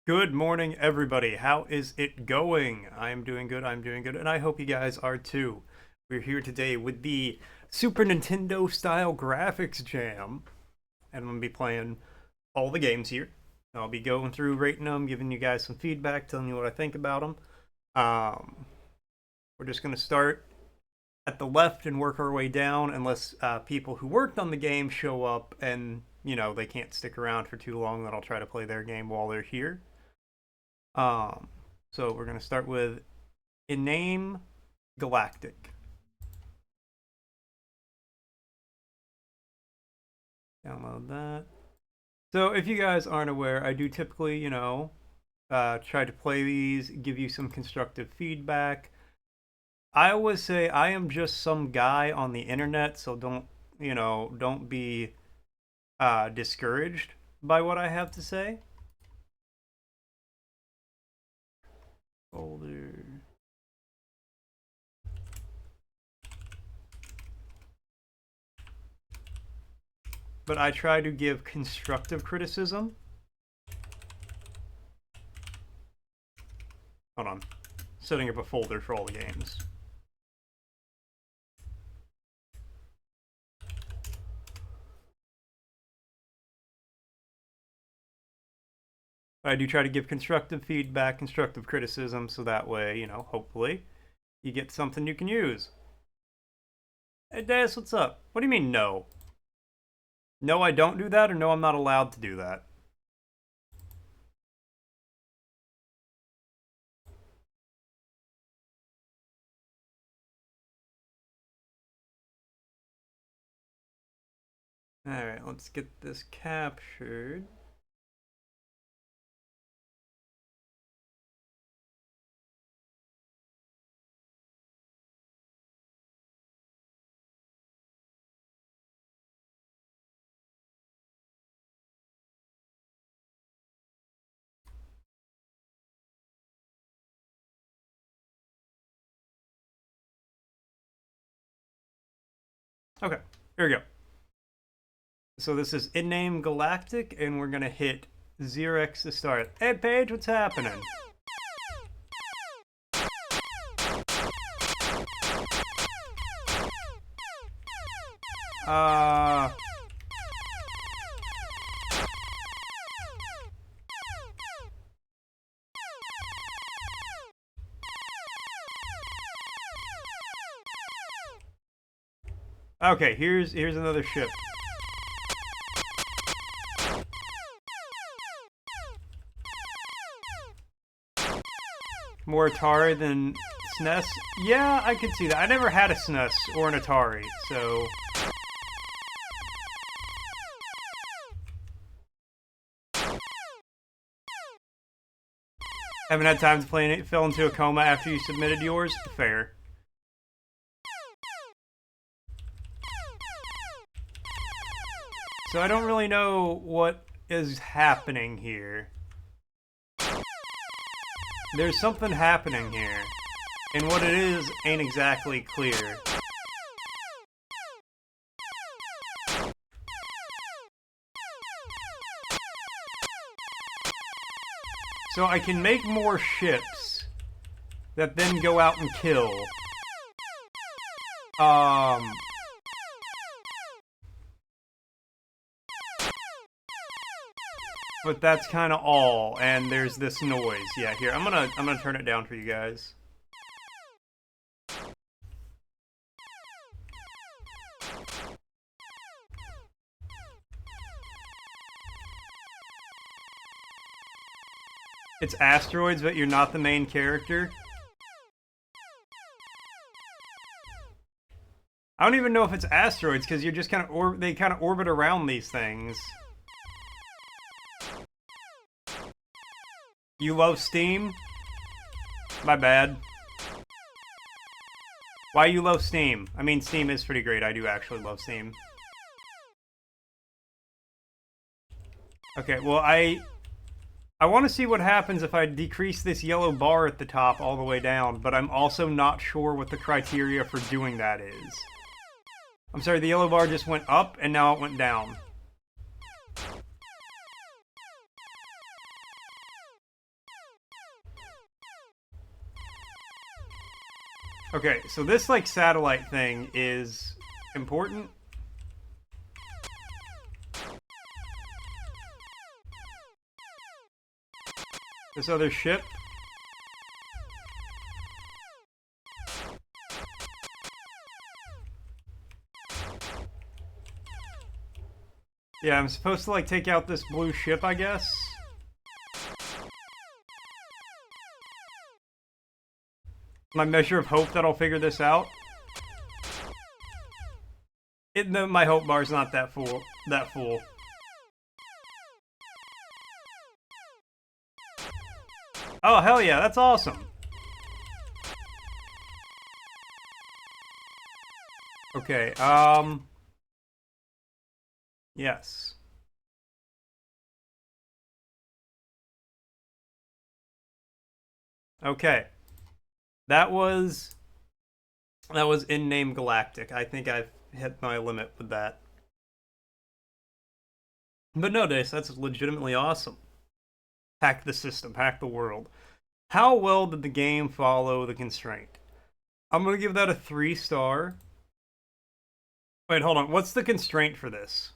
Good morning, everybody. How is it going? I'm doing good, and I hope you guys are too. We're here today with the Super Nintendo style graphics jam, and I'm going to be playing all the games here. I'll be going through, rating them, giving you guys some feedback, telling you what I think about them. We're just going to start at the left and work our way down, unless people who worked on the game show up and, they can't stick around for too long, then I'll try to play their game while they're here. So we're gonna start with Iname Galactic. Download that. So if you guys aren't aware, I do typically, try to play these, give you some constructive feedback. I always say I am just some guy on the internet, so don't be discouraged by what I have to say. Folder. But I try to give constructive criticism. Hold on. Setting up a folder for all the games. But I do try to give constructive feedback, constructive criticism, so that way, hopefully, you get something you can use. Hey, Des, what's up? What do you mean, no? No, I don't do that, or no, I'm not allowed to do that? Alright, let's get this captured. Okay, here we go. So this is Iname Galactic, and we're gonna hit 0x to start. Hey, Paige, what's happening? Okay, here's another ship. More Atari than SNES? Yeah, I could see that. I never had a SNES or an Atari, so... Haven't had time to play it. Fell into a coma after you submitted yours? Fair. So I don't really know what is happening here. There's something happening here, and what it is ain't exactly clear. So I can make more ships that then go out and kill. But that's kind of all, and there's this noise. Yeah, here, I'm gonna turn it down for you guys. It's asteroids, but you're not the main character. I don't even know if it's asteroids, because you're just they kind of orbit around these things. You love Steam? My bad. Why you love Steam? I mean, Steam is pretty great. I do actually love Steam. Okay, well, I want to see what happens if I decrease this yellow bar at the top all the way down, but I'm also not sure what the criteria for doing that is. I'm sorry, the yellow bar just went up, and now it went down. Okay, so this like satellite thing is important. This other ship. Yeah, I'm supposed to like take out this blue ship, I guess. My measure of hope that I'll figure this out. My hope bar's not that full. That full. Oh hell yeah, that's awesome. Okay, yes. Okay. That was in name Galactic. I think I've hit my limit with that. But no, Dace, that's legitimately awesome. Hack the system, hack the world. How well did the game follow the constraint? I'm gonna give that a 3-star. Wait, hold on. What's the constraint for this?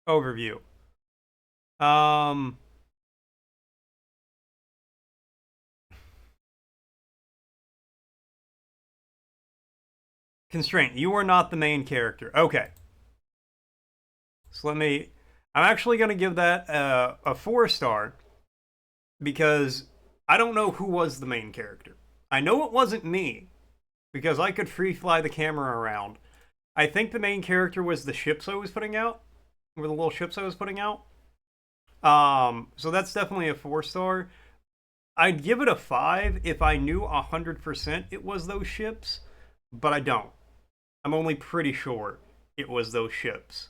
Overview. Um, Constraint. You are not the main character. Okay. So let me. I'm actually going to give that a 4-star because I don't know who was the main character. I know it wasn't me because I could free fly the camera around. I think the main character was the ships I was putting out, or the little ships I was putting out. So that's definitely a 4-star. I'd give it a 5 if I knew 100% it was those ships, but I don't. I'm only pretty sure it was those ships.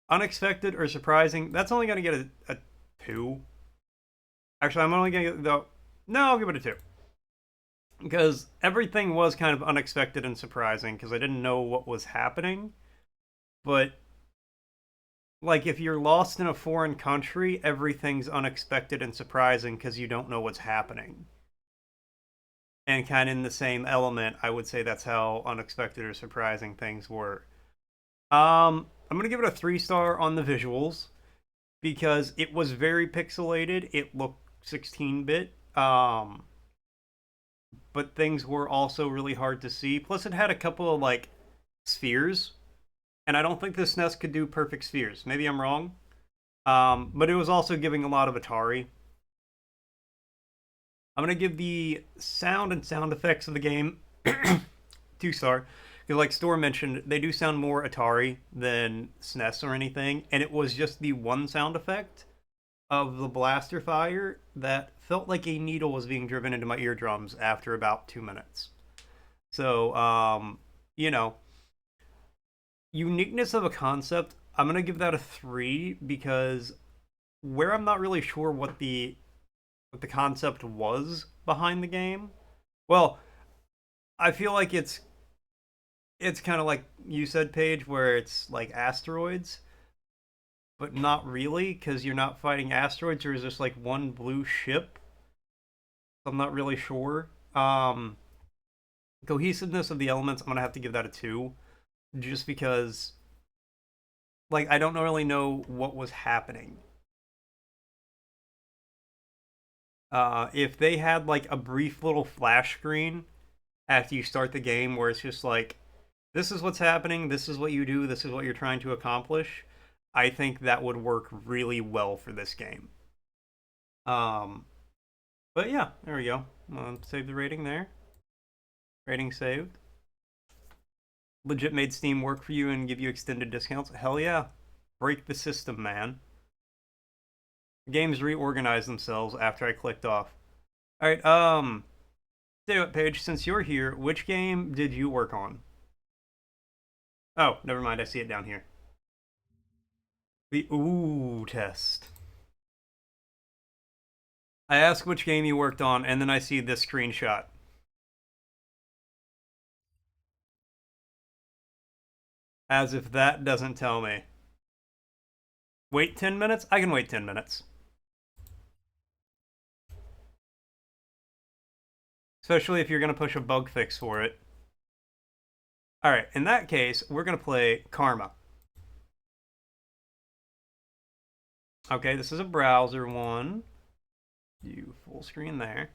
Unexpected or surprising, that's only going to get a 2. Actually, I'm only going to get the. No, I'll give it a 2. Because everything was kind of unexpected and surprising because I didn't know what was happening. But, like, if you're lost in a foreign country, everything's unexpected and surprising because you don't know what's happening. And kind of in the same element, I would say that's how unexpected or surprising things were. I'm gonna give it a 3-star on the visuals because it was very pixelated. It looked 16-bit, but things were also really hard to see. Plus, it had a couple of like spheres, and I don't think this SNES could do perfect spheres. Maybe I'm wrong, but it was also giving a lot of Atari. I'm gonna give the sound and sound effects of the game 2-star. Because, like Store mentioned, they do sound more Atari than SNES or anything, and it was just the one sound effect of the blaster fire that felt like a needle was being driven into my eardrums after about 2 minutes. So, you know, uniqueness of a concept, I'm gonna give that a 3 because where I'm not really sure what the concept was behind the game. Well, I feel like it's kind of like you said, Paige, where it's like asteroids, but not really because you're not fighting asteroids. There's just like one blue ship. I'm not really sure. Cohesiveness of the elements, I'm gonna have to give that a 2, just because like I don't really know what was happening. If they had like a brief little flash screen after you start the game where it's just like this is what's happening, this is what you do, this is what you're trying to accomplish, I think that would work really well for this game. Um, but yeah, there we go. Save the rating there. Rating saved. Legit made Steam work for you and give you extended discounts. Hell yeah. Break the system, man. Games reorganized themselves after I clicked off. Alright, tell you what, Paige, since you're here, which game did you work on? Oh, never mind, I see it down here. The ooh test. I ask which game you worked on, and then I see this screenshot. As if that doesn't tell me. Wait 10 minutes? I can wait 10 minutes. Especially if you're going to push a bug fix for it. Alright, in that case, we're going to play Karma. Okay, this is a browser one. Do full screen there.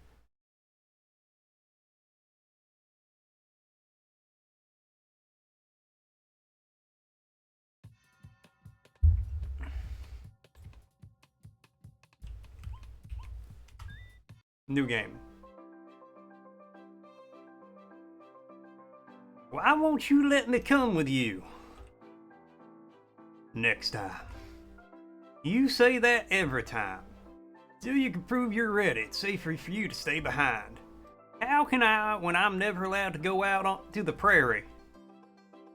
New game. Why won't you let me come with you? Next time. You say that every time. Till you can prove you're ready, it's safer for you to stay behind. How can I when I'm never allowed to go out onto the prairie?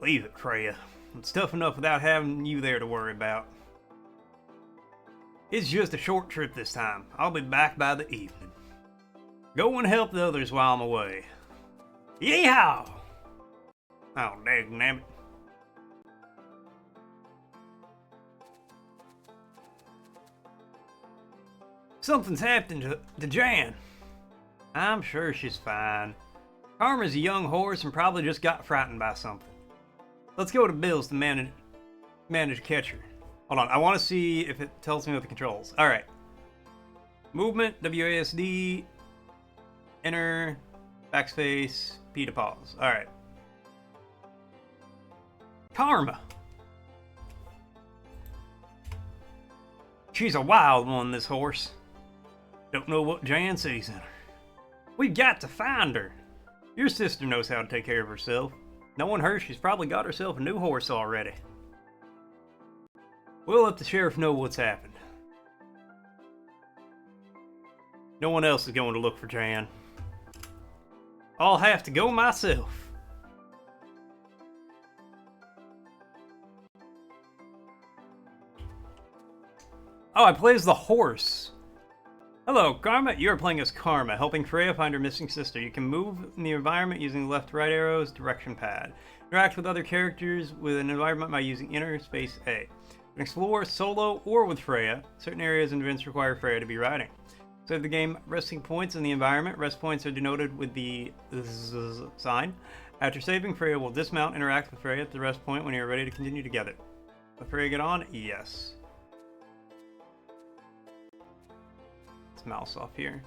Leave it, Freya. It's tough enough without having you there to worry about. It's just a short trip this time. I'll be back by the evening. Go and help the others while I'm away. Yeehaw! Oh, dang it. Something's happened to Jan. I'm sure she's fine. Karma's a young horse and probably just got frightened by something. Let's go to Bill's to manage to catch her. Hold on, I want to see if it tells me what the controls. Alright. Movement, WASD, enter, backspace, P to pause. Alright. Karma. She's a wild one, this horse. Don't know what Jan sees in her. We've got to find her. Your sister knows how to take care of herself. Knowing her, she's probably got herself a new horse already. We'll let the sheriff know what's happened. No one else is going to look for Jan. I'll have to go myself. Oh, I play as the horse. Hello, Karma. You are playing as Karma, helping Freya find her missing sister. You can move in the environment using the left-right arrows, direction pad. Interact with other characters with an environment by using enter space A. You can explore solo or with Freya. Certain areas and events require Freya to be riding. Save the game resting points in the environment. Rest points are denoted with the sign. After saving, Freya will dismount, interact with Freya at the rest point when you are ready to continue together. Will Freya get on? Yes. Mouse off here.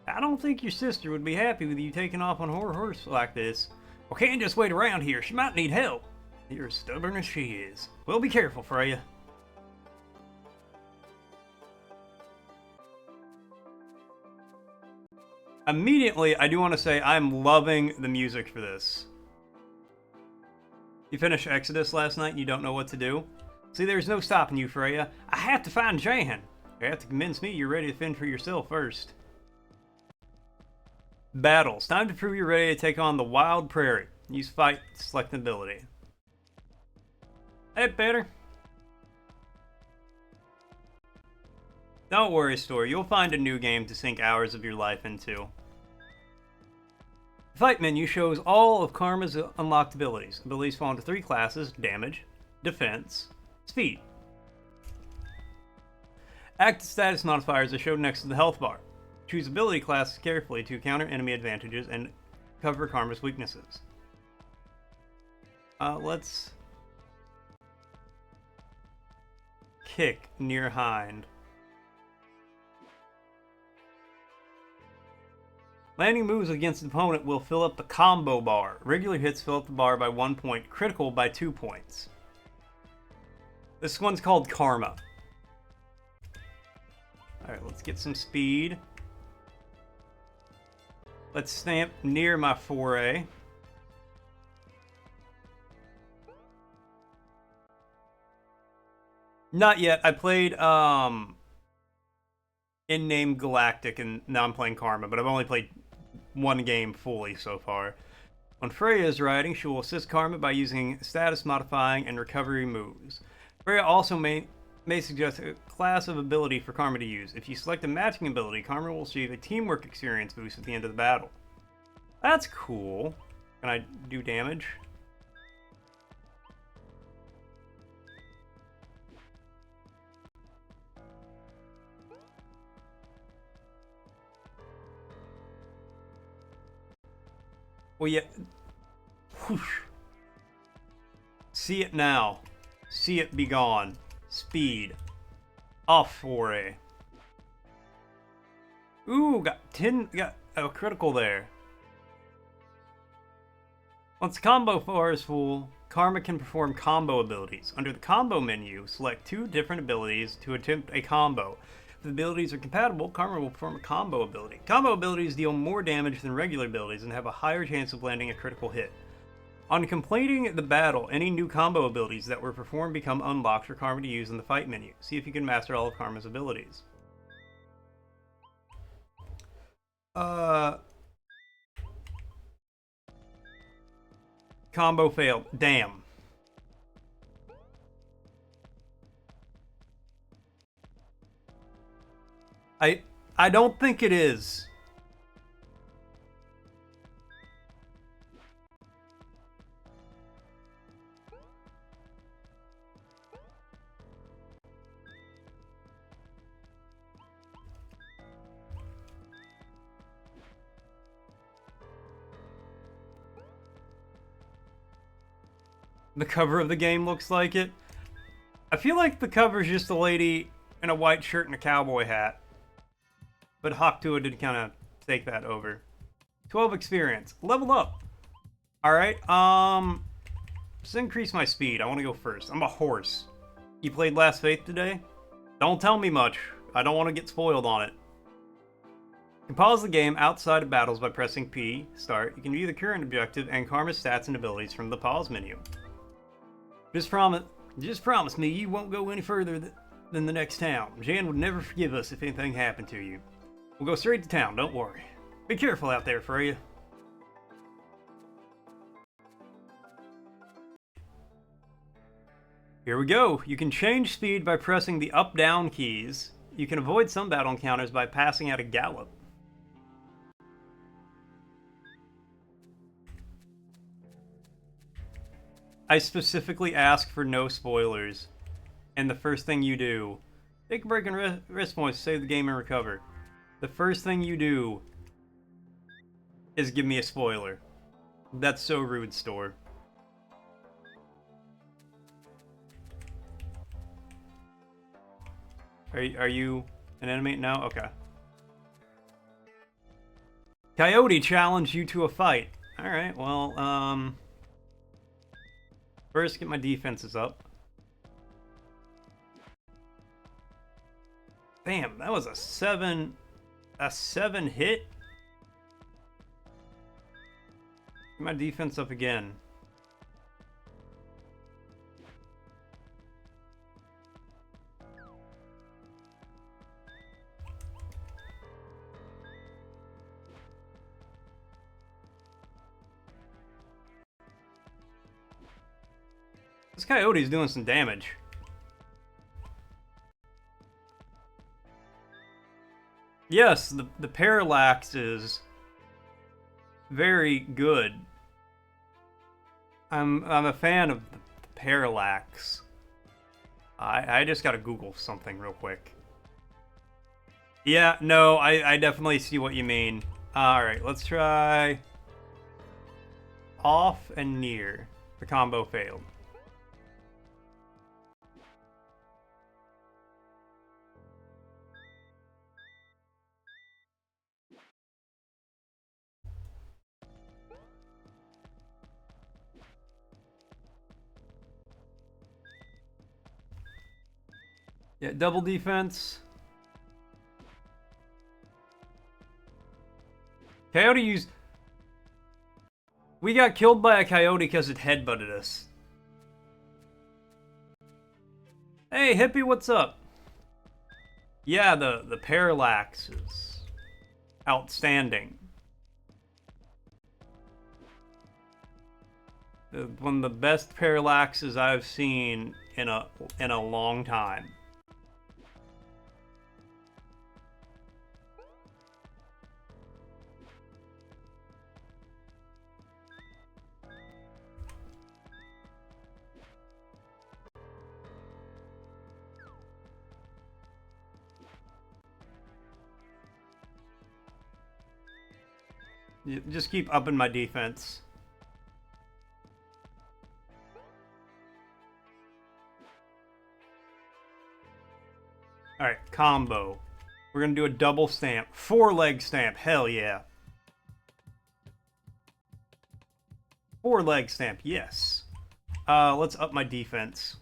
I don't think your sister would be happy with you taking off on her horse like this. Well, can't just wait around here. She might need help. You're as stubborn as she is. Well, be careful, Freya. Immediately, I do want to say I'm loving the music for this. You finished Exodus last night and you don't know what to do? See, there's no stopping you, Freya. I have to find Jan. You have to convince me you're ready to fend for yourself first. Battles. Time to prove you're ready to take on the wild prairie. Use fight select ability. Hey, Peter. Don't worry, Story. You'll find a new game to sink hours of your life into. The fight menu shows all of Karma's unlocked abilities. Abilities fall into 3 classes: damage, defense, speed. Active status modifiers are shown next to the health bar. Choose ability classes carefully to counter enemy advantages and cover Karma's weaknesses. Let's kick near hind. Landing moves against an opponent will fill up the combo bar. Regular hits fill up the bar by 1 point, critical by 2 points. This one's called Karma. Alright, let's get some speed. Let's stamp near my foray. Not yet. I played in-name Galactic and now I'm playing Karma, but I've only played one game fully so far. When Freya is riding, she will assist Karma by using status modifying and recovery moves. Freya also may suggest a class of ability for Karma to use. If you select a matching ability, Karma will receive a teamwork experience boost at the end of the battle. That's cool. Can I do damage? Well, yeah. Whoosh. See it now. See it be gone. Speed. Off foray. Ooh, got a critical there. Once the combo bar is full, Karma can perform combo abilities. Under the combo menu, select 2 different abilities to attempt a combo. If the abilities are compatible, Karma will perform a combo ability. Combo abilities deal more damage than regular abilities and have a higher chance of landing a critical hit. On completing the battle, any new combo abilities that were performed become unlocked for Karma to use in the fight menu. See if you can master all of Karma's abilities. Combo failed. Damn. I don't think it is. The cover of the game looks like it. I feel like the cover is just a lady in a white shirt and a cowboy hat. But Hawktua did kind of take that over. 12 experience. Leveled up. Alright, let's increase my speed. I want to go first. I'm a horse. You played Last Faith today? Don't tell me much. I don't want to get spoiled on it. You can pause the game outside of battles by pressing P, start. You can view the current objective and Karma's stats and abilities from the pause menu. Just promise me you won't go any further than the next town. Jan would never forgive us if anything happened to you. We'll go straight to town, don't worry. Be careful out there, Freya. Here we go. You can change speed by pressing the up-down keys. You can avoid some battle encounters by passing at a gallop. I specifically ask for no spoilers. And the first thing you do, take a break and rest points to save the game and recover. The first thing you do is give me a spoiler. That's so rude, store. Are you an enemy? No? Okay. Coyote challenged you to a fight. Alright, well, first get my defenses up. Damn, that was a 7 hit? Get my defense up again. This coyote's doing some damage. Yes, the parallax is very good. I'm a fan of the parallax. I just gotta Google something real quick. Yeah, no, I definitely see what you mean. Alright, let's try off and near. The combo failed. Yeah, double defense. Coyote used... We got killed by a coyote because it headbutted us. Hey, hippie, what's up? Yeah, the parallax is outstanding. One of the best parallaxes I've seen in a long time. Just keep upping my defense. Alright, combo. We're gonna do a double stamp. 4-leg stamp. Hell yeah. 4-leg stamp. Yes. Let's up my defense.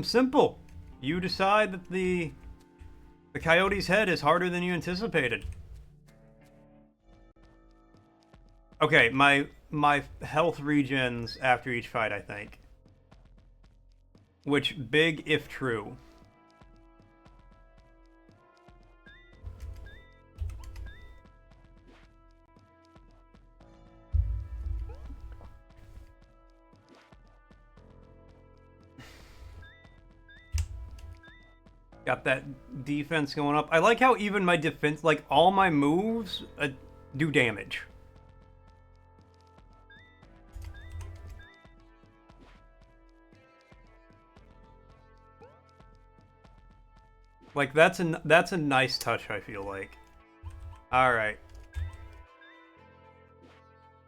Simple. You decide that the coyote's head is harder than you anticipated. Okay, my health regens after each fight, I think. Which, big if true. Got that defense going up. I like how even my defense, like all my moves, do damage. Like that's a nice touch, I feel like. All right.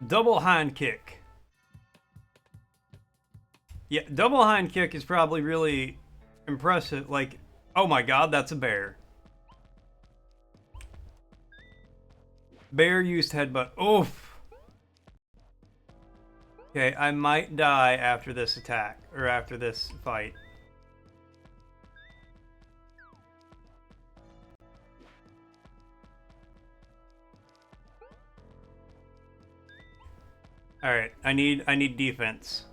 Double hind kick. Yeah, double hind kick is probably really impressive. Like, oh my god, that's a bear. Bear used headbutt. Oof. Okay, I might die after this attack, or after this fight. Alright, I need defense.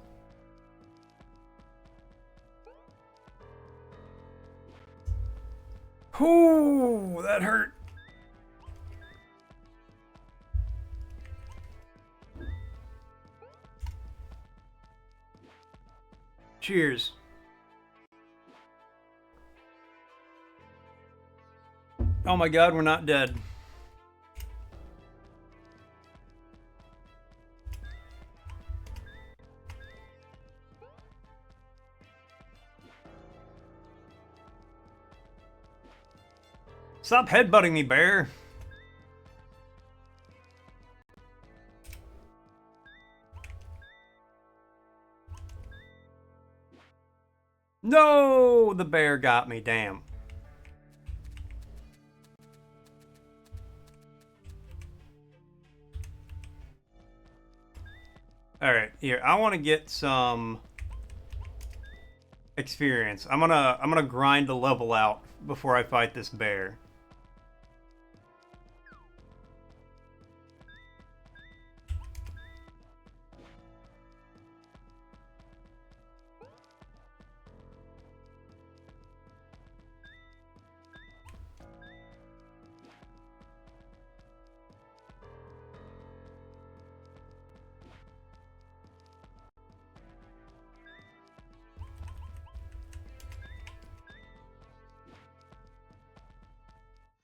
Ooh, that hurt. Cheers. Oh my god, we're not dead. Stop headbutting me, bear. No, the bear got me, damn. All right, here. I want to get some experience. I'm gonna grind the level out before I fight this bear.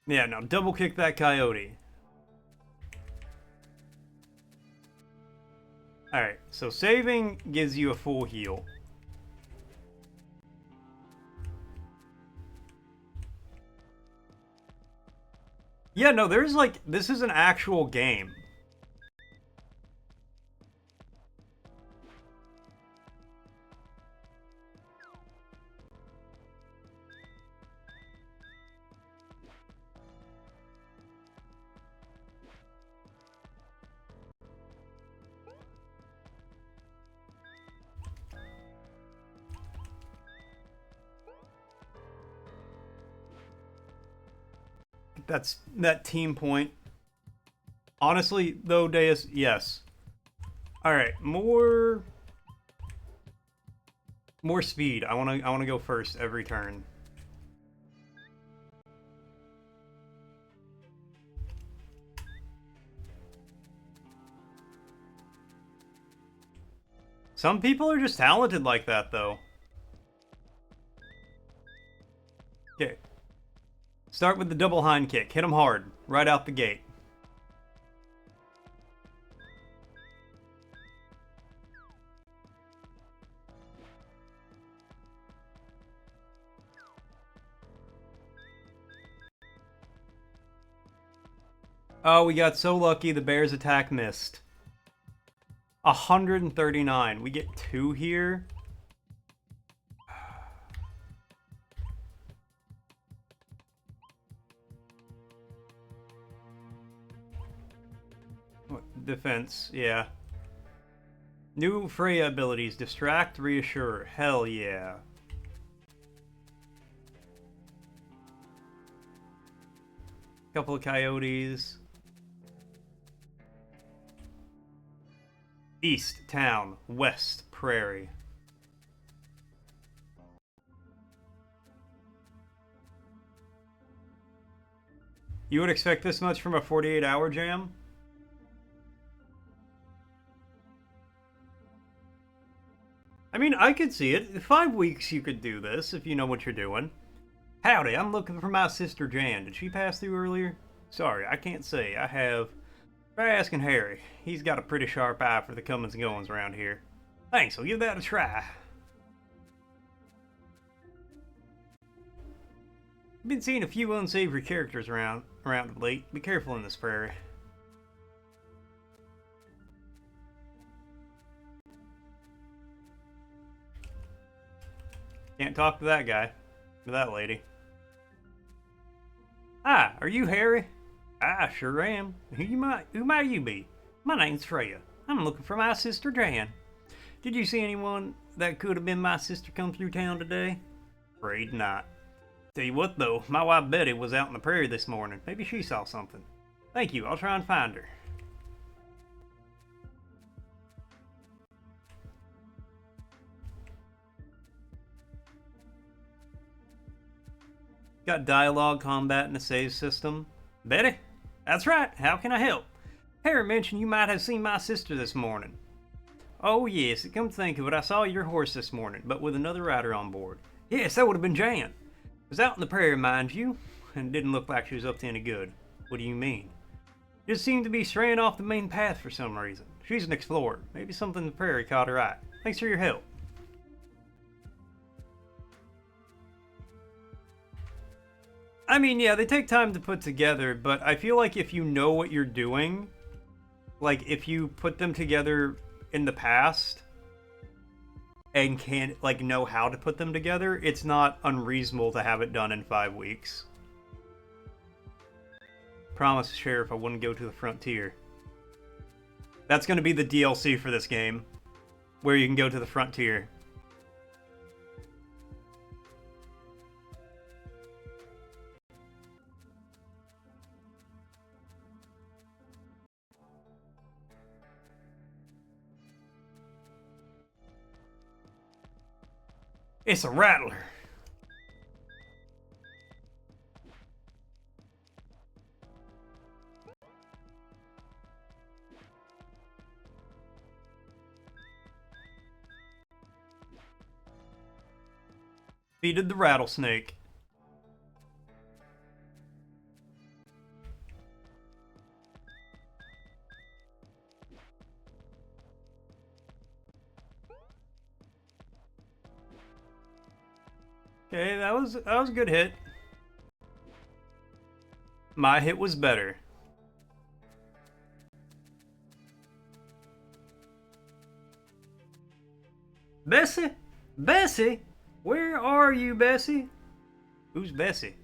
Yeah, no, double kick that coyote. Alright, so saving gives you a full heal. Yeah, no, there's like, this is an actual game. That's that team point. Honestly, though, Deus, yes. All right, more speed. I want to go first every turn. Some people are just talented like that, though. Okay. Start with the double hind kick. Hit him hard, right out the gate. Oh, we got so lucky the bear's attack missed. 139. We get 2 here. Defense, yeah. New Freya abilities. Distract, Reassure. Hell yeah. Couple of coyotes. East, town. West, prairie. You would expect this much from a 48-hour jam? I mean, I could see it. 5 weeks you could do this if you know what you're doing. Howdy, I'm looking for my sister Jan. Did she pass through earlier? Sorry, I can't say. I have... Try asking Harry. He's got a pretty sharp eye for the comings and goings around here. Thanks, I'll give that a try. I've been seeing a few unsavory characters around of late. Be careful in this prairie. Can't talk to that guy. To that lady. Hi, are you Harry? I sure am. Who might you be? My name's Freya. I'm looking for my sister Jan. Did you see anyone that could have been my sister come through town today? Afraid not. Tell you what though, my wife Betty was out in the prairie this morning. Maybe she saw something. Thank you, I'll try and find her. Got dialogue, combat, and a save system. Betty? That's right, how can I help? Harry mentioned you might have seen my sister this morning. Oh yes, come to think of it, I saw your horse this morning, but with another rider on board. Yes, that would have been Jan. Was out in the prairie, mind you, and didn't look like she was up to any good. What do you mean? Just seemed to be straying off the main path for some reason. She's an explorer. Maybe something in the prairie caught her eye. Thanks for your help. I mean, yeah, they take time to put together, but I feel like if you know what you're doing, like if you put them together in the past and can like know how to put them together, it's not unreasonable to have it done in 5 weeks. Promise, Sheriff, I wouldn't go to the frontier. That's going to be the DLC for this game, where you can go to the frontier. It's a rattler. Defeated the rattlesnake. Okay, that was a good hit. My hit was better. Bessie? Bessie? Where are you, Bessie? Who's Bessie?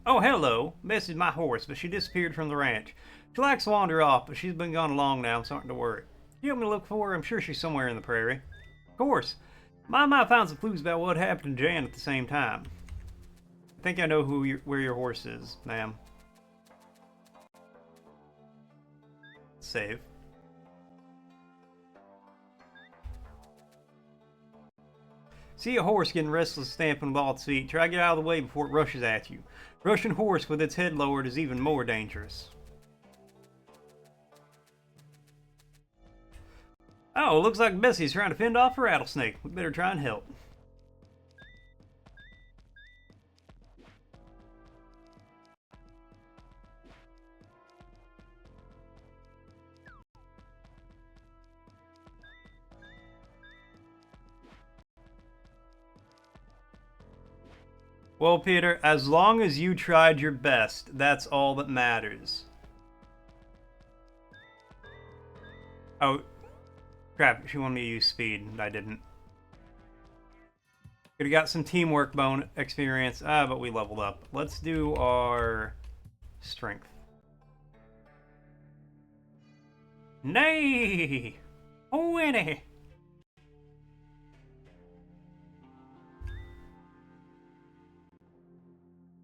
Oh, hello. Bessie's my horse, but she disappeared from the ranch. She likes to wander off, but she's been gone long now. I'm starting to worry. You help me look for her? I'm sure she's somewhere in the prairie. Of course. I might find some clues about what happened to Jan at the same time. I think I know where your horse is, ma'am. Save. See a horse getting restless, stamping with all its feet. Try to get out of the way before it rushes at you. Rushing horse with its head lowered is even more dangerous. Oh, looks like Bessie's trying to fend off a rattlesnake. We better try and help. Well, Peter, as long as you tried your best, that's all that matters. Oh, crap. She wanted me to use speed, and I didn't. Could have got some teamwork bone experience. But we leveled up. Let's do our strength. Nay! Winnie!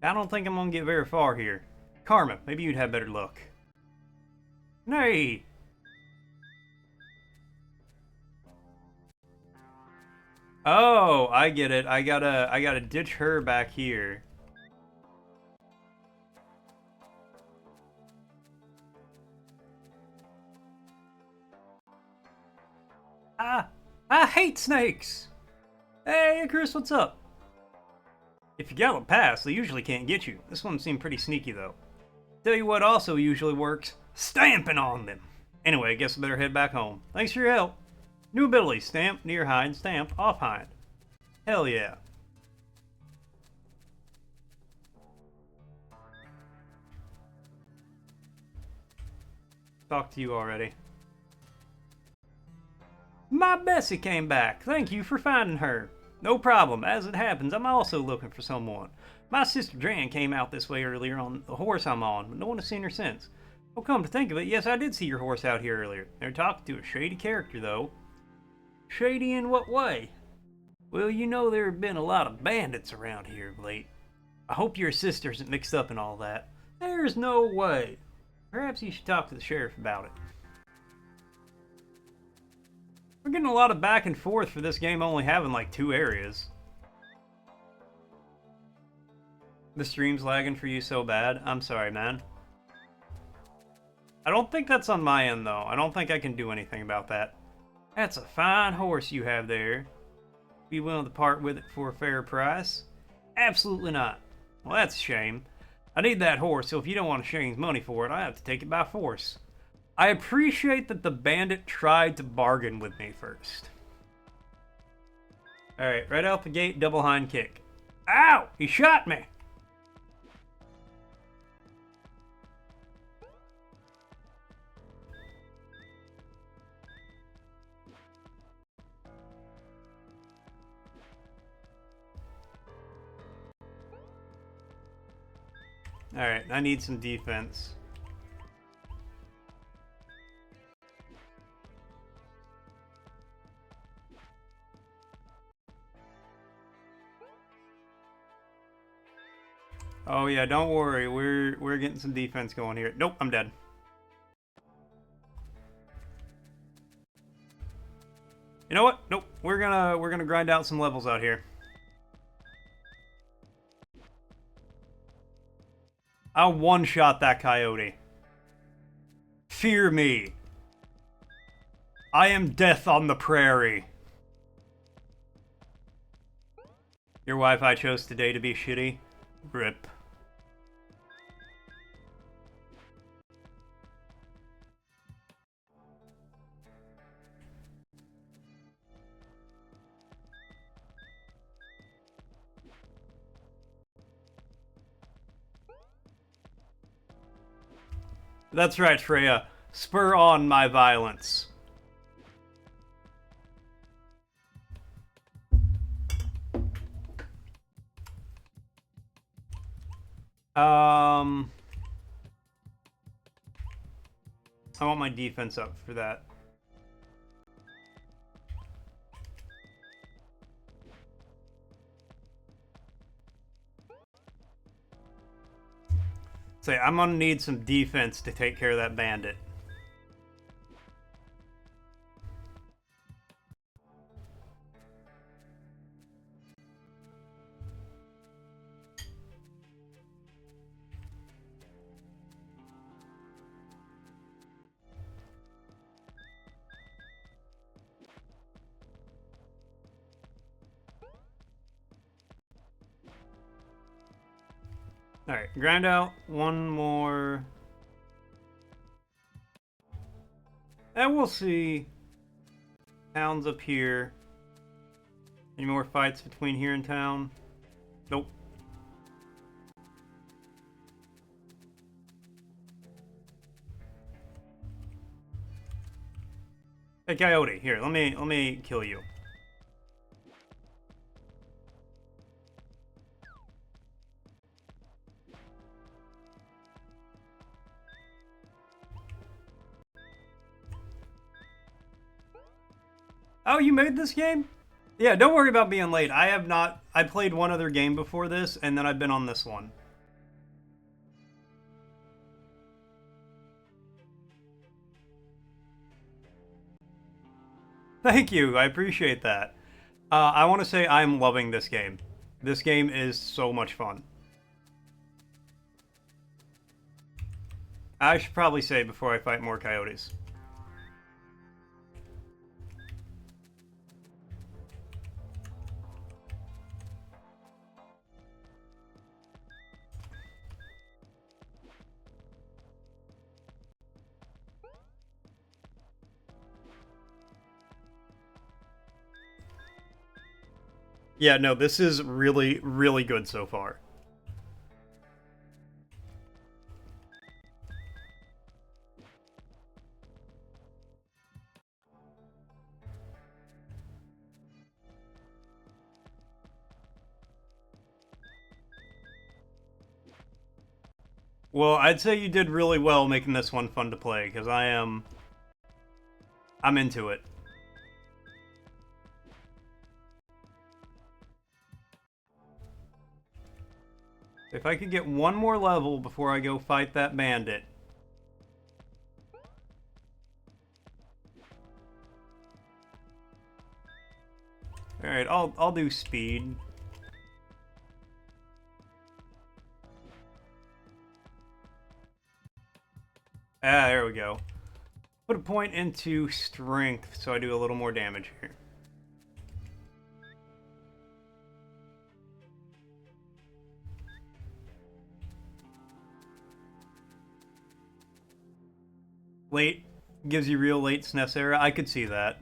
I don't think I'm gonna get very far here. Karma, maybe you'd have better luck. Nay! Oh, I get it. I gotta ditch her back here. I hate snakes! Hey, Chris, what's up? If you gallop past, they usually can't get you. This one seemed pretty sneaky, though. Tell you what also usually works. Stamping on them. Anyway, I guess I better head back home. Thanks for your help. New ability. Stamp, near hide, stamp, off hide. Hell yeah. Talked to you already. My Bessie came back. Thank you for finding her. No problem. As it happens, I'm also looking for someone. My sister Dran came out this way earlier on the horse I'm on, but no one has seen her since. Oh, come to think of it, yes, I did see your horse out here earlier. They're talking to a shady character, though. Shady in what way? Well, you know there have been a lot of bandits around here of late. I hope your sister isn't mixed up in all that. There's no way. Perhaps you should talk to the sheriff about it. We're getting a lot of back and forth for this game only having like 2 areas. The stream's lagging for you so bad. I'm sorry, man. I don't think that's on my end, though. I don't think I can do anything about that. That's a fine horse you have there. Be willing to part with it for a fair price? Absolutely not. Well, that's a shame. I need that horse, so if you don't want to exchange money for it, I have to take it by force. I appreciate that the bandit tried to bargain with me first. Alright, right out the gate, double hind kick. Ow! He shot me! Alright, I need some defense. Oh yeah, don't worry. We're getting some defense going here. Nope, I'm dead. You know what? Nope. We're gonna grind out some levels out here. I'll one-shot that coyote. Fear me. I am death on the prairie. Your Wi-Fi chose today to be shitty. Rip. That's right, Freya. Spur on my violence. I want my defense up for that. Say, I'm gonna need some defense to take care of that bandit. Alright, grind out one more. And we'll see. Town's up here. Any more fights between here and town? Nope. Hey, Coyote, here, let me kill you. Oh, you made this game? Yeah, don't worry about being late. I have not. I played one other game before this, and then I've been on this one. Thank you. I appreciate that. I want to say I'm loving this game. This game is so much fun. I should probably say before I fight more coyotes. Yeah, no, this is really, really good so far. Well, I'd say you did really well making this one fun to play, because I'm into it. If I could get one more level before I go fight that bandit. Alright, I'll do speed. Ah, there we go. Put a point into strength so I do a little more damage here. Late gives you real late SNES era. I could see that.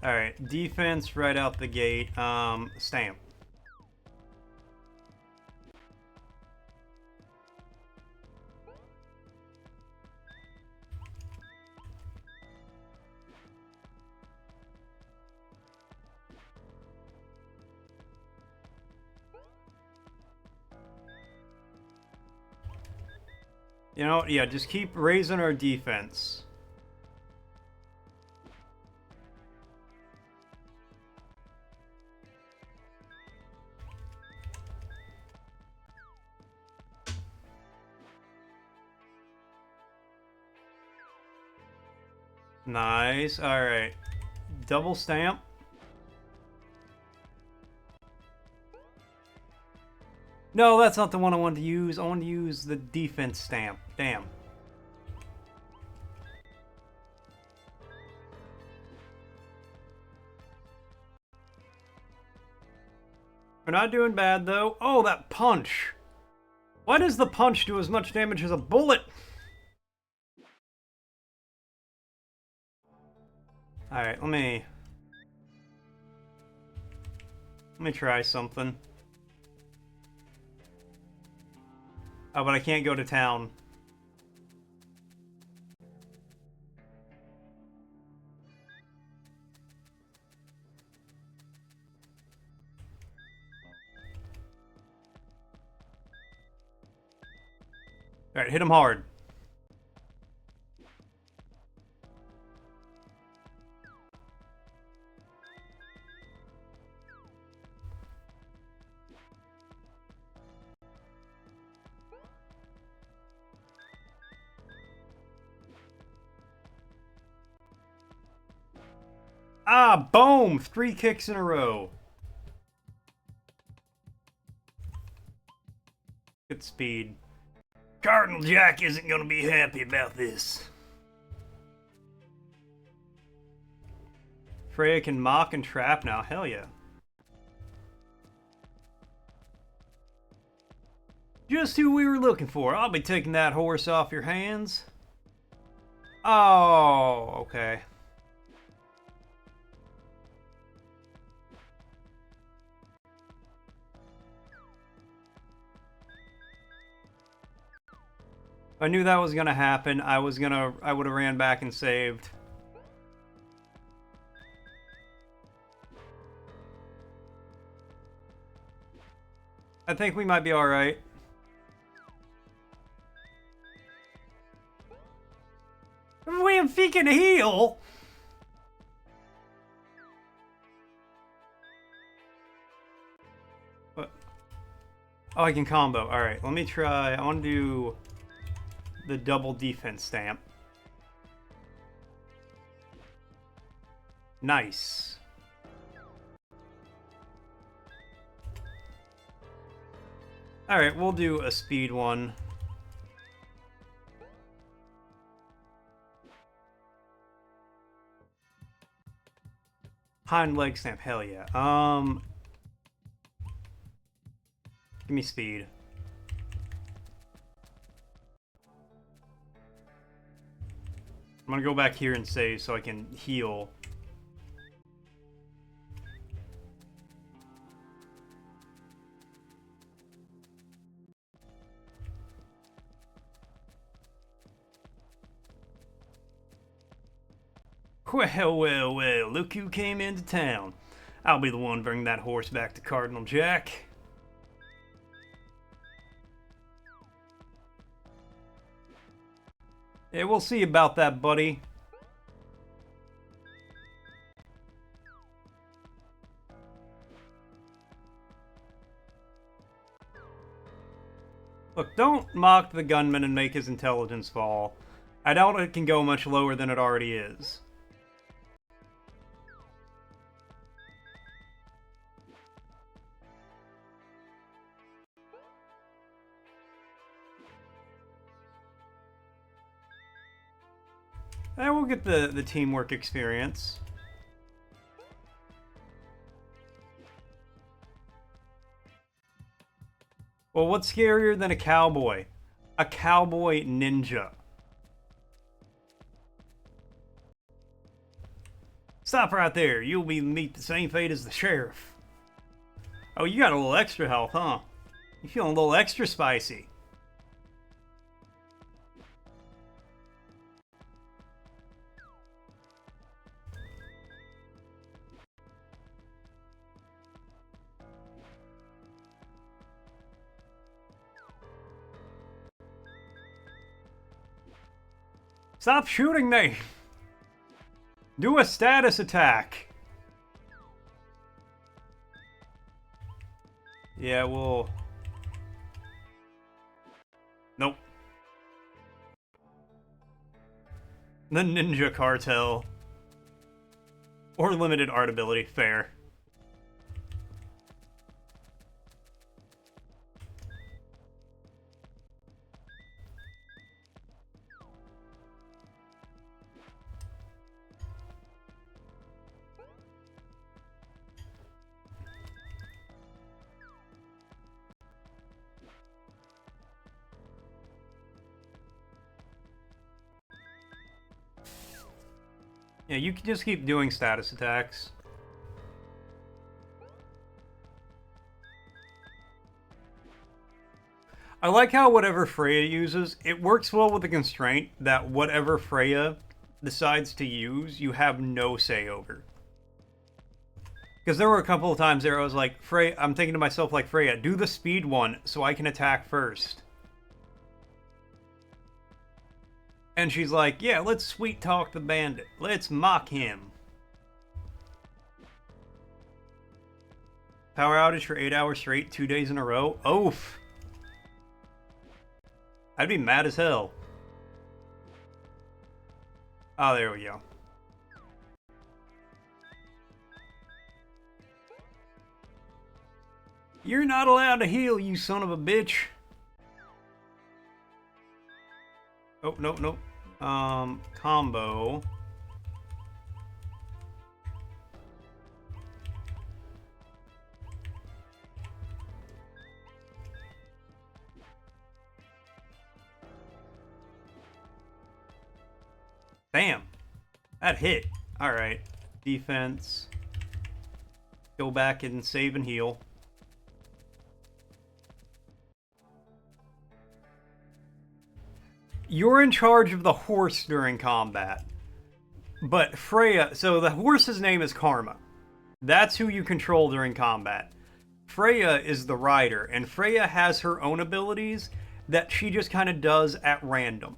Alright, defense right out the gate. Stamp. You know, yeah, just keep raising our defense. Nice. Alright. Double stamp. No, that's not the one I wanted to use. I wanted to use the defense stamp. Damn. We're not doing bad, though. Oh, that punch! Why does the punch do as much damage as a bullet? Alright, let me try something. Oh, but I can't go to town. Alright, hit him hard. Ah, boom! 3 kicks in a row. Good speed. Cardinal Jack isn't gonna be happy about this. Freya can mock and trap now. Hell yeah. Just who we were looking for. I'll be taking that horse off your hands. Oh, okay. I knew that was gonna happen. I would have ran back and saved. I think we might be alright. We have freaking heal! What? Oh, I can combo. Alright, let me try. I want to do the double defense stamp. Nice. Alright, we'll do a speed one. Hind leg stamp, hell yeah. Give me speed. I'm gonna go back here and save so I can heal. Well, well, well, look who came into town. I'll be the one bringing that horse back to Cardinal Jack. Yeah, we'll see about that, buddy. Look, don't mock the gunman and make his intelligence fall. I doubt it can go much lower than it already is. And we'll get the teamwork experience. Well, what's scarier than a cowboy? A cowboy ninja. Stop right there. You'll meet the same fate as the sheriff. Oh, you got a little extra health, huh? You feeling a little extra spicy. Stop shooting me! Do a status attack! Yeah, we'll... Nope. The Ninja Cartel. Or limited art ability, fair. Yeah, you can just keep doing status attacks. I like how whatever Freya uses, it works well with the constraint that whatever Freya decides to use, you have no say over. Because there were a couple of times there I was like, Freya, I'm thinking to myself like, Freya, do the speed one so I can attack first. And she's like, yeah, let's sweet talk the bandit. Let's mock him. Power outage for 8 hours straight, 2 days in a row. Oof. I'd be mad as hell. Oh, there we go. You're not allowed to heal, you son of a bitch. Oh, nope, nope. Combo. Bam. That hit. Alright. Defense. Go back and save and heal. you're in charge of the horse during combat. But Freya, so the horse's name is Karma. That's who you control during combat. Freya is the rider, and Freya has her own abilities that she just kind of does at random.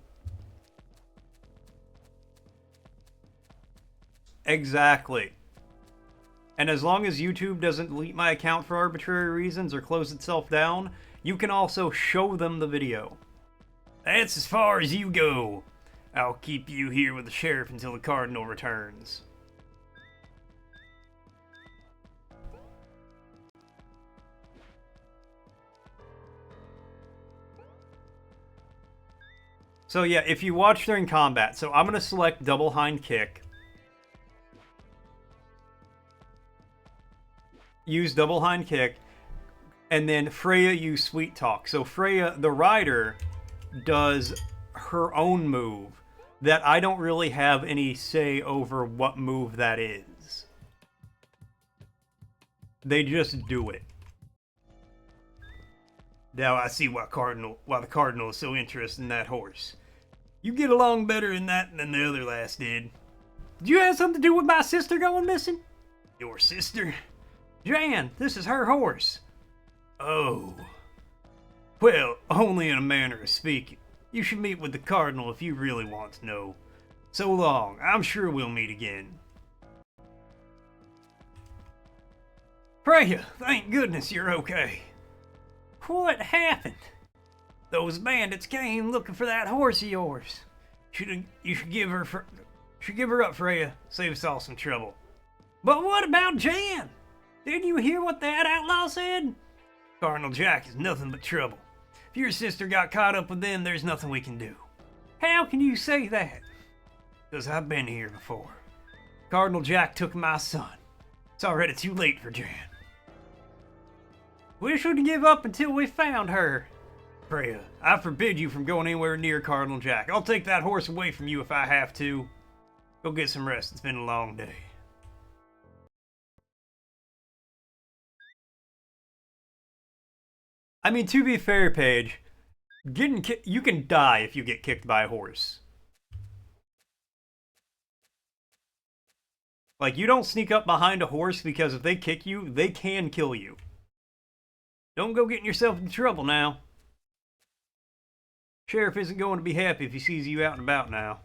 Exactly. And as long as YouTube doesn't delete my account for arbitrary reasons or close itself down, you can also show them the video. That's as far as you go. I'll keep you here with the sheriff until the cardinal returns. So yeah, if you watch during combat, so I'm going to select double hind kick. Use double hind kick. And then Freya use sweet talk. So Freya, the rider, does her own move that I don't really have any say over what move that is. They just do it. Now I see why the cardinal is so interested in that horse. You get along better in that than the other lass did. Did you have something to do with my sister going missing? Your sister? Jan, this is her horse. Oh. Well, only in a manner of speaking. You should meet with the cardinal if you really want to know. So long. I'm sure we'll meet again. Freya, thank goodness you're okay. What happened? Those bandits came looking for that horse of yours. You should give her up, Freya. Save us all some trouble. But what about Jan? Didn't you hear what that outlaw said? Cardinal Jack is nothing but trouble. If your sister got caught up with them, there's nothing we can do. How can you say that? Because I've been here before. Cardinal Jack took my son. It's already too late for Jan. We shouldn't give up until we found her. Freya, I forbid you from going anywhere near Cardinal Jack. I'll take that horse away from you if I have to. Go get some rest. It's been a long day. I mean, to be fair, Paige, you can die if you get kicked by a horse. Like, you don't sneak up behind a horse because if they kick you, they can kill you. Don't go getting yourself into trouble now. Sheriff isn't going to be happy if he sees you out and about now.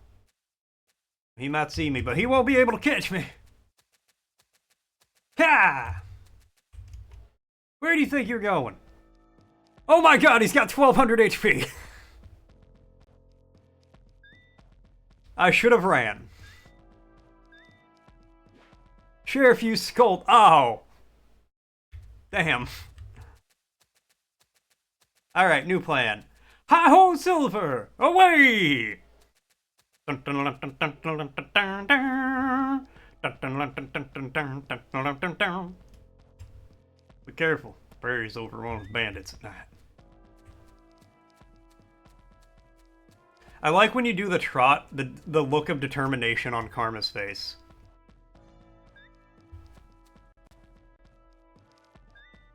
He might see me, but he won't be able to catch me. Ha! Where do you think you're going? Oh my god, he's got 1200 HP. I should have ran. Sheriff used Scold. Oh. Damn. Alright, new plan. Hi-ho, Silver! Away! Be careful. The prairie's overrun with bandits at night. I like when you do the trot, the look of determination on Karma's face.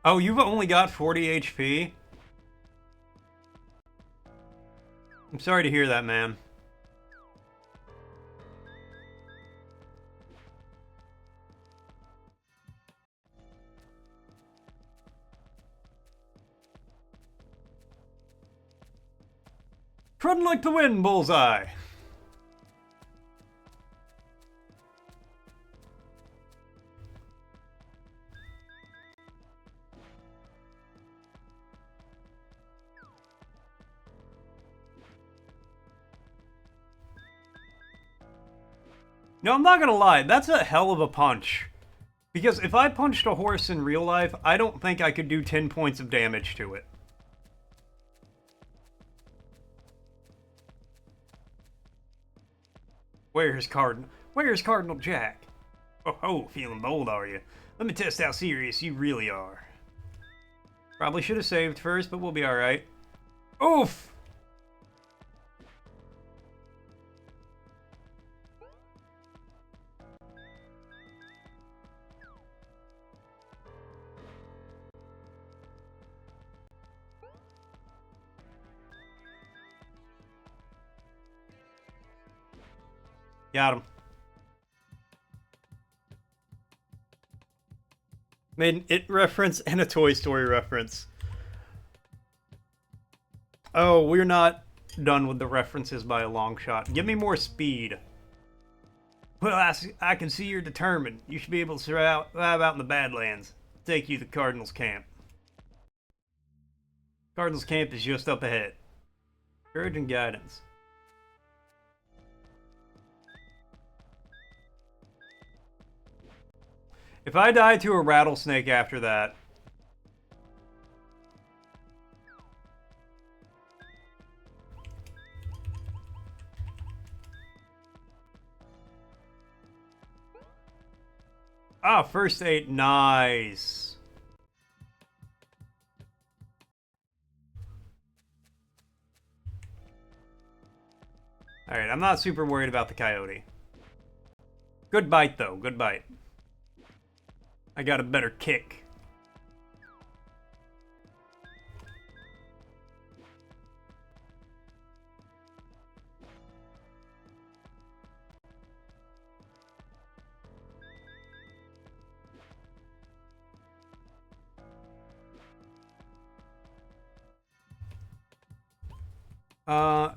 Oh, you've only got 40 HP? I'm sorry to hear that, man. Run like the wind, Bullseye! No, I'm not gonna lie, that's a hell of a punch. Because if I punched a horse in real life, I don't think I could do 10 points of damage to it. Where's Cardinal Jack? Oh, feeling bold, are you? Let me test how serious you really are. Probably should have saved first, but we'll be alright. Oof! Got him. Made an It reference and a Toy Story reference. Oh, we're not done with the references by a long shot. Give me more speed. Well, I can see you're determined. You should be able to survive out in the Badlands. Take you to Cardinals camp. Cardinals camp is just up ahead. Courage and guidance. If I die to a rattlesnake after that... Ah, first aid. Nice. Alright, I'm not super worried about the coyote. Good bite, though. Good bite. I got a better kick.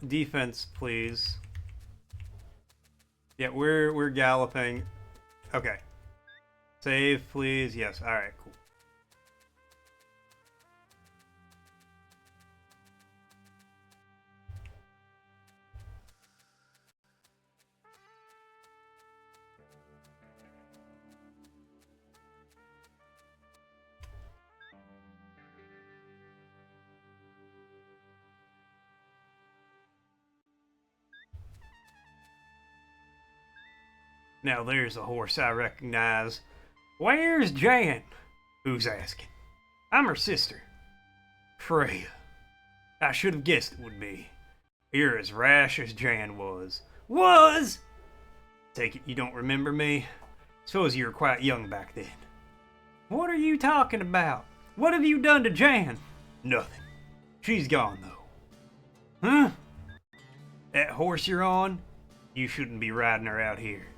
Defense, please. Yeah, we're galloping. Okay. Save, please. Yes. All right. Cool. Now there's a horse I recognize. Where's Jan? Who's asking? I'm her sister, Freya. I should have guessed it would be. You're as rash as Jan was. Was? Take it you don't remember me? Suppose you were quite young back then. What are you talking about? What have you done to Jan? Nothing. She's gone, though. Huh? That horse you're on? You shouldn't be riding her out here.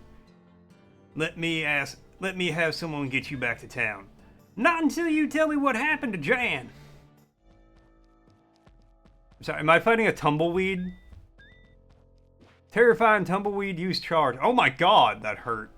Let me have someone get you back to town. Not until you tell me what happened to Jan. I'm sorry, am I fighting a tumbleweed? Terrifying tumbleweed use charge. Oh my god, that hurt.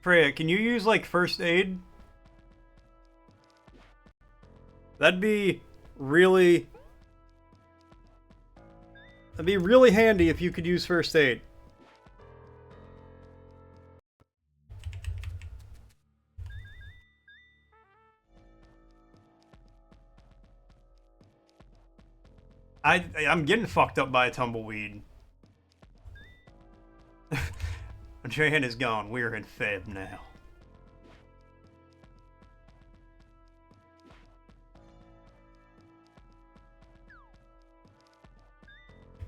Freya, can you use, like, first aid? That'd be really handy if you could use first aid. I'm getting fucked up by a tumbleweed. Jan is gone. We're in Feb now.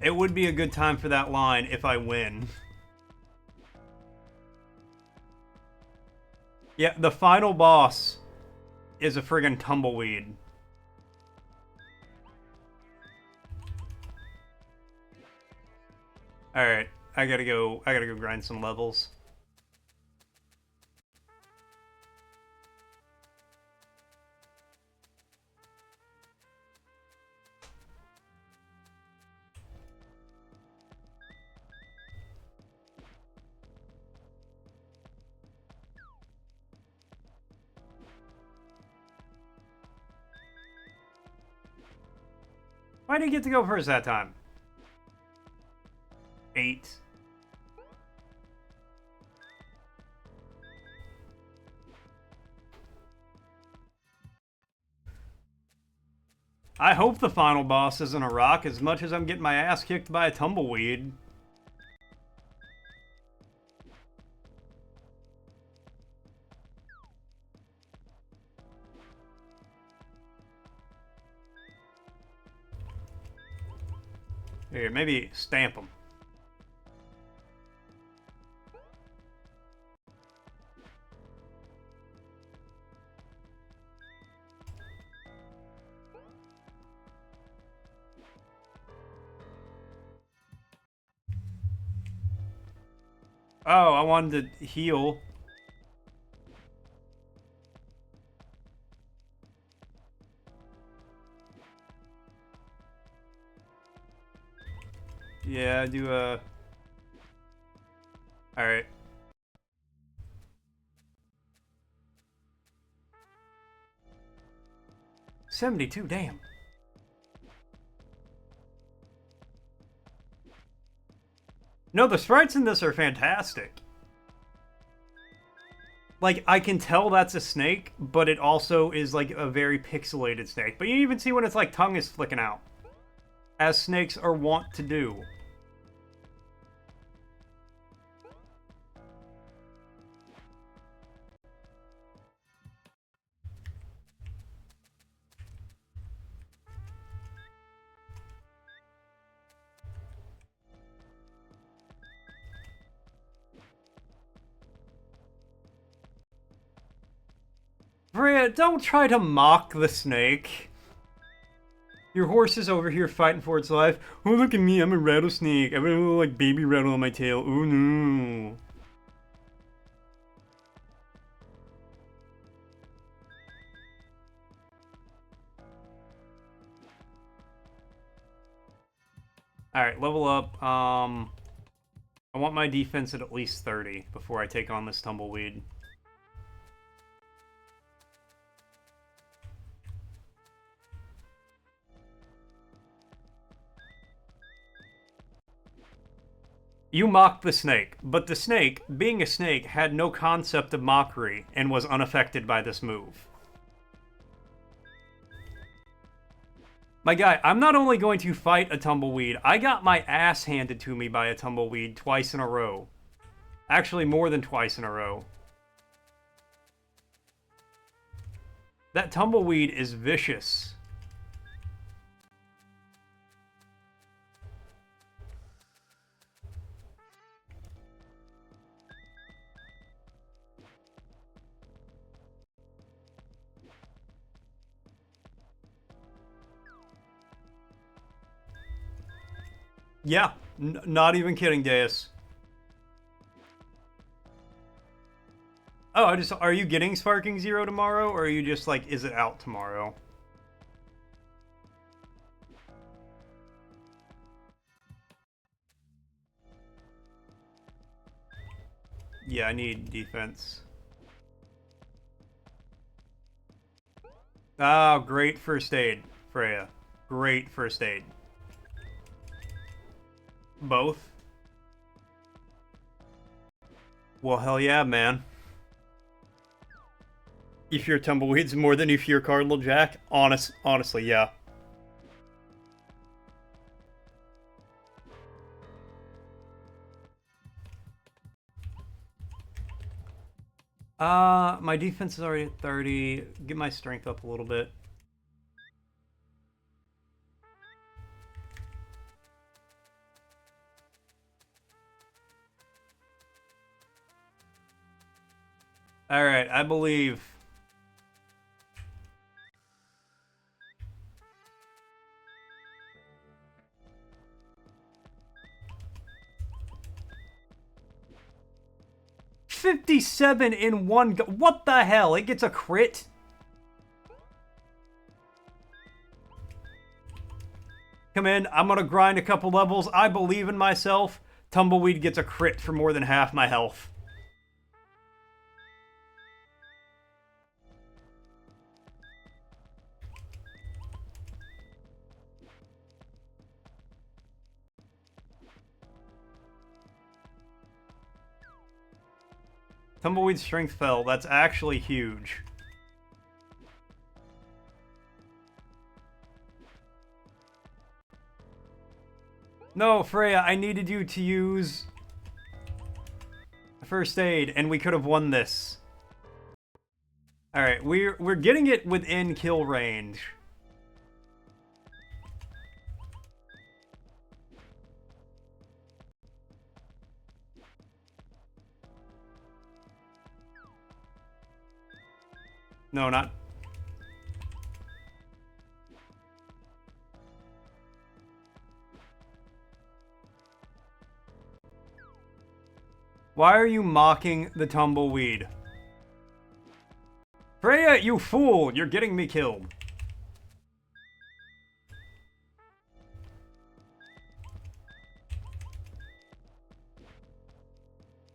It would be a good time for that line if I win. Yeah, the final boss is a friggin' tumbleweed. Alright, I gotta go grind some levels. Why did he get to go first that time? 8. I hope the final boss isn't a rock as much as I'm getting my ass kicked by a tumbleweed. Here, maybe stamp them. Oh, I wanted to heal. Yeah, do a... Alright. $72, damn. No, the sprites in this are fantastic. Like, I can tell that's a snake, but it also is, like, a very pixelated snake. But you even see when its, like, tongue is flicking out. As snakes are wont to do. Bria, don't try to mock the snake. Your horse is over here fighting for its life. Oh, look at me, I'm a rattlesnake. I have a little, like, baby rattle on my tail. Oh, no. Alright, level up. I want my defense at least 30 before I take on this tumbleweed. You mocked the snake, but the snake, being a snake, had no concept of mockery and was unaffected by this move. My guy, I'm not only going to fight a tumbleweed, I got my ass handed to me by a tumbleweed twice in a row. Actually, more than twice in a row. That tumbleweed is vicious. Yeah, not even kidding, Deus. Oh, are you getting Sparking Zero tomorrow, or are you just like, is it out tomorrow? Yeah, I need defense. Oh, great first aid, Freya. Great first aid. Both? Well, hell yeah, man. You fear tumbleweeds more than you fear Cardinal Jack? Honestly, yeah. My defense is already at 30. Get my strength up a little bit. Alright, I believe. $57 in one go. What the hell? It gets a crit? Come in. I'm gonna grind a couple levels. I believe in myself. Tumbleweed gets a crit for more than half my health. Tumbleweed's strength fell. That's actually huge. No, Freya, I needed you to use first aid, and we could have won this. Alright, we're getting it within kill range. No, not... Why are you mocking the tumbleweed? Freya, you fool! You're getting me killed.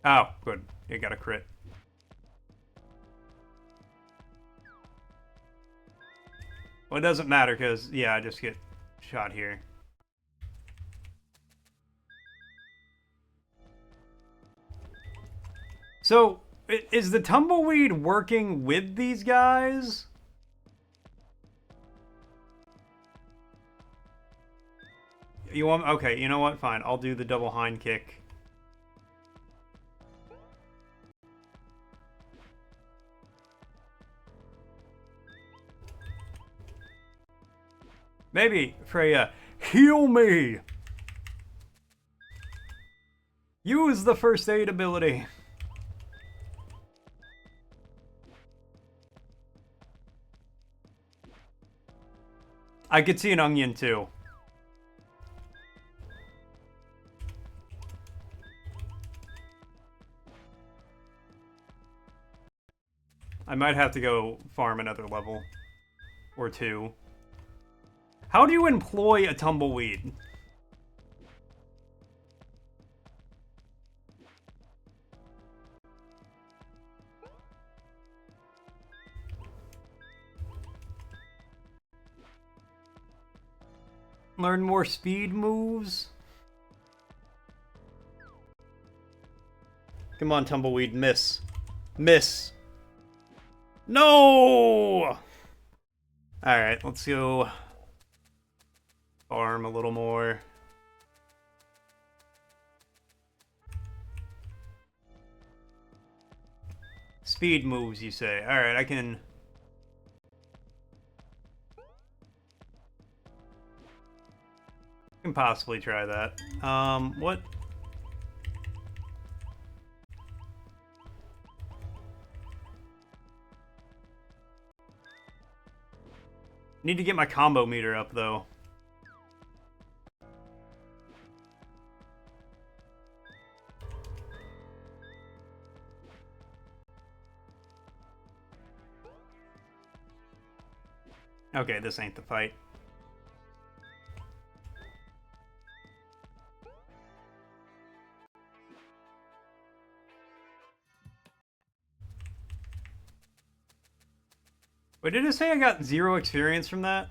Oh, good. You got a crit. Well, it doesn't matter because, yeah, I just get shot here. So, is the tumbleweed working with these guys? You want... Okay, you know what? Fine. I'll do the double hind kick. Maybe, Freya, heal me! Use the first aid ability. I could see an onion, too. I might have to go farm another level. Or two. How do you employ a tumbleweed? Learn more speed moves? Come on, tumbleweed, miss. Miss. No! Alright, let's go farm a little more. Speed moves, you say. Alright, I can possibly try that. What? Need to get my combo meter up, though. Okay, this ain't the fight. Wait, did it say I got 0 experience from that?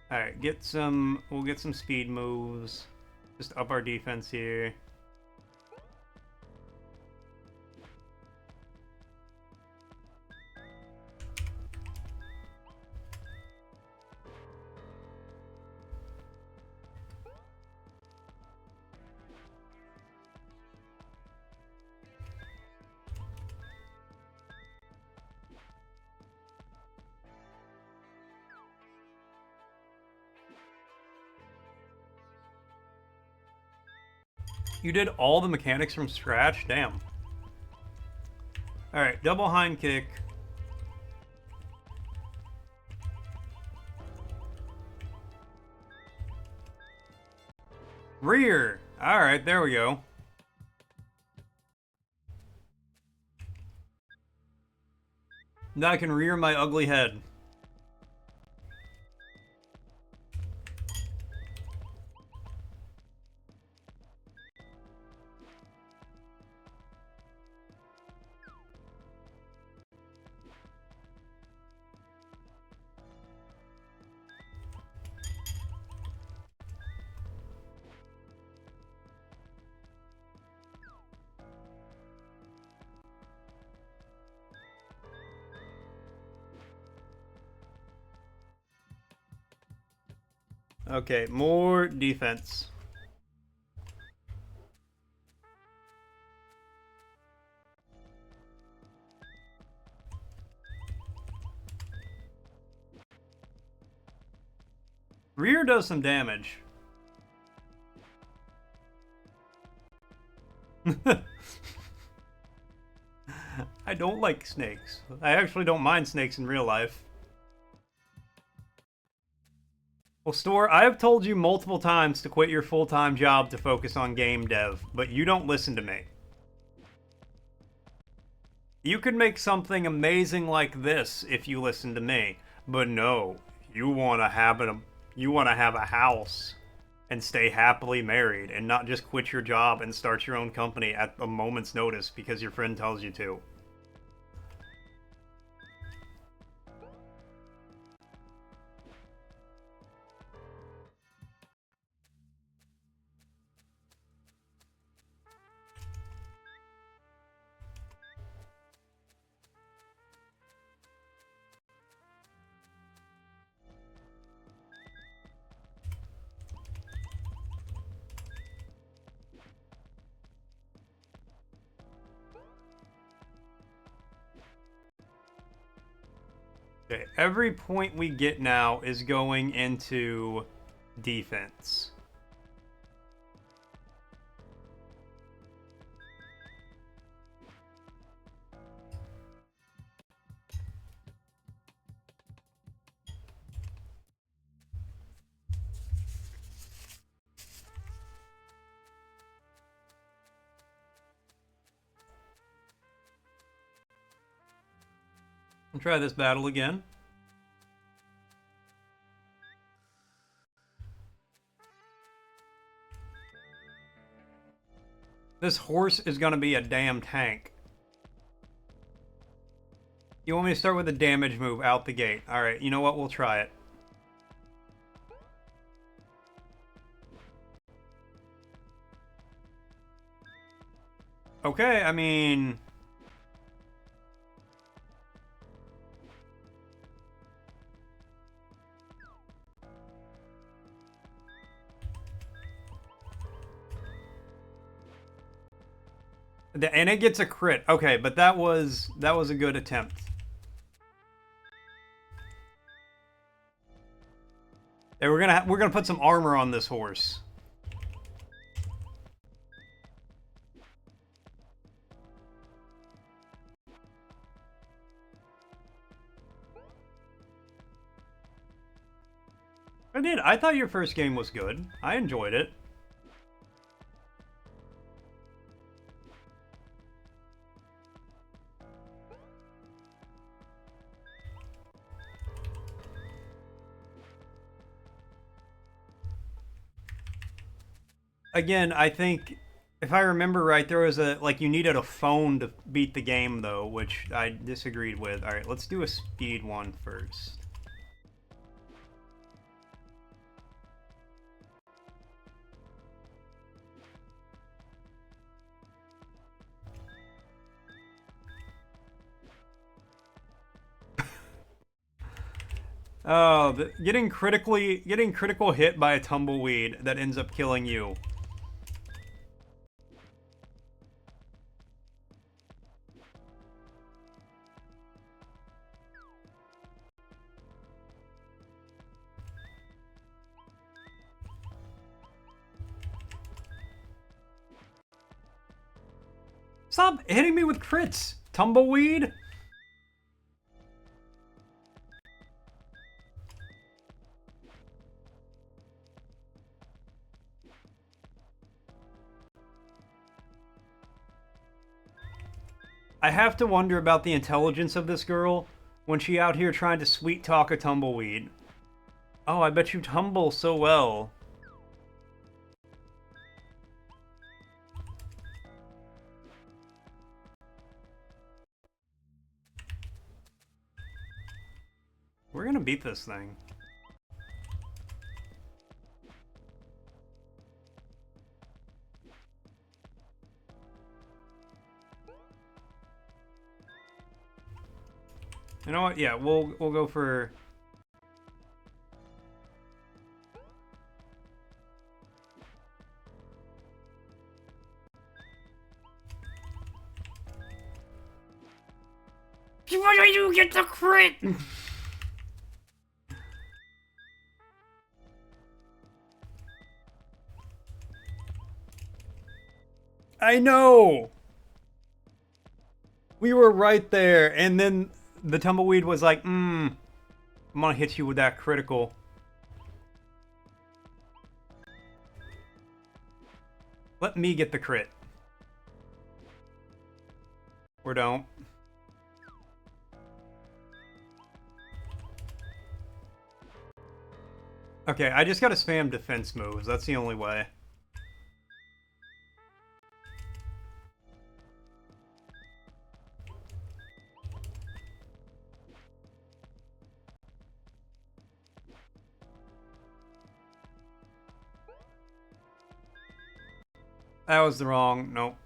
Alright, we'll get some speed moves. Just up our defense here. You did all the mechanics from scratch? Damn. Alright, double hind kick. Rear! Alright, there we go. Now I can rear my ugly head. Okay, more defense. Rear does some damage. I don't like snakes. I actually don't mind snakes in real life. Well, Store, I have told you multiple times to quit your full-time job to focus on game dev, but you don't listen to me. You could make something amazing like this if you listen to me, but no, you want to have a house and stay happily married and not just quit your job and start your own company at a moment's notice because your friend tells you to. Okay, every point we get now is going into defense. I'll try this battle again. This horse is going to be a damn tank. You want me to start with a damage move out the gate? Alright, you know what? We'll try it. Okay, I mean... And it gets a crit. Okay, but that was a good attempt. Hey, we're gonna put some armor on this horse. I did. I thought your first game was good. I enjoyed it. Again, I think, if I remember right, there was you needed a phone to beat the game, though, which I disagreed with. Alright, let's do a speed one first. Oh, getting critical hit by a tumbleweed that ends up killing you. Stop hitting me with crits, tumbleweed! I have to wonder about the intelligence of this girl when she out here trying to sweet talk a tumbleweed. Oh, I bet you tumble so well. We're gonna beat this thing. You know what? Yeah, we'll go for... Why do you get the crit? I know! We were right there, and then the tumbleweed was like, I'm gonna hit you with that critical. Let me get the crit. Or don't. Okay, I just gotta spam defense moves. That's the only way. That was the wrong... Nope.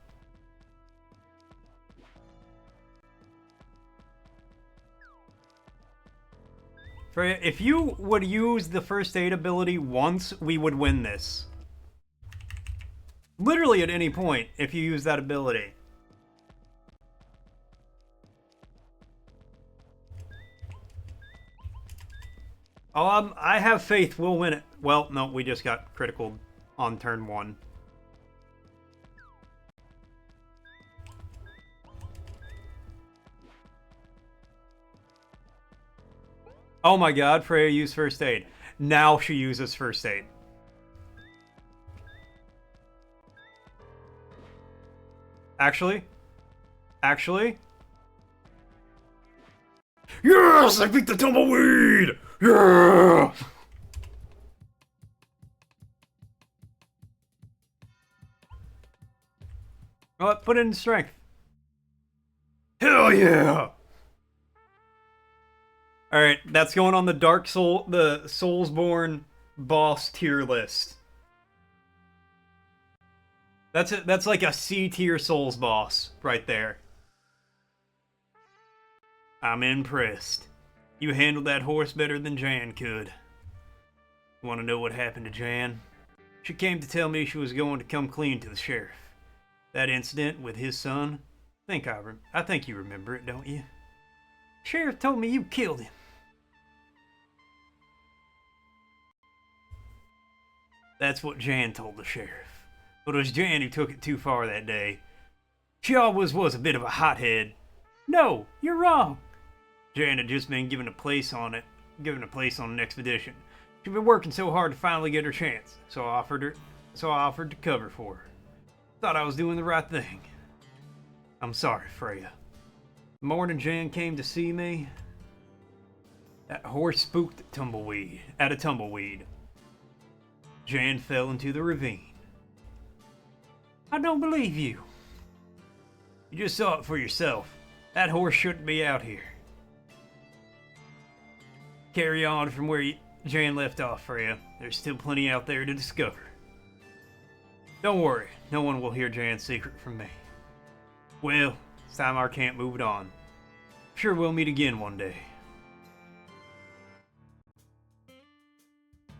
Freya, if you would use the first aid ability once, we would win this. Literally at any point, if you use that ability. I have faith we'll win it. Well, no, we just got critical on turn 1. Oh my god, Freya used first aid. Now she uses first aid. Actually? Yes! I beat the tumbleweed! Yeah! Oh, put it in strength. Hell yeah! Alright, that's going on the the Soulsborne boss tier list. That's like a C tier Souls boss right there. I'm impressed. You handled that horse better than Jan could. Want to know what happened to Jan? She came to tell me she was going to come clean to the sheriff. That incident with his son, I think you remember it, don't you? Sheriff told me you killed him. That's what Jan told the sheriff. But it was Jan who took it too far that day. She always was a bit of a hothead. No, you're wrong. Jan had just been given a place on an expedition. She'd been working so hard to finally get her chance, so I offered to cover for her. Thought I was doing the right thing. I'm sorry, Freya. The morning Jan came to see me, that horse spooked at a tumbleweed. Jan fell into the ravine. I don't believe you. You just saw it for yourself. That horse shouldn't be out here. Carry on from where Jan left off, Freya. There's still plenty out there to discover. Don't worry, no one will hear Jan's secret from me. Well, it's time our camp moved on. Sure we'll meet again one day.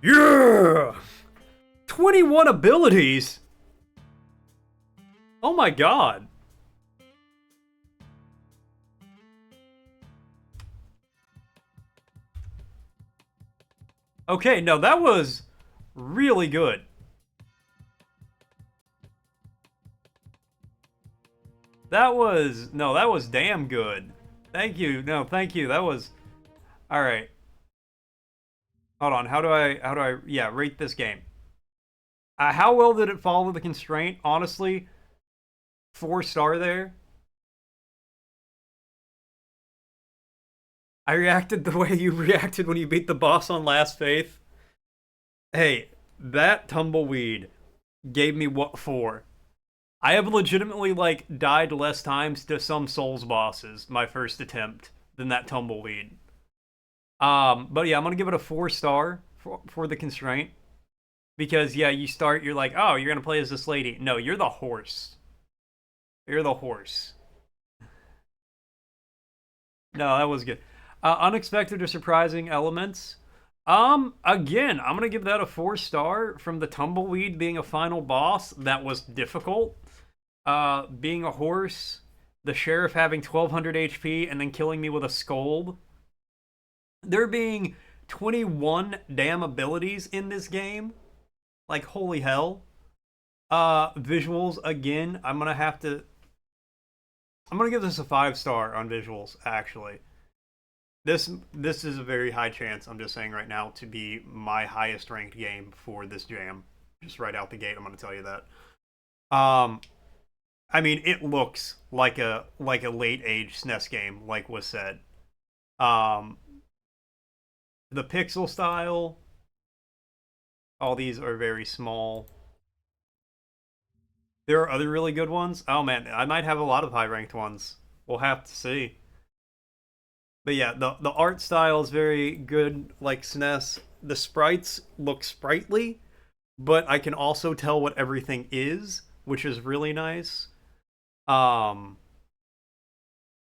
Yeah! 21 abilities? Oh my god. Okay, no, that was really good. That was damn good. Thank you. No, thank you. That was... Alright. Hold on, how do I, rate this game? How well did it follow the constraint? Honestly, 4-star there. I reacted the way you reacted when you beat the boss on Last Faith. Hey, that tumbleweed gave me what for? I have legitimately, died less times to some Souls bosses, my first attempt, than that tumbleweed. But yeah, I'm gonna give it a 4-star for the constraint. Because, yeah, you're like, oh, you're gonna play as this lady. No, you're the horse. You're the horse. No, that was good. Unexpected or surprising elements. Again, I'm gonna give that a 4-star from the tumbleweed being a final boss. That was difficult. Being a horse, the sheriff having 1200 HP and then killing me with a scold. There being 21 damn abilities in this game. Like, holy hell. Visuals again. I'm gonna give this a 5 star on visuals. Actually, this is a very high chance. I'm just saying right now to be my highest ranked game for this jam. Just right out the gate, I'm gonna tell you that. Um, I mean, it looks like a late age SNES game, like was said. Um, the pixel style, all these are very small. There are other really good ones. Oh man, I might have a lot of high ranked ones. We'll have to see. But yeah, the art style is very good, like SNES. The sprites look sprightly, but I can also tell what everything is, which is really nice. Um,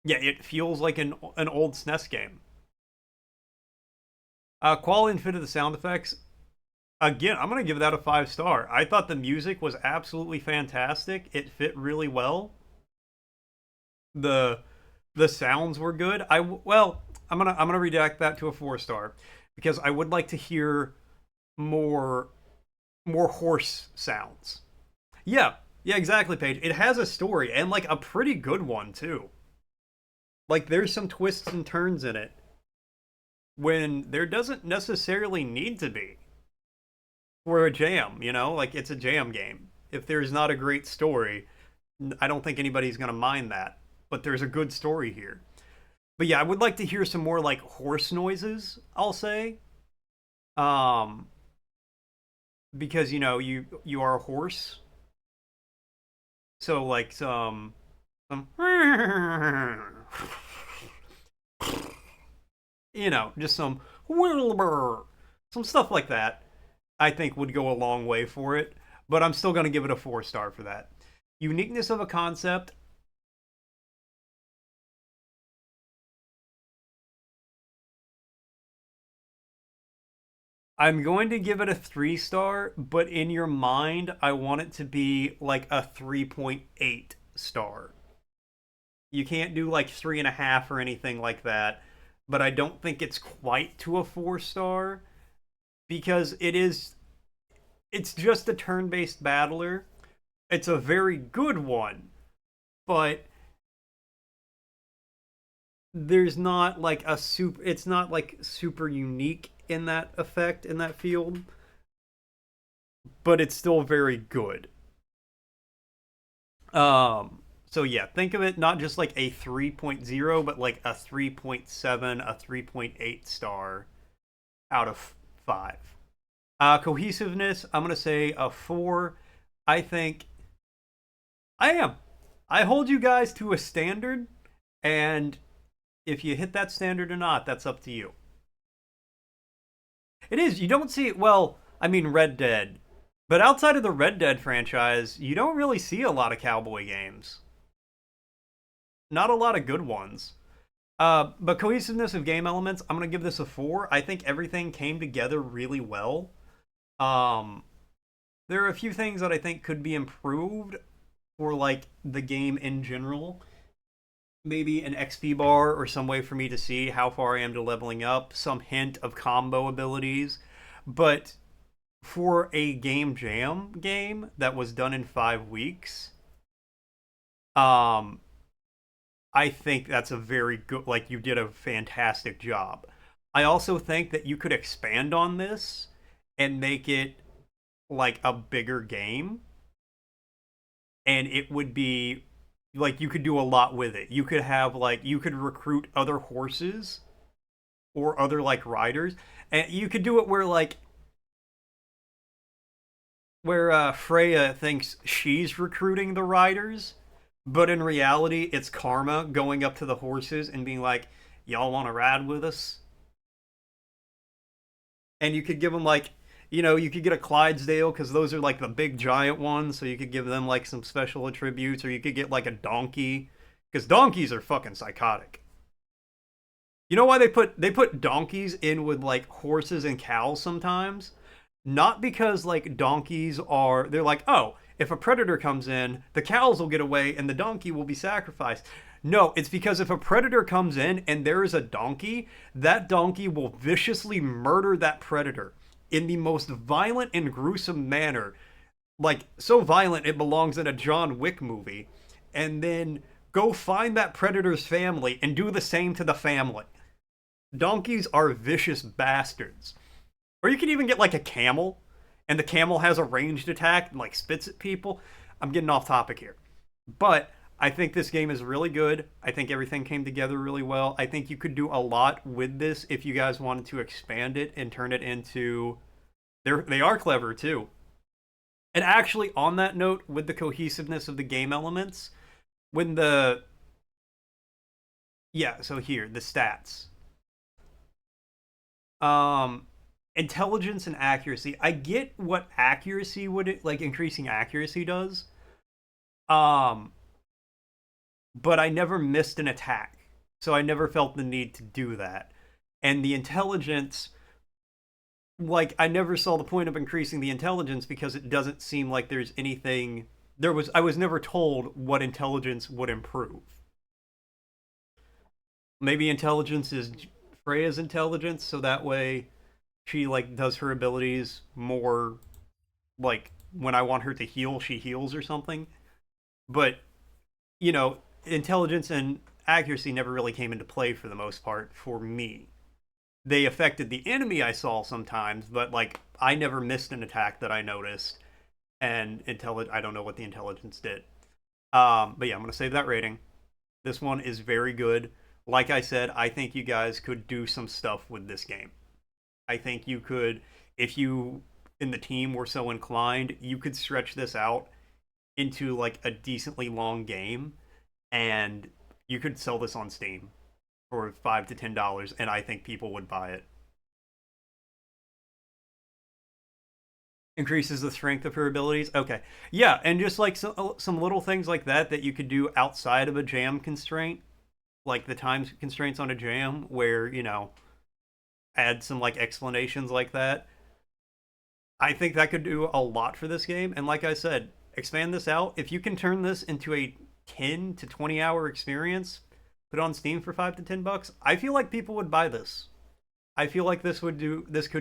yeah, it feels like an old SNES game. Quality and fit of the sound effects. Again, I'm gonna give that a 5 star. I thought the music was absolutely fantastic. It fit really well. The the sounds were good. Well, I'm gonna redact that to a 4 star because I would like to hear more more horse sounds. Yeah, yeah, exactly, Paige. It has a story and like a pretty good one too. Like there's some twists and turns in it when there doesn't necessarily need to be for a jam, you know? Like it's a jam game. If there's not a great story, I don't think anybody's going to mind that. But there's a good story here. But yeah, I would like to hear some more like horse noises, I'll say. Um because you are a horse. So like some just some stuff like that. I think would go a long way for it, but I'm still going to give it a 4 star for that. Uniqueness of a concept. I'm going to give it a 3 star, but in your mind, I want it to be like a 3.8 star. You can't do like 3.5 or anything like that, but I don't think it's quite to a 4 star because it's just a turn-based battler. It's a very good one, but there's not like a super it's not like super unique in that effect in that field, but it's still very good. So yeah, think of it not just like a 3.0 but like a 3.7, a 3.8 star out of 5. Cohesiveness, I'm going to say a 4. I think I am. I hold you guys to a standard, and if you hit that standard or not, that's up to you. It is. You don't see it. Well, I mean, Red Dead. But outside of the Red Dead franchise, you don't really see a lot of cowboy games. Not a lot of good ones. But cohesiveness of game elements, I'm going to give this a 4. I think everything came together really well. Um, there are a few things that I think could be improved for like the game in general. Maybe an XP bar or some way for me to see how far I am to leveling up, some hint of combo abilities. But for a game jam game that was done in 5 weeks, um, I think that's a very good, like, you did a fantastic job. I also think that you could expand on this and make it like a bigger game, and it would be like you could do a lot with it. You could have like you could recruit other horses or other like riders, and you could do it where Freya thinks she's recruiting the riders, but in reality it's Karma going up to the horses and being like, "Y'all want to ride with us?" And you could give them like, you could get a Clydesdale because those are like the big giant ones, so you could give them like some special attributes, or you could get like a donkey because donkeys are fucking psychotic. You know why they put donkeys in with like horses and cows sometimes? Not because like donkeys are they're like, "Oh, if a predator comes in, the cows will get away and the donkey will be sacrificed." No, it's because if a predator comes in and there is a donkey, that donkey will viciously murder that predator in the most violent and gruesome manner. like so violent it belongs in a John Wick movie, and then go find that predator's family and do the same to the family. Donkeys are vicious bastards. Or you can even get like a camel, and the camel has a ranged attack and like spits at people. I'm getting off topic here. But I think this game is really good. I think everything came together really well. I think you could do a lot with this if you guys wanted to expand it and turn it into. They are clever too. And actually, on that note, with the cohesiveness of the game elements, when the yeah, so here the stats, um, intelligence and accuracy. I get what accuracy would like increasing accuracy does, um, but I never missed an attack, so I never felt the need to do that. And the intelligence, like I never saw the point of increasing the intelligence because it doesn't seem like there's anything there was I was never told what intelligence would improve. Maybe intelligence is Freya's intelligence, so that way she like does her abilities more like when I want her to heal, she heals or something. But, you know, intelligence and accuracy never really came into play for the most part for me. They affected the enemy I saw sometimes, but like I never missed an attack that I noticed, and I don't know what the intelligence did. But yeah, I'm gonna save that rating. This one is very good. Like I said, I think you guys could do some stuff with this game. I think you could, if you in the team were so inclined, you could stretch this out into like a decently long game, and you could sell this on Steam for $5 to $10, and I think people would buy it. Increases the strength of her abilities. Okay, yeah, and just like some little things like that that you could do outside of a jam constraint, like the time constraints on a jam, where add some like explanations like that. I think that could do a lot for this game. And like I said, expand this out. If you can turn this into a 10 to 20 hour experience, put it on Steam for $5 to $10, I feel like people would buy this. I feel like this could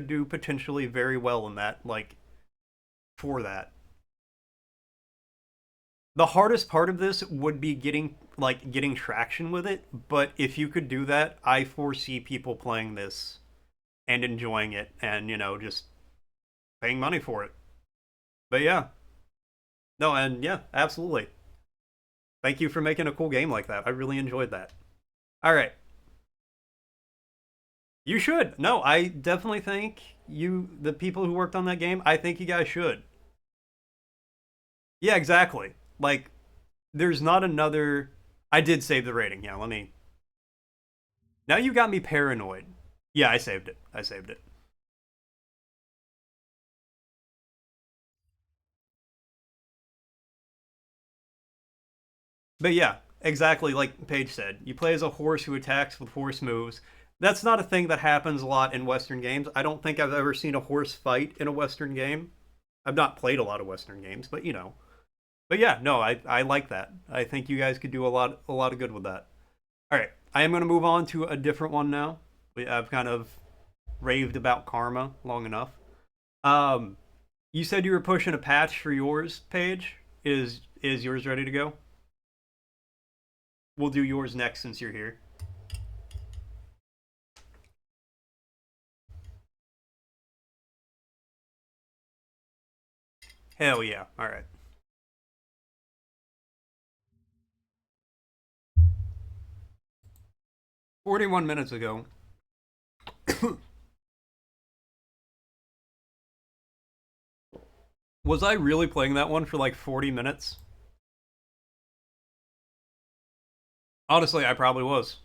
do potentially very well in that, like, for that. The hardest part of this would be getting traction with it, but if you could do that, I foresee people playing this and enjoying it and, just paying money for it. But yeah. No, and yeah, absolutely. Thank you for making a cool game like that. I really enjoyed that. All right. You should. No, I definitely think the people who worked on that game, I think you guys should. Yeah, exactly. Like, there's not another. I did save the rating. Yeah, let me. Now you got me paranoid. Yeah, I saved it. I saved it. But yeah, exactly like Paige said. You play as a horse who attacks with horse moves. That's not a thing that happens a lot in Western games. I don't think I've ever seen a horse fight in a Western game. I've not played a lot of Western games, but But yeah, no, I like that. I think you guys could do a lot of good with that. All right, I am going to move on to a different one now. I've kind of raved about Karma long enough. Um, you said you were pushing a patch for yours, Paige. Is yours ready to go? We'll do yours next since you're here. Hell yeah! All right. 41 minutes ago. Was I really playing that one for like 40 minutes? Honestly, I probably was.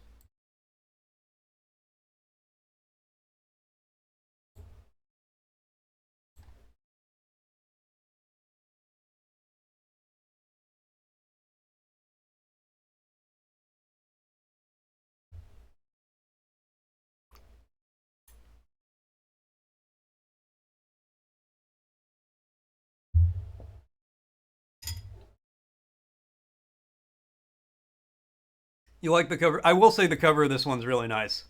You like the cover? I will say the cover of this one's really nice.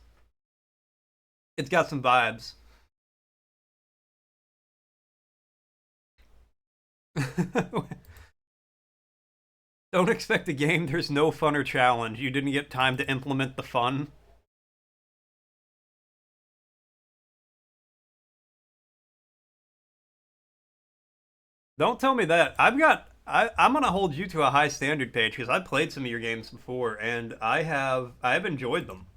It's got some vibes. Don't expect a game there's no fun or challenge. You didn't get time to implement the fun. Don't tell me that. I'm gonna hold you to a high standard, Paige, because I've played some of your games before, and I have enjoyed them.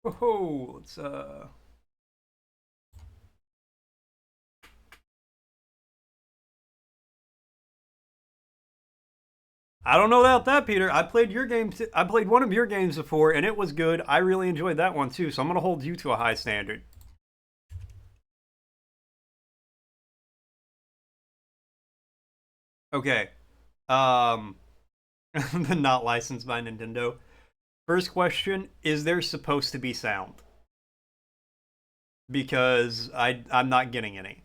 Oh, let's I don't know about that, Peter. I played your games. I played one of your games before, and it was good. I really enjoyed that one too. So I'm gonna hold you to a high standard. Okay. Um, the not licensed by Nintendo. First question: is there supposed to be sound? Because I'm not getting any.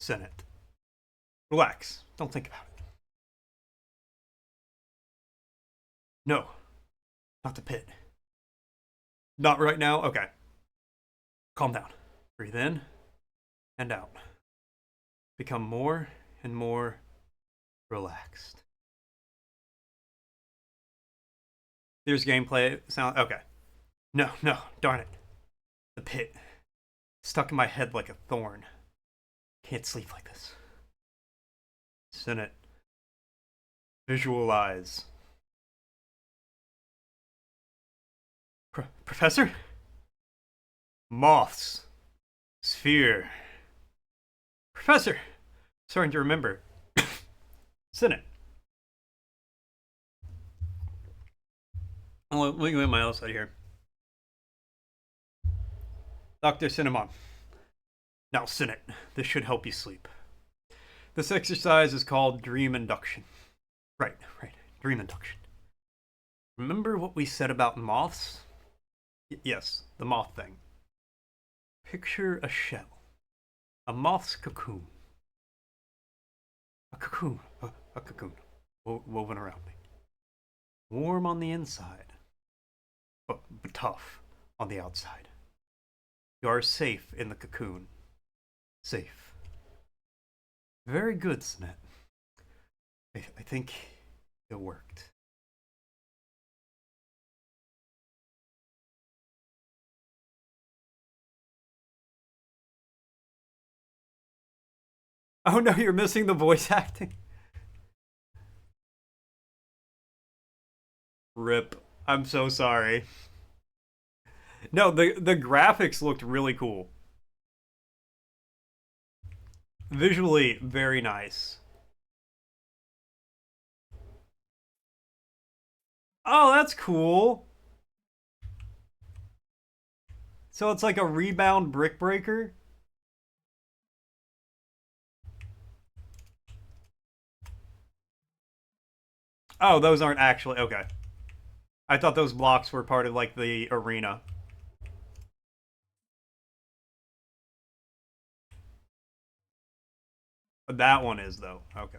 Senate. Relax. Don't think about it. No, not the pit. Not right now. Okay. Calm down. Breathe in and out. Become more and more relaxed. There's gameplay sound. Okay. No, no, darn it. The pit. Stuck in my head like a thorn. Can't sleep like this. Senate. Visualize. Professor? Moths. Sphere. Professor! Starting to remember. Senate. Oh, let me get my other side here. Dr. Cinnamon. Now, Senate. This should help you sleep. This exercise is called dream induction. Right, right. Dream induction. Remember what we said about moths? Yes, the moth thing. Picture a shell. A moth's cocoon. A cocoon. A cocoon. Woven around me. Warm on the inside, but tough on the outside. You are safe in the cocoon. Safe. Very good, Snett. I think it worked. Oh no, you're missing the voice acting. Rip. I'm so sorry. No, the graphics looked really cool. Visually, very nice. Oh, that's cool. So it's like a rebound brick breaker? Oh, those aren't actually okay. I thought those blocks were part of like the arena. But that one is though. Okay.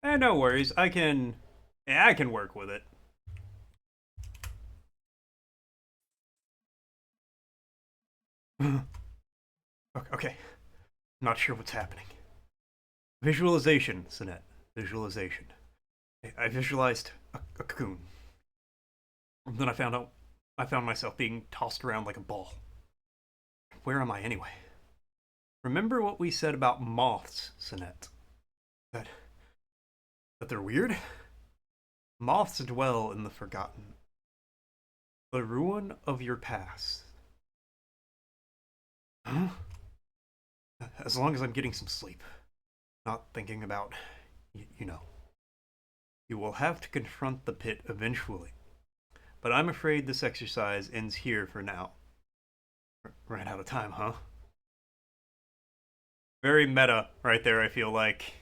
No worries. I can work with it. Okay. I'm not sure what's happening. Visualization, Sinet. Visualization. I visualized a cocoon. And then I found myself being tossed around like a ball. Where am I anyway? Remember what we said about moths, Sinet? That that they're weird? Moths dwell in the forgotten. The ruin of your past. Huh? As long as I'm getting some sleep. Not thinking about, you know, you will have to confront the pit eventually. But I'm afraid this exercise ends here for now. Ran out of time, huh? Very meta right there, I feel like.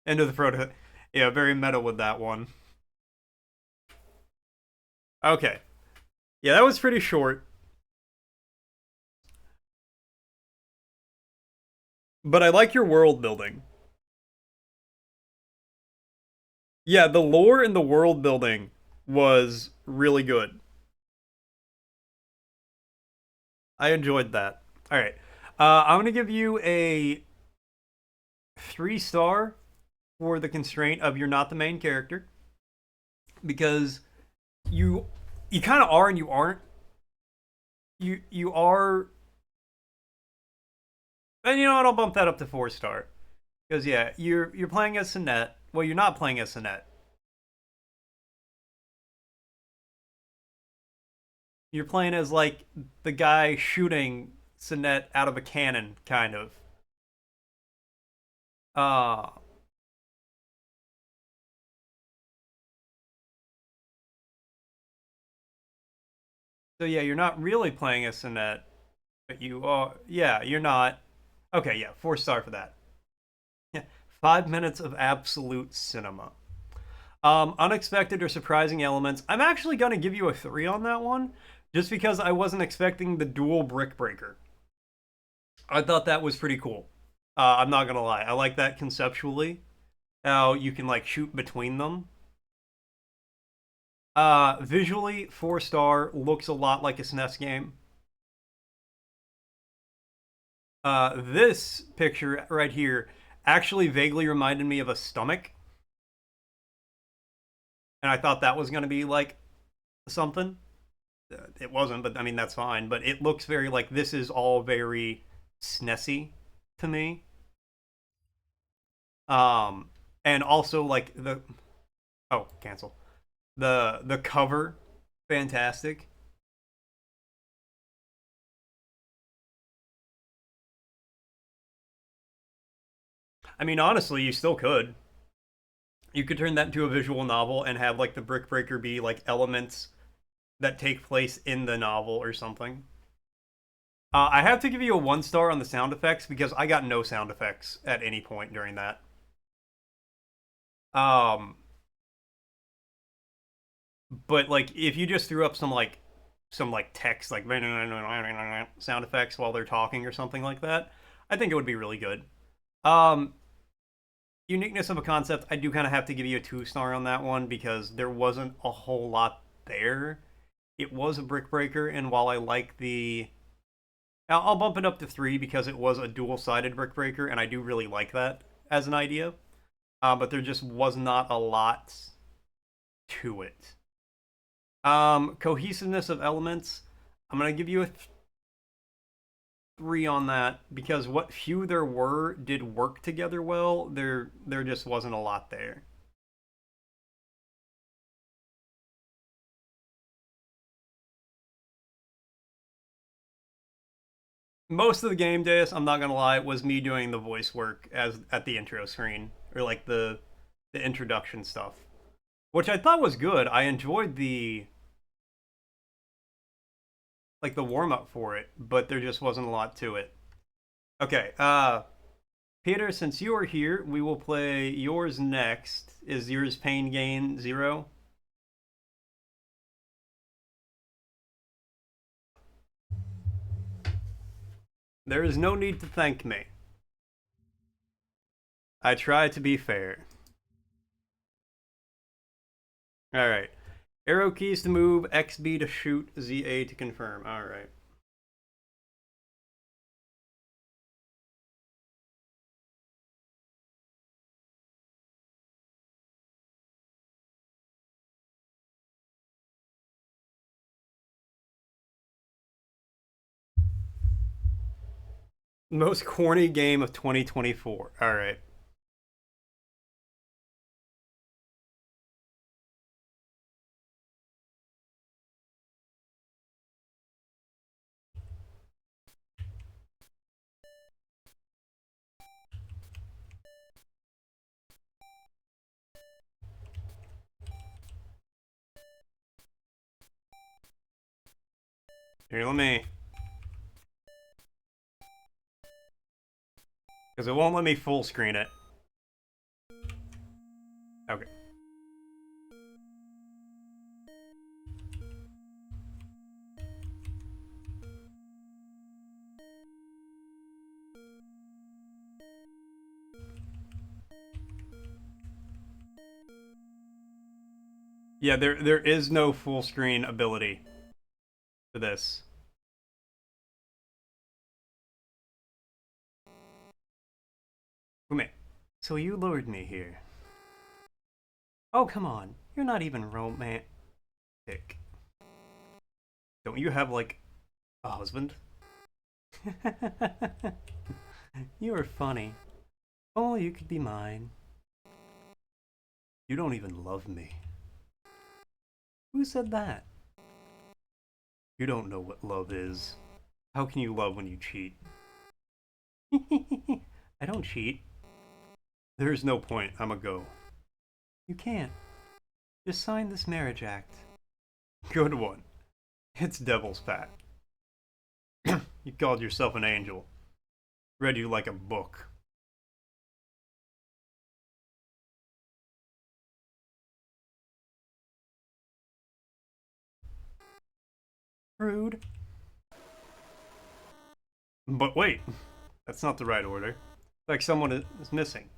End of the proto. Yeah, very meta with that one. Okay. Yeah, that was pretty short. But I like your world building. Yeah, the lore and the world building was really good. I enjoyed that. All right. I'm going to give you a 3 star for the constraint of you're not the main character because you you kind of are and you aren't. You are, and you know what? I'll bump that up to 4 star because yeah, you're playing as Sinette. Well, you're not playing as Sinette. You're playing as like the guy shooting Sinette out of a cannon, kind of. Uh so yeah, you're not really playing as Sinette, but you are. Yeah, you're not. Okay, yeah, 4 star for that. Yeah, 5 minutes of absolute cinema. Unexpected or surprising elements. I'm actually gonna give you a 3 on that one, just because I wasn't expecting the dual brick breaker. I thought that was pretty cool. I'm not gonna lie, I like that conceptually. How you can like shoot between them. Visually, 4 star, looks a lot like a SNES game. This picture right here actually vaguely reminded me of a stomach, and I thought that was gonna be like something. It wasn't, but I mean that's fine. But it looks very like this is all very SNESy to me. Um, and also like the cancel the cover, fantastic. I mean, honestly, you still could. You could turn that into a visual novel and have like the brick breaker be like elements that take place in the novel or something. I have to give you a 1 star on the sound effects because I got no sound effects at any point during that. Um, but like if you just threw up some like text like sound effects while they're talking or something like that, I think it would be really good. Um, Uniqueness of a concept, I do kind of have to give you a 2 star on that one because there wasn't a whole lot there. It was a brick breaker, and while I like I'll bump it up to 3 because it was a dual-sided brick breaker, and I do really like that as an idea. But there just was not a lot to it. Cohesiveness of elements, I'm gonna give you a 3 on that because what few there were did work together well. There just wasn't a lot there. Most of the game, Deus, I'm not gonna lie, was me doing the voice work as at the intro screen or like the introduction stuff, which I thought was good. I enjoyed the warm up for it, but there just wasn't a lot to it. Okay, Peter, since you are here, we will play yours next. Is yours pain gain 0? There is no need to thank me. I try to be fair. All right. Arrow keys to move, XB to shoot, ZA to confirm. All right. Most corny game of 2024. All right. Here, let me... Because it won't let me full screen it. Okay. Yeah, there is no full screen ability for this. Come here. So you lured me here. Oh, come on. You're not even romantic. Don't you have, like, a husband? You are funny. Oh, you could be mine. You don't even love me. Who said that? You don't know what love is. How can you love when you cheat? I don't cheat. There's no point. I'm a go. You can't. Just sign this marriage act. Good one. It's devil's pat. You called yourself an angel. Read you like a book. Rude. But wait, that's not the right order. Like someone is missing.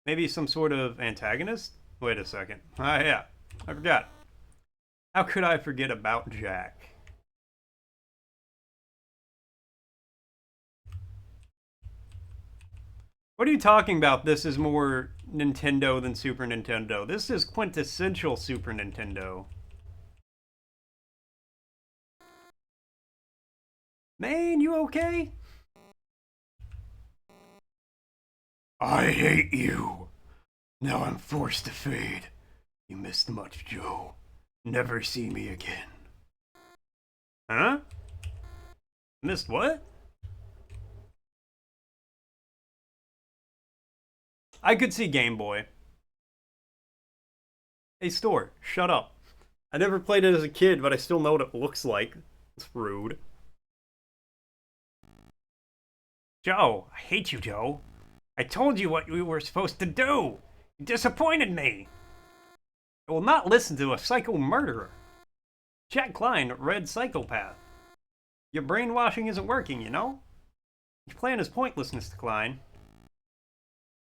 Maybe some sort of antagonist? Wait a second. Ah, yeah. I forgot. How could I forget about Jack? What are you talking about? This is more Nintendo than Super Nintendo. This is quintessential Super Nintendo. Man, you okay? I hate you. Now I'm forced to fade. You missed much, Joe. Never see me again. Huh? Missed what? I could see Game Boy. Hey, store, shut up. I never played it as a kid, but I still know what it looks like. It's rude. Joe, I hate you, Joe. I told you what we were supposed to do. You disappointed me. I will not listen to a psycho murderer. Jack Klein, red psychopath. Your brainwashing isn't working, you know? Your plan is pointless, Mr. Klein.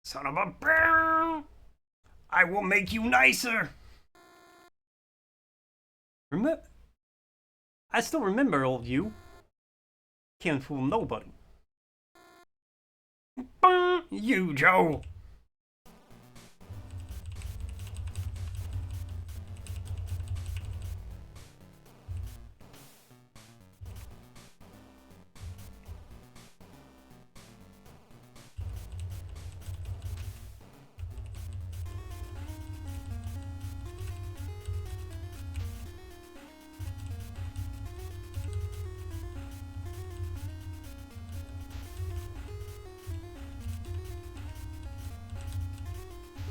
Son of a bear! I will make you nicer! I still remember old you. Can't fool nobody. You, Joe!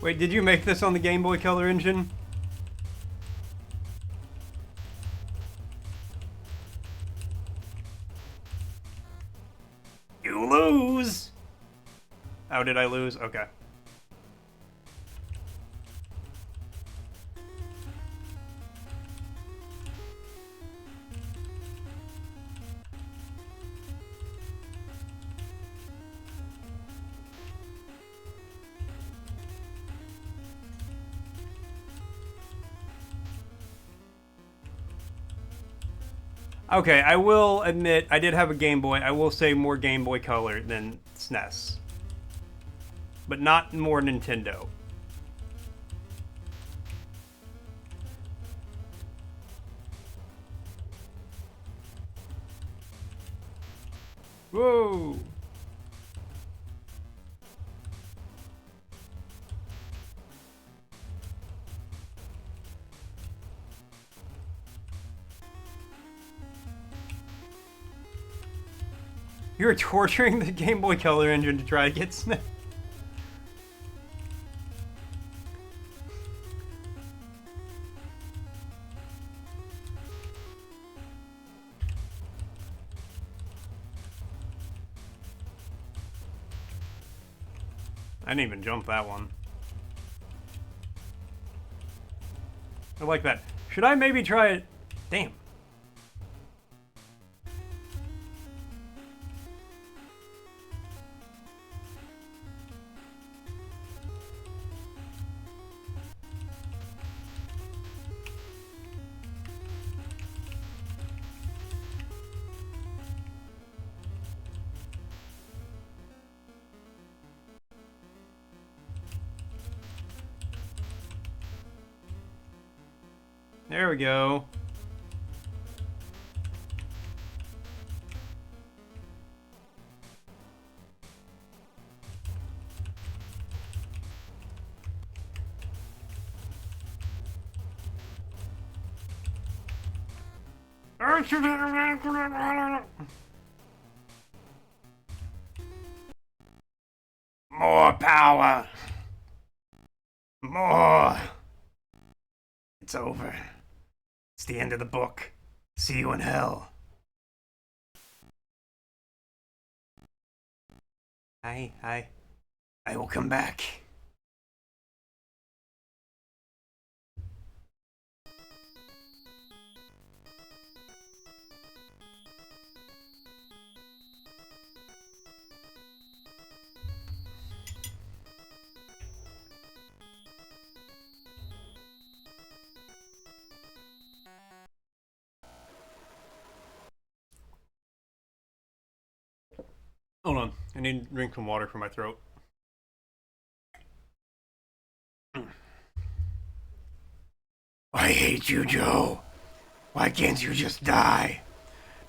Wait, did you make this on the Game Boy Color engine? You lose! How did I lose? Okay. Okay, I will admit I did have a Game Boy. I will say more Game Boy Color than SNES. But not more Nintendo. Whoa! You're torturing the Game Boy Color engine to try to get SNES. I didn't even jump that one. I like that. Should I maybe try it? Damn. There we go. More power. More. It's over. It's the end of the book. See you in hell. I will come back. Hold on, I need to drink some water for my throat. I hate you, Joe. Why can't you just die?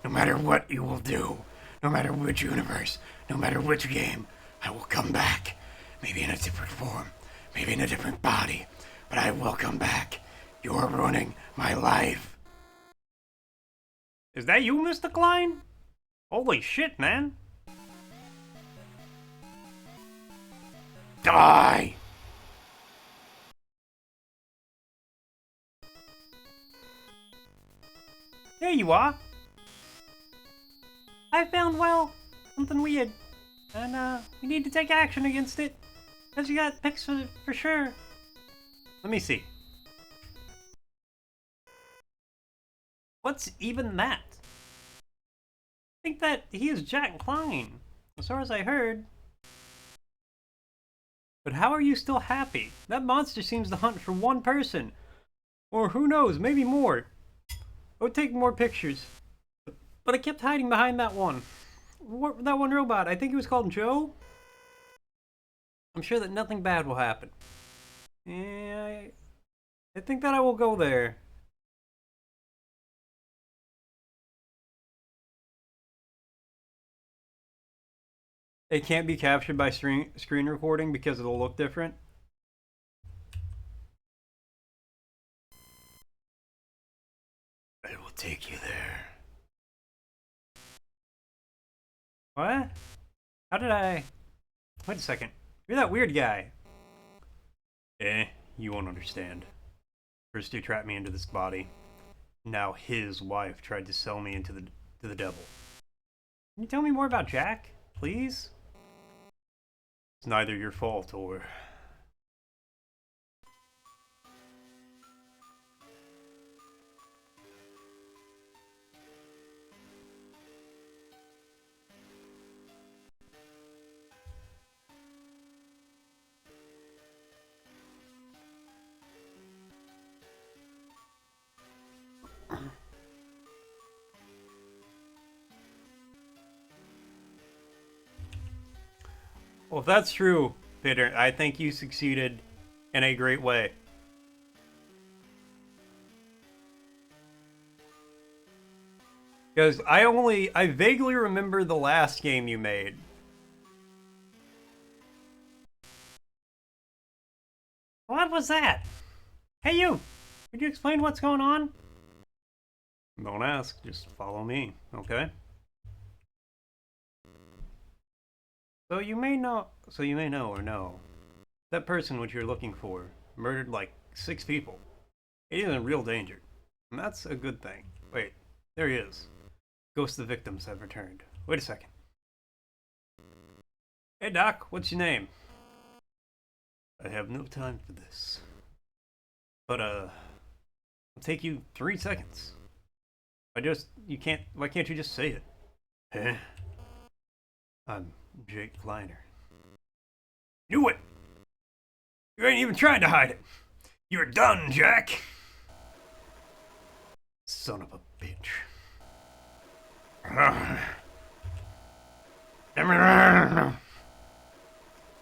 No matter what you will do, no matter which universe, no matter which game, I will come back. Maybe in a different form, maybe in a different body, but I will come back. You're ruining my life. Is that you, Mr. Klein? Holy shit, man. Die! There you are. I found, well, something weird. And, we need to take action against it. Because you got pics for sure. Let me see. What's even that? I think that he is Jack Klein, as far as I heard. But how are you still happy? That monster seems to hunt for one person. Or who knows, maybe more. I would take more pictures. But I kept hiding behind that one. That one robot, I think he was called Joe? I'm sure that nothing bad will happen. Yeah, I think that I will go there. It can't be captured by screen recording because it'll look different. I will take you there. What? How did I... Wait a second. You're that weird guy. You won't understand. First you trapped me into this body. Now his wife tried to sell me into the devil. Can you tell me more about Jack, please? It's neither your fault or... Well, if that's true, Peter, I think you succeeded in a great way. Because I vaguely remember the last game you made. What was that? Hey you! Could you explain what's going on? Don't ask, just follow me, okay? So you may know or know, that person which you're looking for murdered like 6 people. He is in real danger. And that's a good thing. Wait, there he is. Ghosts of the victims have returned. Wait a second. Hey Doc, what's your name? have no time for this. But, it'll take you 3 seconds. Why can't you just say it? Huh? I'm Jake Kleiner. Knew it! You ain't even trying to hide it. You're done, Jack. Son of a bitch.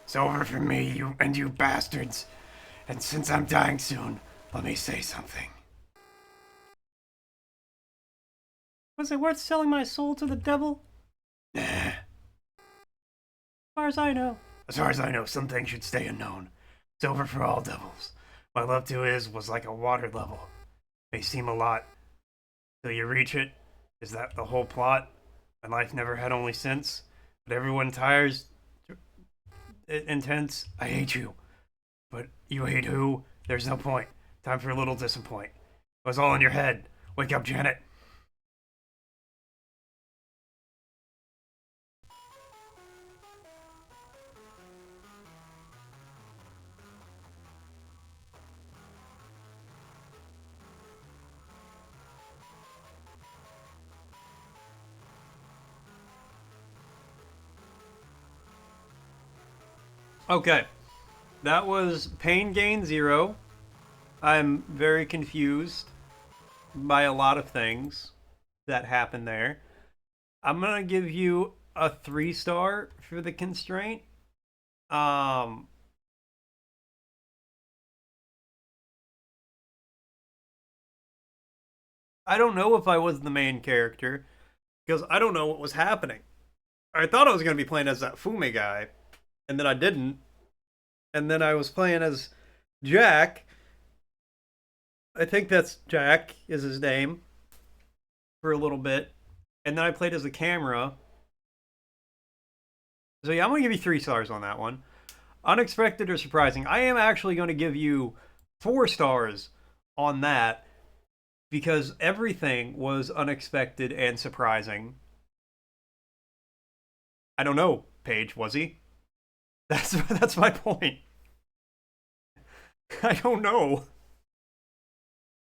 It's over for me, you bastards. And since I'm dying soon, let me say something. Was it worth selling my soul to the devil? Nah. As far as I know. As far as I know, some things should stay unknown. It's over for all devils. My love to his was like a water level. May seem a lot. Till you reach it. Is that the whole plot? My life never had only since. But everyone tires. Intense. I hate you. But you hate who? There's no point. Time for a little disappoint. It was all in your head. Wake up, Janet. Okay. That was Pain Gain Zero. I'm very confused by a lot of things that happened there. I'm gonna give you a 3-star for the constraint. Um, I don't know if I was the main character because I don't know what was happening. I thought I was gonna be playing as that Fume guy, and then I didn't. And then I was playing as Jack. I think that's Jack is his name for a little bit. And then I played as the camera. So yeah, I'm gonna give you 3 stars on that one. Unexpected or surprising. I am actually going to give you 4 stars on that because everything was unexpected and surprising. I don't know, Paige, was he? That's my point. I don't know.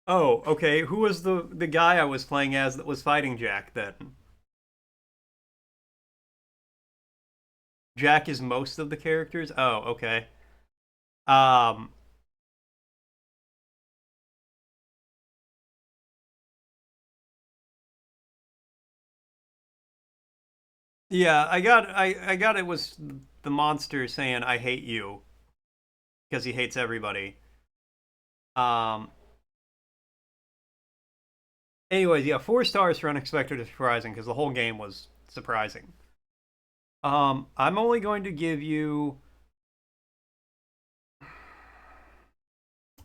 Oh, okay. Who was the guy I was playing as that was fighting Jack then? Jack is most of the characters? Oh, okay. Um yeah, I got it was the monster saying I hate you because he hates everybody. Um Anyways, yeah, 4 stars for unexpected or surprising because the whole game was surprising. I'm only going to give you.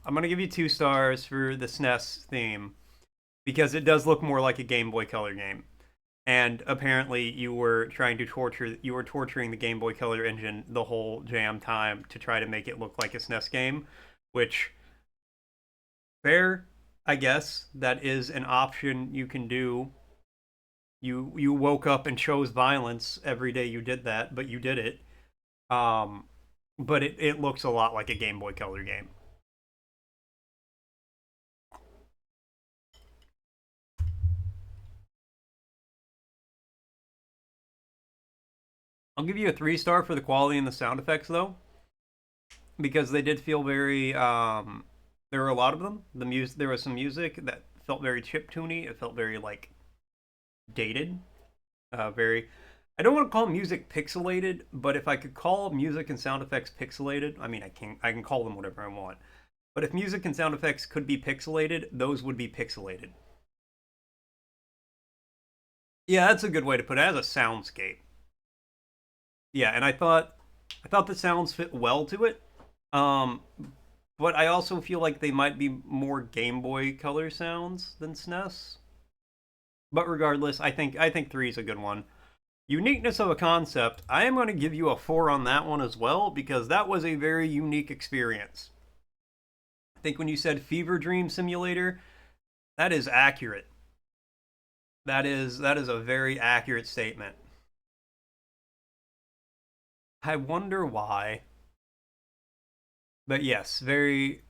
I'm going to give you 2 stars for the SNES theme because it does look more like a Game Boy Color game. And apparently, you were torturing the Game Boy Color engine the whole jam time to try to make it look like a SNES game, which fair, I guess. That is an option you can do. You woke up and chose violence every day you did that, but you did it. Um, but it looks a lot like a Game Boy Color game. I'll give you a 3 star for the quality and the sound effects though, because they did feel very. There were a lot of them. There was some music that felt very chip tuney. It felt very like dated. Very. I don't want to call music pixelated, but if I could call music and sound effects pixelated, I mean I can call them whatever I want. But if music and sound effects could be pixelated, those would be pixelated. Yeah, that's a good way to put it as a soundscape. Yeah, and I thought the sounds fit well to it. Um, but I also feel like they might be more Game Boy Color sounds than SNES. But regardless, I think 3 is a good one. Uniqueness of a concept, I am going to give you a 4 on that one as well because that was a very unique experience. I think when you said Fever Dream Simulator, that is accurate. That is a very accurate statement. I wonder why. But yes, very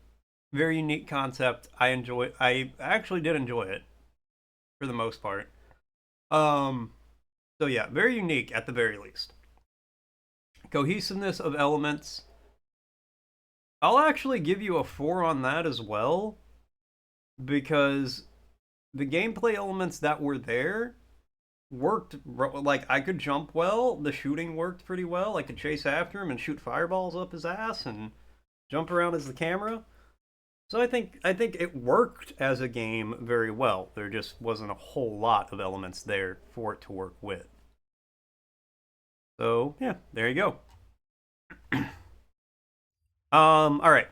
very unique concept. I actually did enjoy it for the most part. Um so yeah, very unique at the very least. Cohesiveness of elements. I'll actually give you a 4 on that as well because the gameplay elements that were there worked. Like I could jump well, the shooting worked pretty well. I could chase after him and shoot fireballs up his ass and jump around as the camera. So I think it worked as a game very well. There just wasn't a whole lot of elements there for it to work with. So yeah, there you go. All right.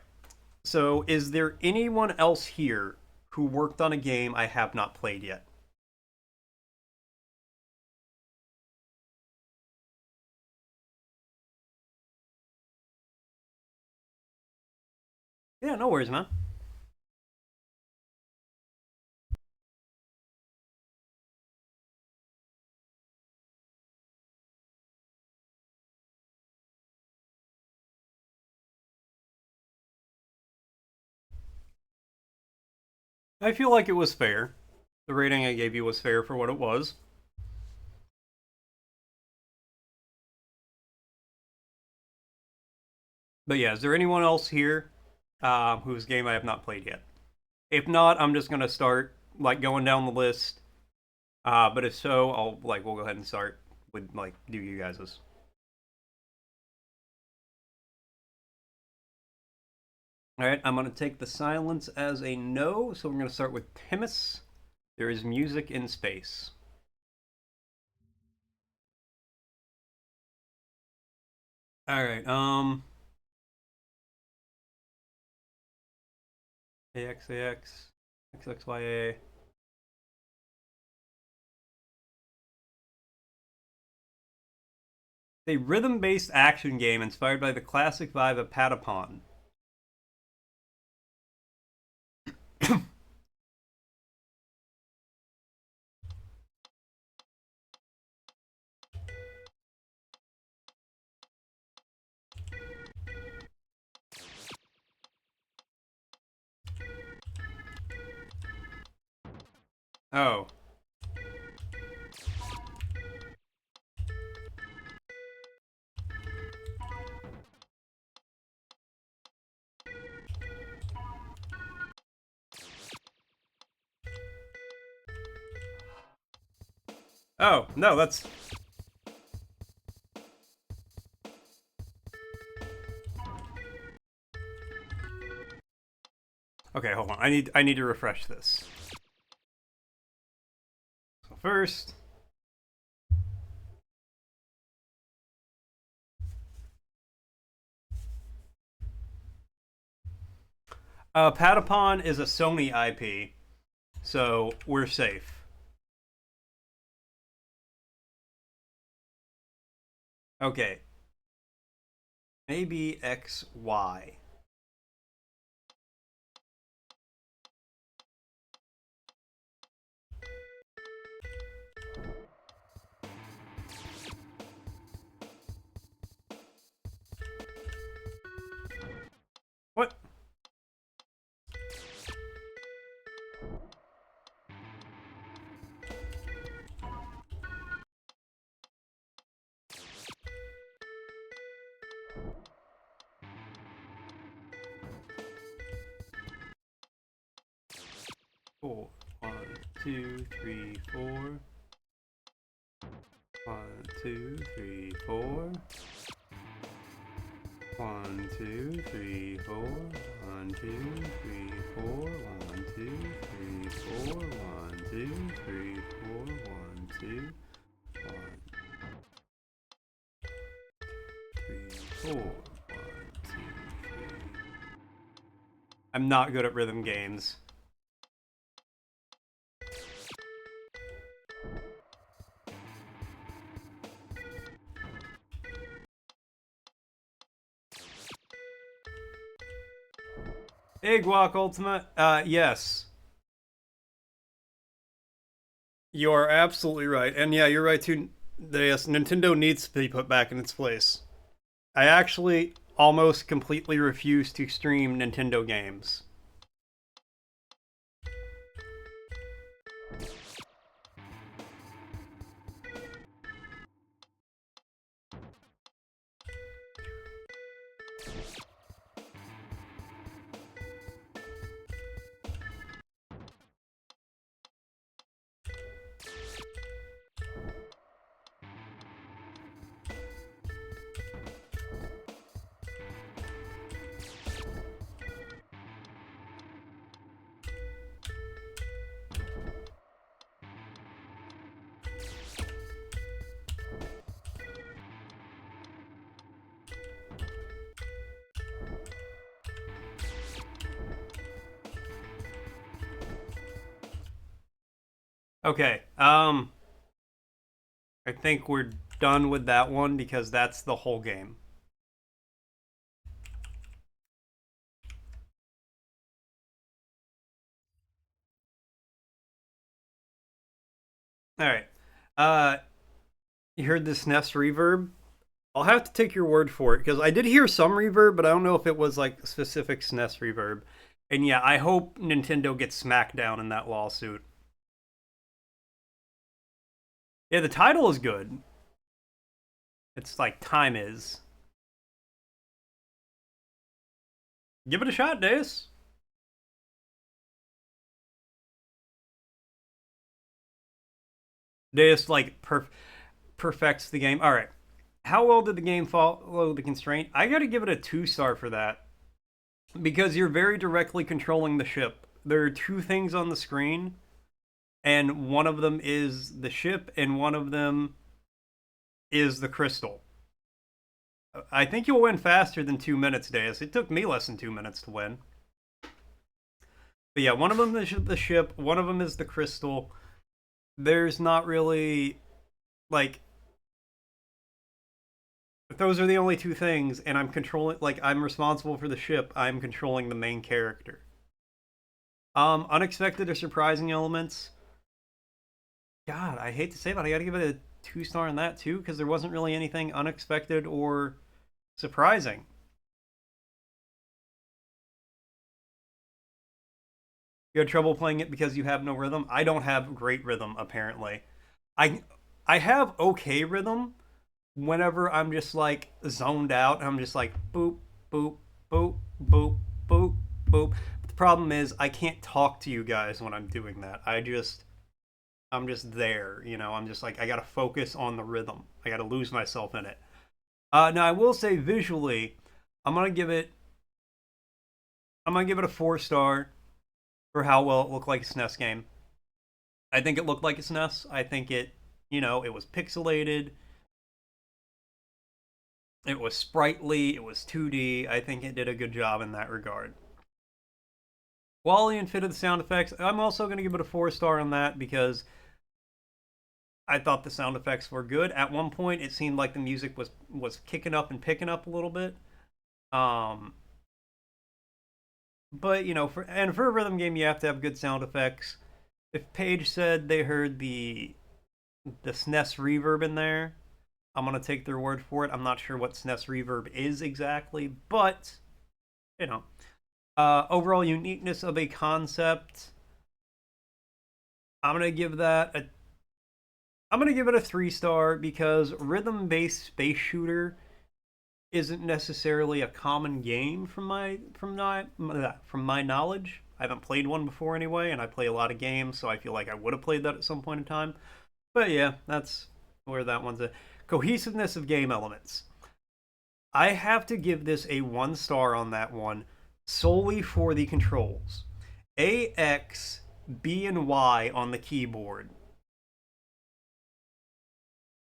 So is there anyone else here who worked on a game I have not played yet? Yeah, no worries, man. I feel like it was fair. The rating I gave you was fair for what it was. But yeah, is there anyone else here whose game I have not played yet? If not, I'm just gonna start like going down the list. But if so, we'll go ahead and start with like do you guys's. All right, I'm gonna take the silence as a no. So we're gonna start with Timus. There is music in space. All right. AXAX, XXYA. A rhythm-based action game inspired by the classic vibe of Patapon. Oh. Oh, no, that's okay, hold on. I need to refresh this. So first, Patapon is a Sony IP, so we're safe. Okay, maybe XY. What? Four. 1, 2, 3, 4. 1, 2, 3, 4. 1, 2, 3, 4. 1, 2, 3, 4. 1, 2, 3, 4. 1, 2, 3, 4. 1, 2, 1, 3, 4. 1, 2, 3. I'm not good at rhythm games. Hey, Guac Ultimate. Yes. You are absolutely right. And yeah, you're right too. Yes, Nintendo needs to be put back in its place. I actually almost completely refuse to stream Nintendo games. Okay, I think we're done with that one because that's the whole game. All right. You heard this Nest reverb? I'll have to take your word for it because I did hear some reverb, but I don't know if it was like specific SNES reverb. And yeah, I hope Nintendo gets smacked down in that lawsuit. Yeah, the title is good. It's like Time Is. Give it a shot, Deus. Deus like perfects the game. All right. How well did the game follow the constraint? I got to give it a 2-star for that because you're very directly controlling the ship. There are two things on the screen, and one of them is the ship, and one of them is the crystal. I think you'll win faster than 2 minutes, Deus. It took me less than 2 minutes to win. But yeah, one of them is the ship, one of them is the crystal. There's not really, like, if those are the only two things, and I'm controlling, like, I'm responsible for the ship, I'm controlling the main character. Unexpected or surprising elements. God, I hate to say, but I gotta give it a 2-star on that too, because there wasn't really anything unexpected or surprising. You had trouble playing it because you have no rhythm. I don't have great rhythm, apparently. I I have okay rhythm whenever I'm just like zoned out. I'm just like boop boop boop boop boop boop. But the problem is I can't talk to you guys when I'm doing that. I'm just there, you know. I'm just like I gotta focus on the rhythm. I gotta lose myself in it. Now I will say visually, I'm gonna give it a 4-star for how well it looked like a SNES game. I think it looked like a SNES. I think it, you know, it was pixelated. It was sprightly. It was 2D. I think it did a good job in that regard. Quality and fit of the sound effects. I'm also going to give it a 4-star on that because I thought the sound effects were good. At one point, it seemed like the music was kicking up and picking up a little bit. Um, but you know, for a rhythm game, you have to have good sound effects. If Paige said they heard the SNES reverb in there, I'm gonna take their word for it. I'm not sure what SNES reverb is exactly, but you know, overall uniqueness of a concept. I'm gonna give that a. I'm gonna give it a 3-star because rhythm-based space shooter isn't necessarily a common game from my knowledge. I haven't played one before anyway, and I play a lot of games, so I feel like I would have played that at some point in time. But yeah, that's where that one's at. Cohesiveness of game elements. I have to give this a 1-star on that one solely for the controls. A, X, B, and Y on the keyboard.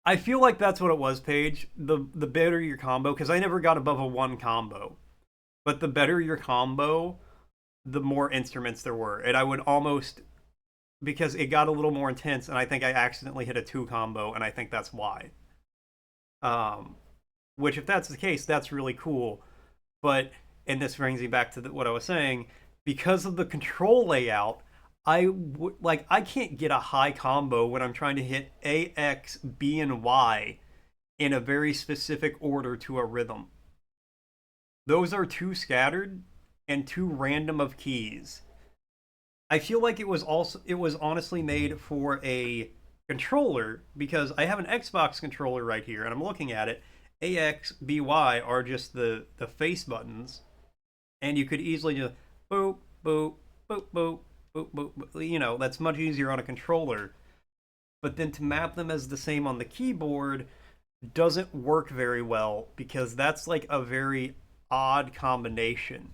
I feel like that's what it was, Paige. The better your combo, because I never got above a 1 combo. But the better your combo, the more instruments there were. And I would almost, because it got a little more intense, and I think I accidentally hit a 2 combo, and I think that's why. Which, if that's the case, that's really cool. But, and this brings me back to what I was saying, because of the control layout, I can't get a high combo when I'm trying to hit A, X, B, and Y in a very specific order to a rhythm. Those are too scattered and too random of keys. I feel like it was honestly made for a controller because I have an Xbox controller right here and I'm looking at it. A, X, B, Y are just the face buttons, and you could easily just boop boop boop boop boop boop. You know, that's much easier on a controller. But then to map them as the same on the keyboard doesn't work very well because that's like a very odd combination.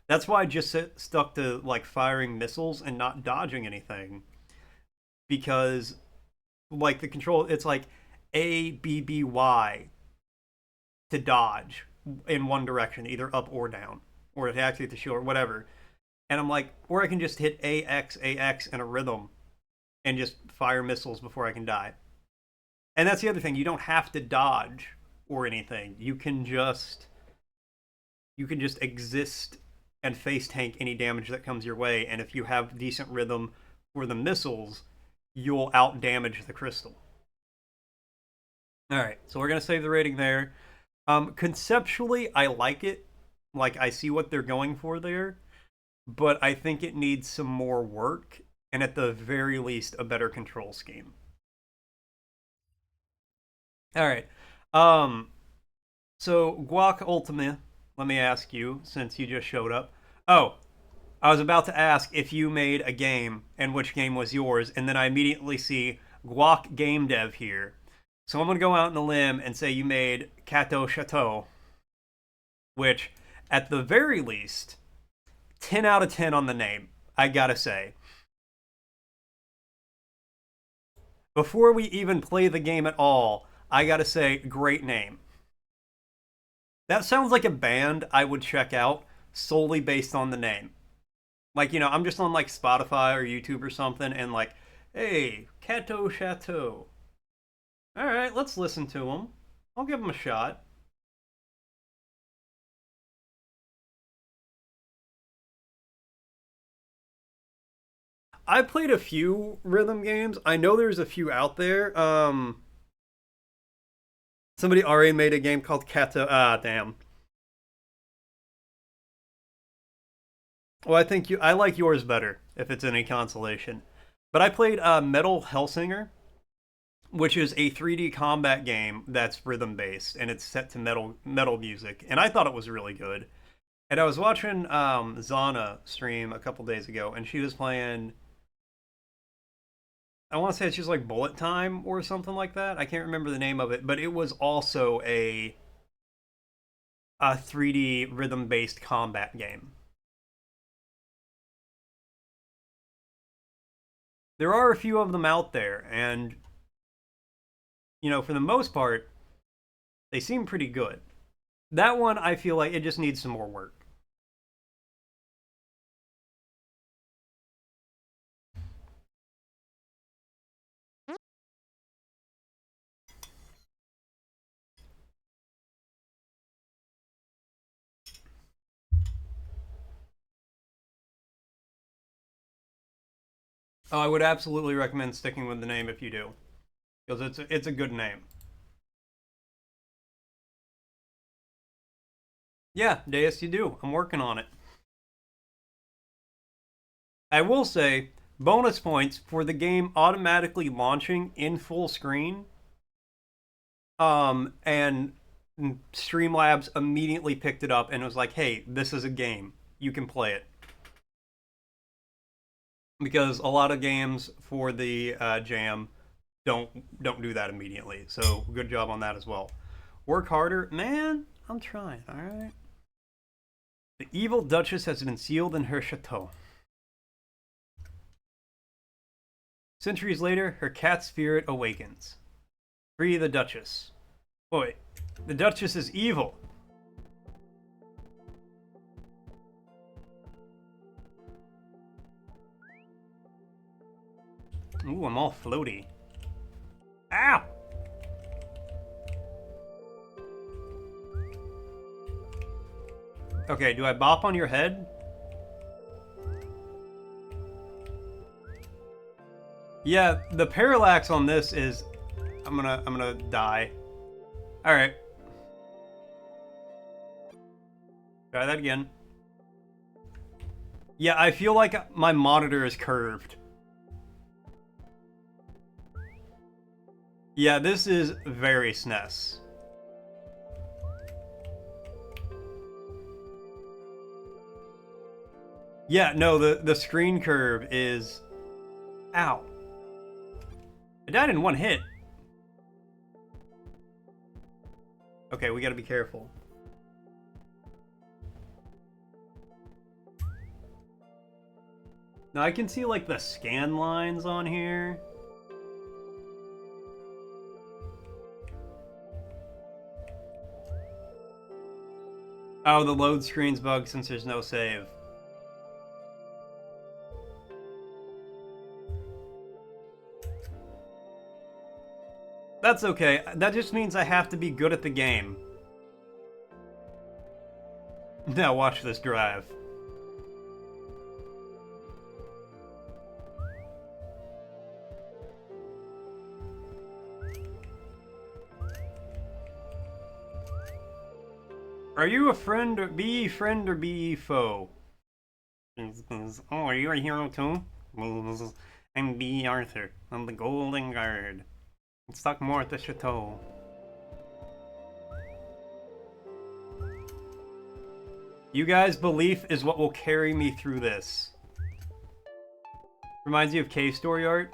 That's why I just stuck to like firing missiles and not dodging anything, because like the control, it's like A B B Y to dodge in one direction, either up or down, or to activate the shield or whatever. And I'm like, or I can just hit A X in a rhythm and just fire missiles before I can die. And that's the other thing, you don't have to dodge or anything. You can just exist and face tank any damage that comes your way, and if you have decent rhythm for the missiles, you'll out damage the crystal. Alright, so we're gonna save the rating there. Conceptually, I like it. Like, I see what they're going for there, but I think it needs some more work, and at the very least, a better control scheme. Alright. So Guac Ultima, let me ask you, since you just showed up. Oh, I was about to ask if you made a game and which game was yours, and then I immediately see Guac Game Dev here. So I'm going to go out on a limb and say you made Cateau Chateau, which, at the very least, 10 out of 10 on the name, I gotta say. Before we even play the game at all, I gotta say, great name. That sounds like a band I would check out solely based on the name. Like, you know, I'm just on like Spotify or YouTube or something and like, hey, Cateau Chateau. Alright, let's listen to them. I'll give them a shot. I played a few rhythm games. I know there's a few out there. Somebody already made a game called Cateau. Ah, damn. Well, I think I like yours better if it's any consolation. But I played Metal Hellsinger, which is a 3D combat game that's rhythm based and it's set to metal music, and I thought it was really good. And I was watching Zana stream a couple days ago, and she was playing. I want to say it's just like Bullet Time or something like that. I can't remember the name of it, but it was also a 3D rhythm based combat game. There are a few of them out there, and you know, for the most part, they seem pretty good. That one, I feel like it just needs some more work. Oh, I would absolutely recommend sticking with the name if you do, because it's a good name. Yeah, Deus, you do. I'm working on it. I will say, bonus points for the game automatically launching in full screen. And Streamlabs immediately picked it up and was like, "Hey, this is a game. You can play it." Because a lot of games for the jam don't do that immediately. So good job on that as well. Work harder, man. I'm trying. All right. The evil Duchess has been sealed in her chateau. Centuries later, her cat spirit awakens. Free the Duchess. Oh, wait, the Duchess is evil. Ooh, I'm all floaty. Ow! Okay, do I bop on your head? Yeah, the parallax on this is I'm gonna die. Alright. Try that again. Yeah, I feel like my monitor is curved. Yeah, this is very SNES. Yeah, no, the screen curve is... Ow. I died in one hit. Okay, we gotta be careful. Now I can see like the scan lines on here. Oh, the load screen's bugged since there's no save. That's okay. That just means I have to be good at the game. Now watch this drive. Are you a friend or be friend or be foe? Oh, are you a hero too? I'm B. Arthur. I'm the Golden Guard. Let's talk more at the chateau. You guys' belief is what will carry me through this. Reminds you of cave story art.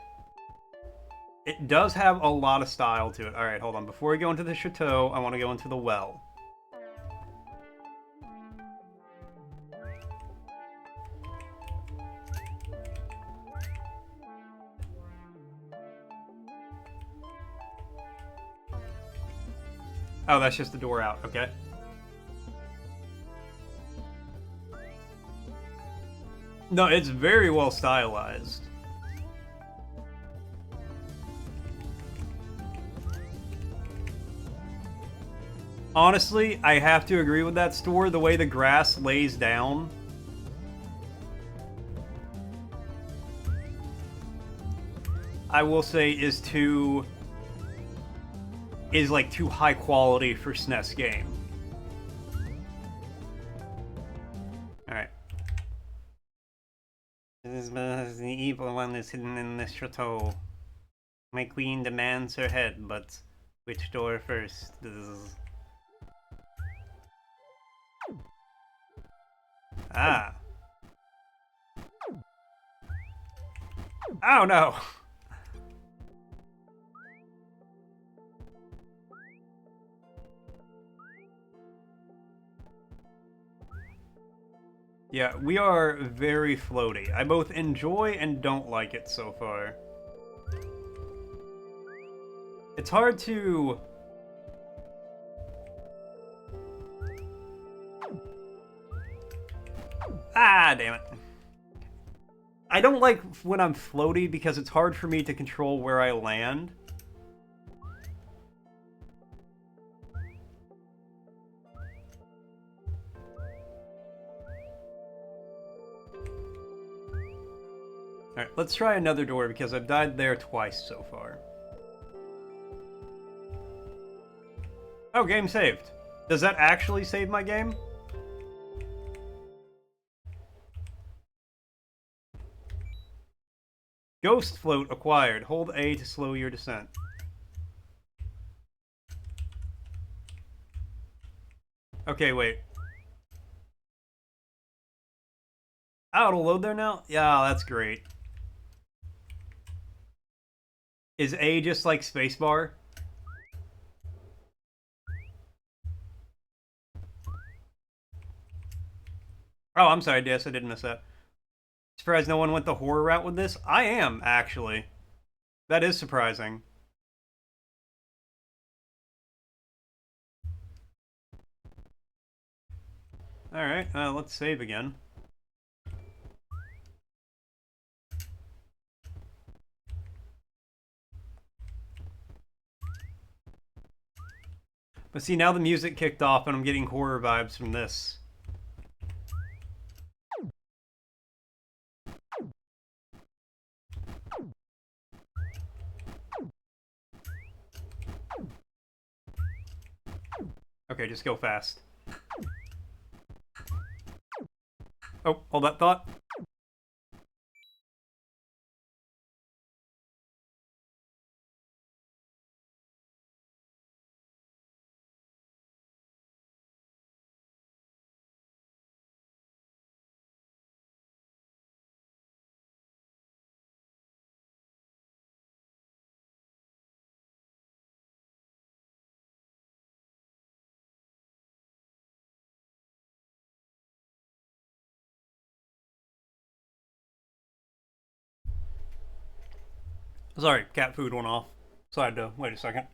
It does have a lot of style to it. Alright, hold on. Before we go into the chateau, I want to go into the well. Oh, that's just the door out. Okay. No, it's very well stylized. Honestly, I have to agree with that store. The way the grass lays down. I will say is like too high quality for SNES game. Alright. The evil one is hidden in this chateau. My queen demands her head, but which door first? Ah. Oh no! Yeah, we are very floaty. I both enjoy and don't like it so far. It's hard to... Ah, damn it. I don't like when I'm floaty because it's hard for me to control where I land. Alright, let's try another door because I've died there twice so far. Oh, game saved. Does that actually save my game? Ghost float acquired. Hold A to slow your descent. Okay, wait. Oh, it'll load there now? Yeah, that's great. Is A just like spacebar? Oh, I'm sorry, DS. I didn't miss that. Surprised no one went the horror route with this? I am, actually. That is surprising. Alright, let's save again. But see, now the music kicked off and I'm getting horror vibes from this. Okay, just go fast. Oh, hold that thought. Sorry, cat food went off. So I had to wait a second.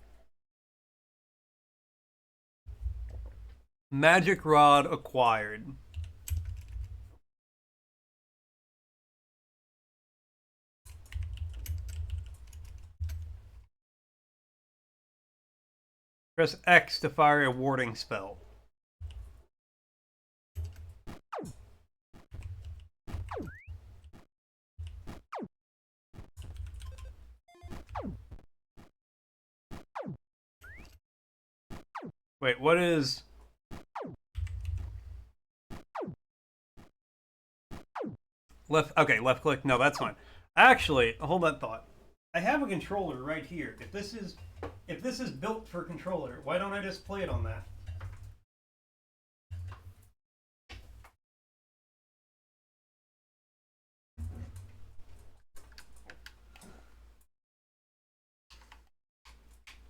Magic rod acquired. Press X to fire a warding spell. Wait, what is... Left... Okay, left click. No, that's fine. Actually, hold that thought. I have a controller right here. If this is built for controller, why don't I just play it on that?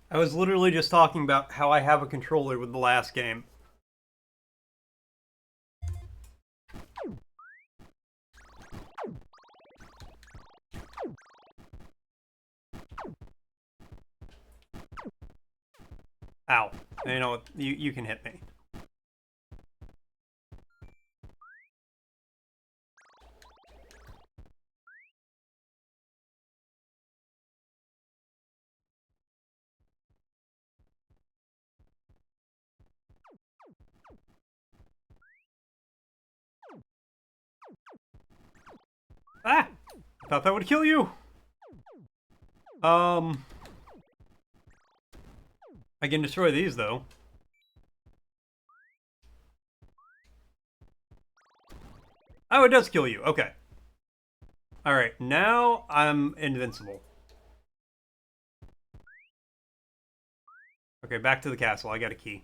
I was literally just talking about how I have a controller with the last game. Ow. You know what? You can hit me. Ah! Thought that would kill you! I can destroy these, though. Oh, it does kill you. Okay. Alright, now I'm invincible. Okay, back to the castle. I got a key.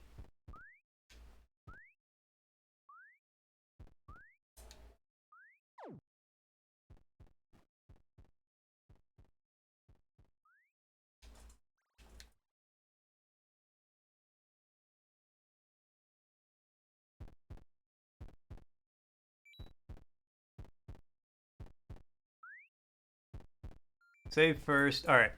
Save first. Alright.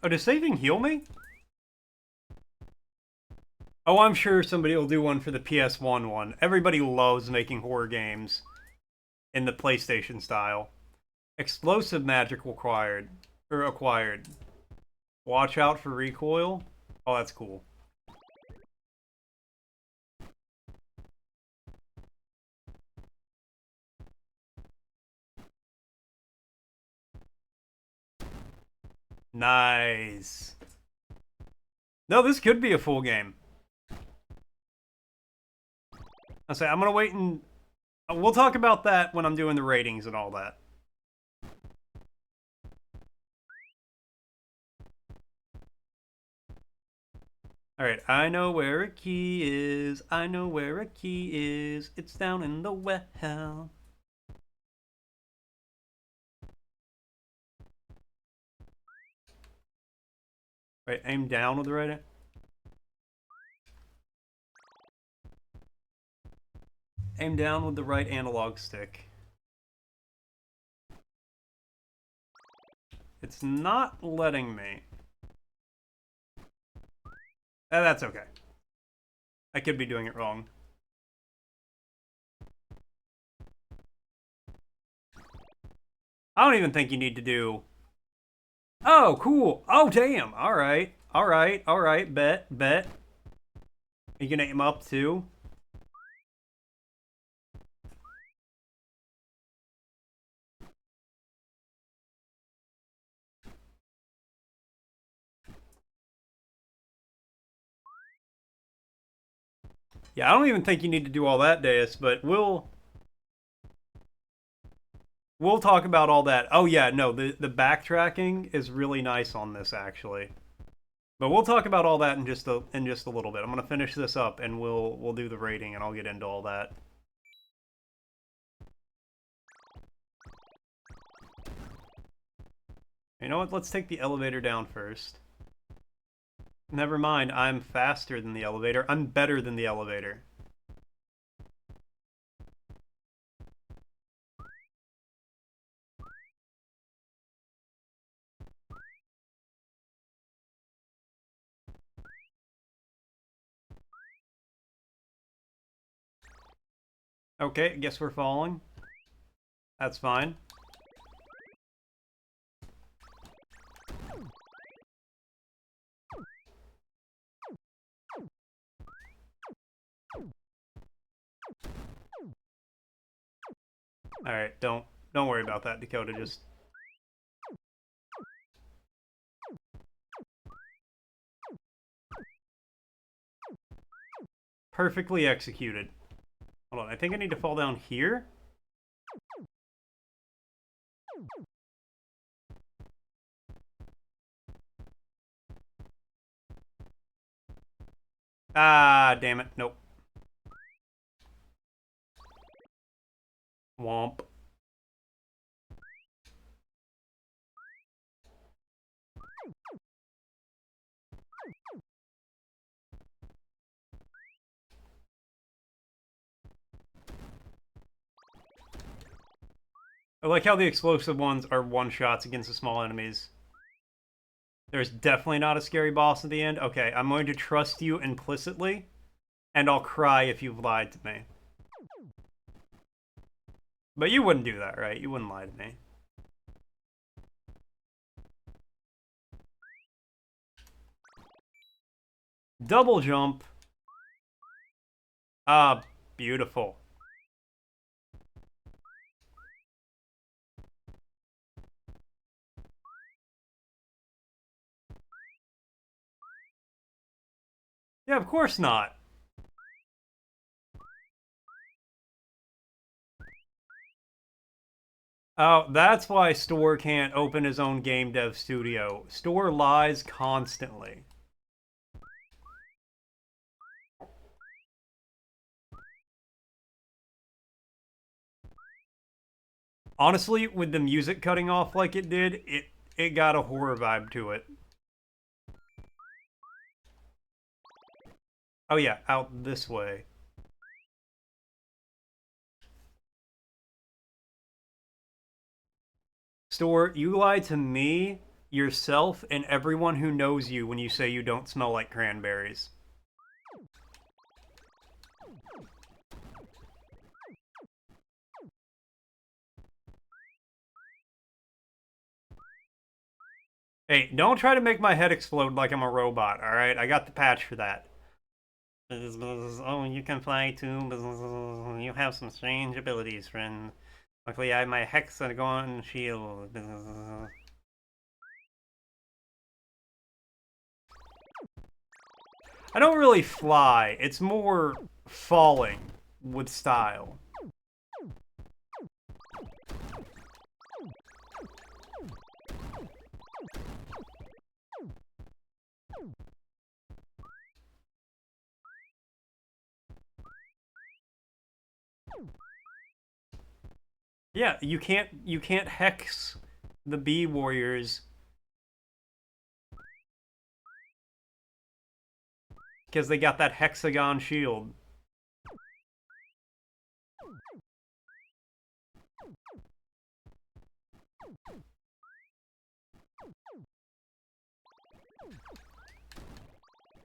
Oh, does saving heal me? Oh, I'm sure somebody will do one for the PS1 one. Everybody loves making horror games in the PlayStation style. Explosive magic required. Or acquired. Watch out for recoil. Oh, that's cool. Nice. No, this could be a full game. I say I'm gonna wait and we'll talk about that when I'm doing the ratings and all that. Alright, I know where a key is. I know where a key is. It's down in the well. Right, aim down with the right. Aim down with the right analog stick. It's not letting me. That's okay. I could be doing it wrong. I don't even think you need to do... Oh, cool. Oh, damn. All right. All right. All right. Bet. Bet. You can aim up, too. Yeah, I don't even think you need to do all that, Deus, but we'll talk about all that. Oh yeah, no, the backtracking is really nice on this actually. But we'll talk about all that in just a little bit. I'm gonna finish this up and we'll do the rating and I'll get into all that. You know what? Let's take the elevator down first. Never mind, I'm faster than the elevator. I'm better than the elevator. Okay, I guess we're falling. That's fine. Alright, don't worry about that, Dakota. Just perfectly executed. Hold on, I think I need to fall down here. Ah, damn it. Nope. Womp. I like how the explosive ones are one-shots against the small enemies. There's definitely not a scary boss at the end. Okay, I'm going to trust you implicitly, and I'll cry if you've lied to me. But you wouldn't do that, right? You wouldn't lie to me. Double jump. Ah, beautiful. Yeah, of course not. Oh, that's why Store can't open his own game dev studio. Store lies constantly. Honestly, with the music cutting off like it did, it got a horror vibe to it. Oh yeah, out this way. Store, you lie to me, yourself, and everyone who knows you when you say you don't smell like cranberries. Hey, don't try to make my head explode like I'm a robot, alright? I got the patch for that. Oh, you can fly too. You have some strange abilities, friend. Luckily, I have my hexagon shield. I don't really fly. It's more falling with style. Yeah, you can't hex the bee warriors because they got that hexagon shield.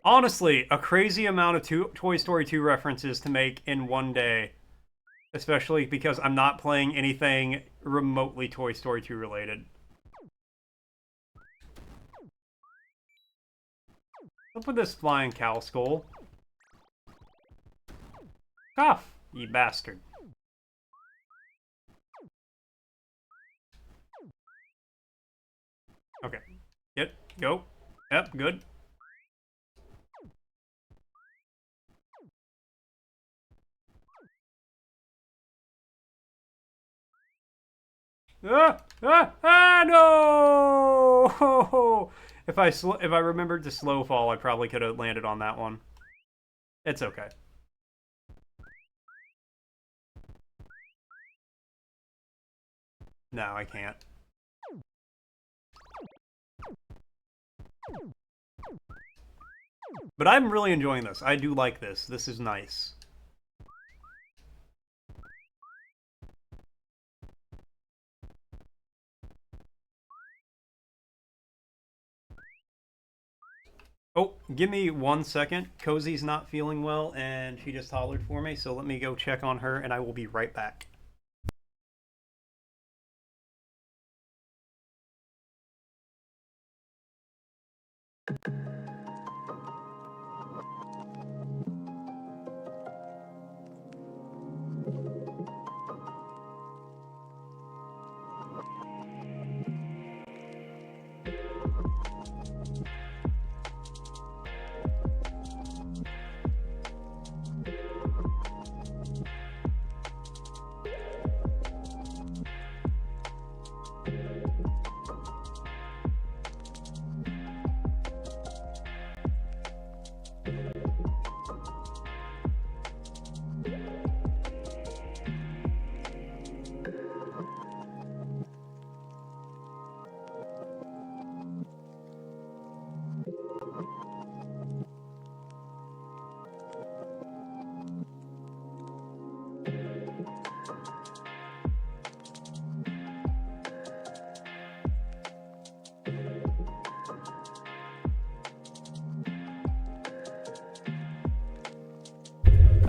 Honestly, a crazy amount of Toy Story 2 references to make in one day. Especially because I'm not playing anything remotely Toy Story 2 related. What's up with this flying cow skull? Cough, you bastard. Okay. Get, go. Yep, good. No! If I remembered to slow fall, I probably could have landed on that one. It's okay. No, I can't. But I'm really enjoying this. I do like this. This is nice. Oh, give me 1 second. Cozy's not feeling well, and she just hollered for me, so let me go check on her, and I will be right back.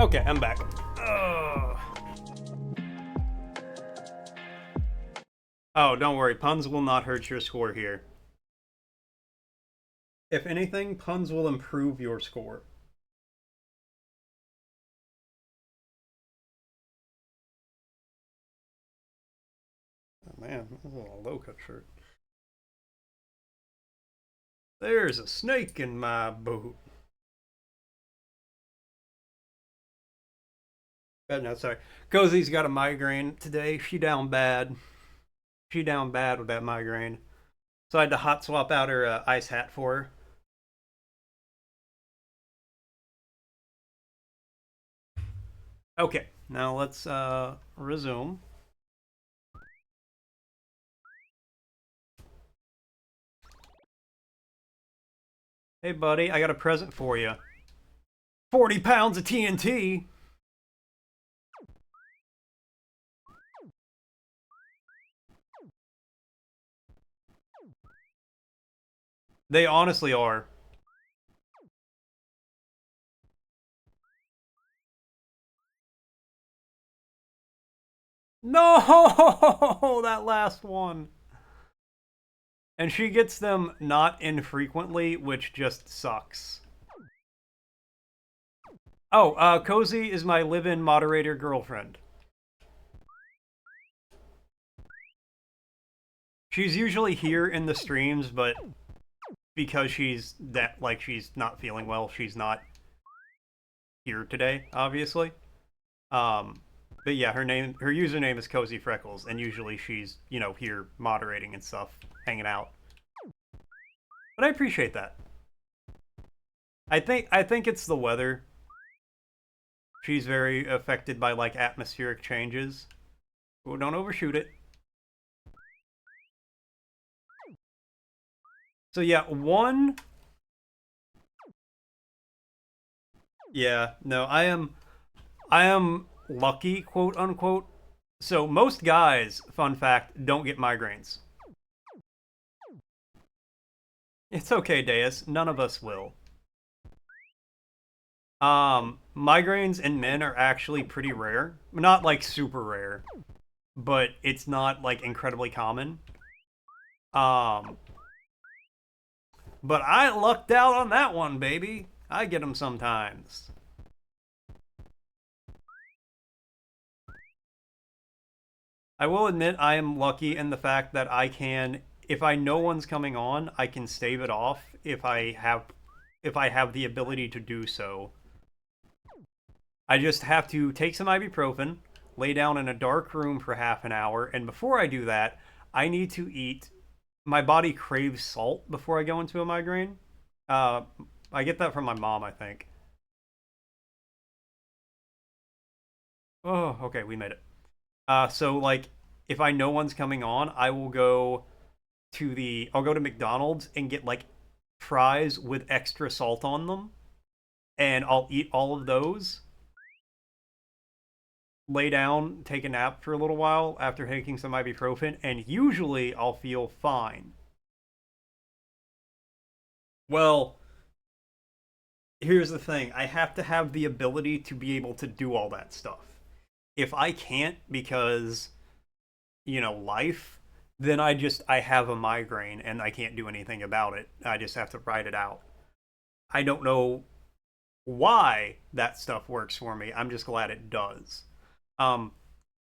Okay, I'm back. Oh, don't worry. Puns will not hurt your score here. If anything, puns will improve your score. Oh man, this is a low-cut shirt. There's a snake in my boot. No, sorry. Cozy's got a migraine today. She down bad. She down bad with that migraine. So I had to hot swap out her ice hat for her. Okay, now let's resume. Hey buddy, I got a present for you. 40 pounds of TNT! They honestly are. No! That last one. And she gets them not infrequently, which just sucks. Oh, Cozy is my live-in moderator girlfriend. She's usually here in the streams, but because she's not feeling well, she's not here today, obviously. But yeah, her username is Cozy Freckles, and usually she's, here moderating and stuff, hanging out. But I appreciate that. I think it's the weather. She's very affected by atmospheric changes. Oh, don't overshoot it. So yeah, one. Yeah, no, I am lucky, quote unquote. So most guys, fun fact, don't get migraines. It's okay, Deus. None of us will. Migraines in men are actually pretty rare. Not super rare, but it's not incredibly common. But I lucked out on that one, baby. I get them sometimes. I will admit I am lucky in the fact that I can, if I know one's coming on, I can stave it off if I have the ability to do so. I just have to take some ibuprofen, lay down in a dark room for half an hour, and before I do that, I need to eat. My body craves salt before I go into a migraine. Uh, I get that from my mom, I think. Oh, okay, we made it. So like, if I know one's coming on, I will go I'll go to McDonald's and get like fries with extra salt on them, and I'll eat all of those, lay down, take a nap for a little while after taking some ibuprofen, and usually I'll feel fine. Well, here's the thing. I have to have the ability to be able to do all that stuff. If I can't because, life, then I have a migraine and I can't do anything about it. I just have to ride it out. I don't know why that stuff works for me. I'm just glad it does. Um,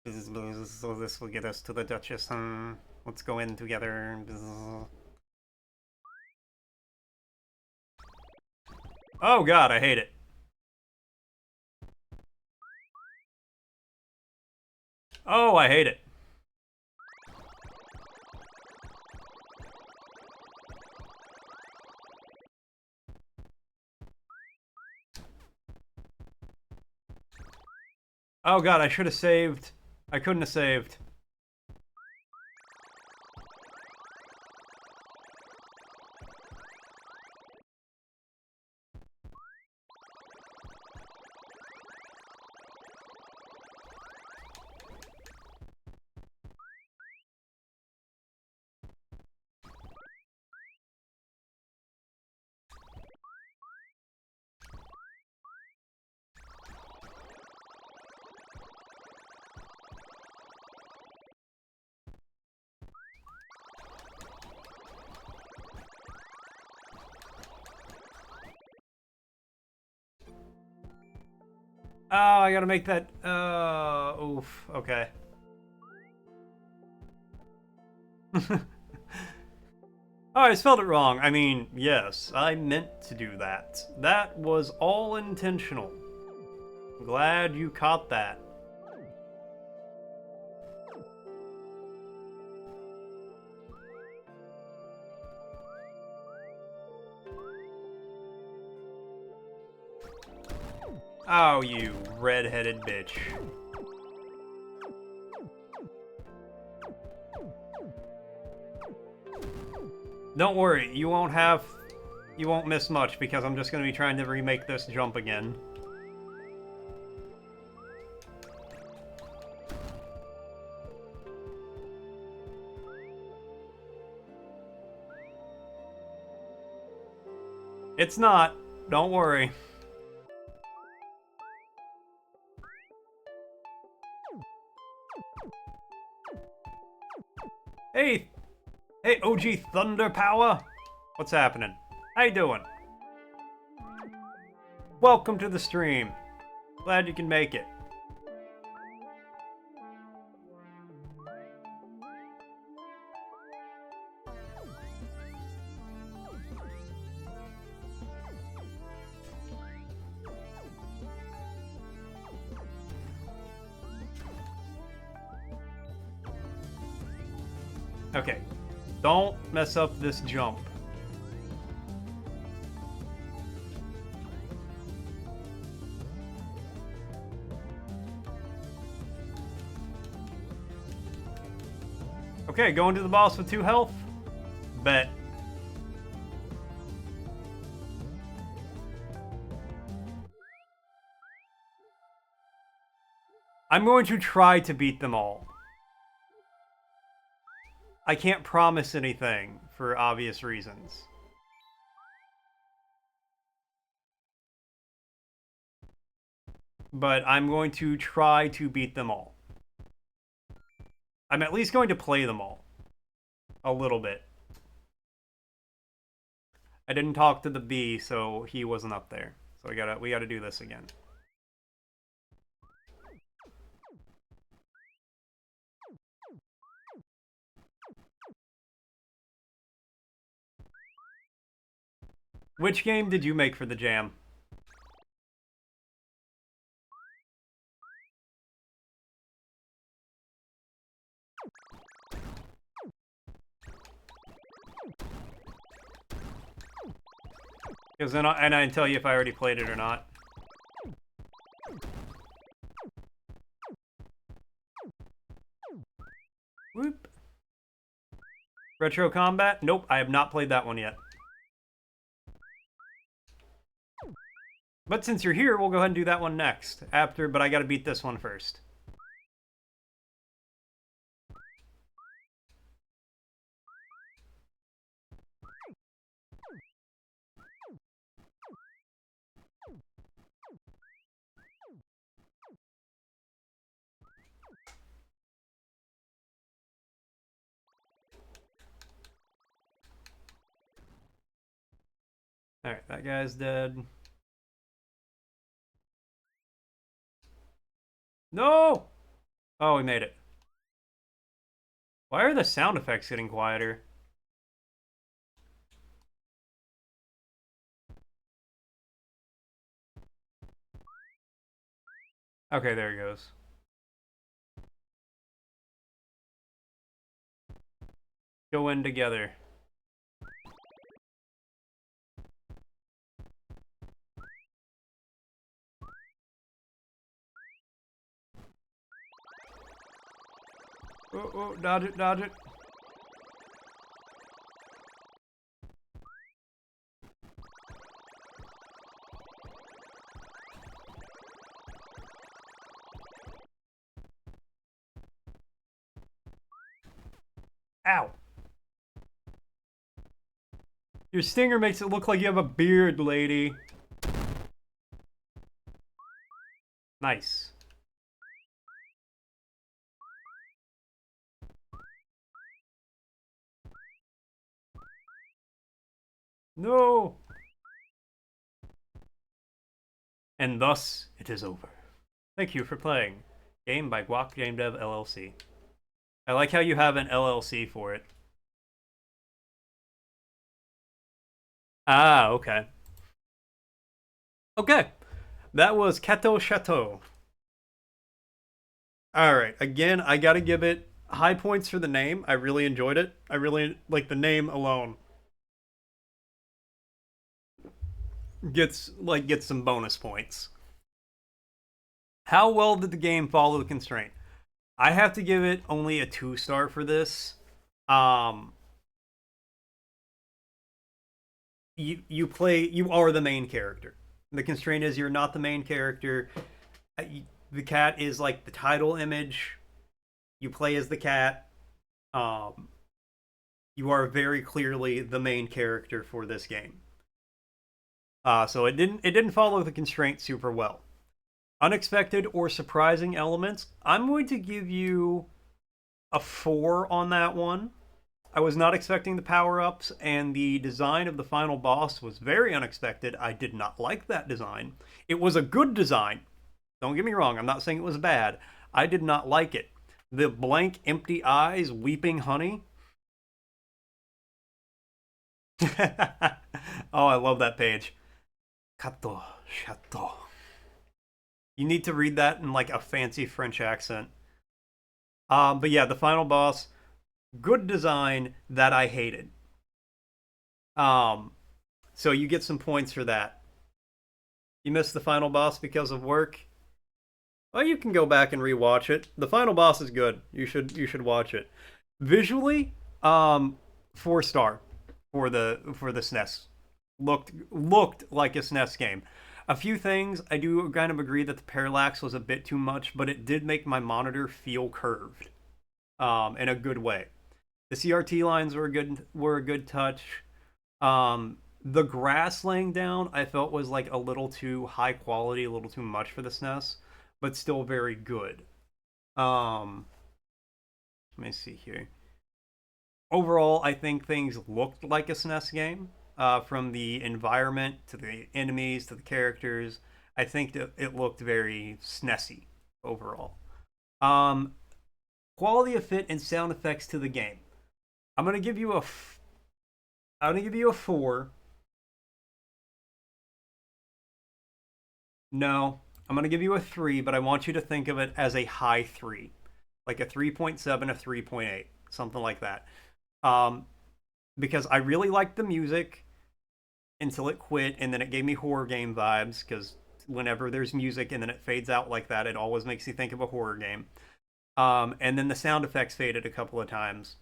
so this will get us to the Duchess. Let's go in together. Oh god, I hate it. Oh, I hate it. Oh god, I should have saved. I couldn't have saved. Oh, I gotta make that. Oof. Okay. Oh, I spelled it wrong. I mean, yes, I meant to do that. That was all intentional. Glad you caught that. Oh, you red-headed bitch. Don't worry, you won't miss much because I'm just gonna be trying to remake this jump again. It's not. Don't worry. Hey! Hey, OG Thunder Power! What's happening? How you doing? Welcome to the stream. Glad you can make it. Okay. Don't mess up this jump. Okay, going to the boss with 2 health? Bet. I'm going to try to beat them all. I can't promise anything for obvious reasons. But I'm going to try to beat them all. I'm at least going to play them all. A little bit. I didn't talk to the bee, so he wasn't up there. So we gotta do this again. Which game did you make for the jam? Because then and I can tell you if I already played it or not. Whoop. Retro Combat? Nope, I have not played that one yet. But since you're here, we'll go ahead and do that one next. But I gotta beat this one first. Alright, that guy's dead. No! Oh, we made it. Why are the sound effects getting quieter? Okay, there he goes. Go in together. Oh, dodge it, dodge it. Ow. Your stinger makes it look like you have a beard, lady. Nice. No! And thus, it is over. Thank you for playing. Game by Guac Game Dev LLC. I like how you have an LLC for it. Ah, okay. Okay. That was Kato Chateau. Alright, again, I gotta give it high points for the name. I really enjoyed it. I really like the name alone. Gets some bonus points. How well did the game follow the constraint? I have to give it only a 2-star for this. You are the main character. The constraint is you're not the main character. The cat is like the title image. You play as the cat. You are very clearly the main character for this game. So it didn't follow the constraint super well. Unexpected or surprising elements, I'm going to give you a 4 on that one. I was not expecting the power-ups, and the design of the final boss was very unexpected. I did not like that design. It was a good design. Don't get me wrong, I'm not saying it was bad. I did not like it. The blank, empty eyes, weeping honey. Oh, I love that page. Kato, chateau. You need to read that in like a fancy French accent. But yeah, the final boss, good design that I hated. So you get some points for that. You missed the final boss because of work. Well, you can go back and rewatch it. The final boss is good. You should watch it. Visually, 4-star for the SNES. Looked like a SNES game. A few things, I do kind of agree that the parallax was a bit too much, but it did make my monitor feel curved, in a good way. The CRT lines were a good touch. The grass laying down, I felt was like a little too high quality, a little too much for the SNES, but still very good. Let me see here. Overall, I think things looked like a SNES game. From the environment to the enemies to the characters, I think that it looked very SNESy overall. Quality of fit and sound effects to the game. I'm gonna give you a 4. No, I'm gonna give you a 3, but I want you to think of it as a high 3, like a 3.7, a 3.8, something like that. Because I really liked the music. until it quit, and then it gave me horror game vibes because whenever there's music and then it fades out like that, it always makes you think of a horror game. And then the sound effects faded a couple of times.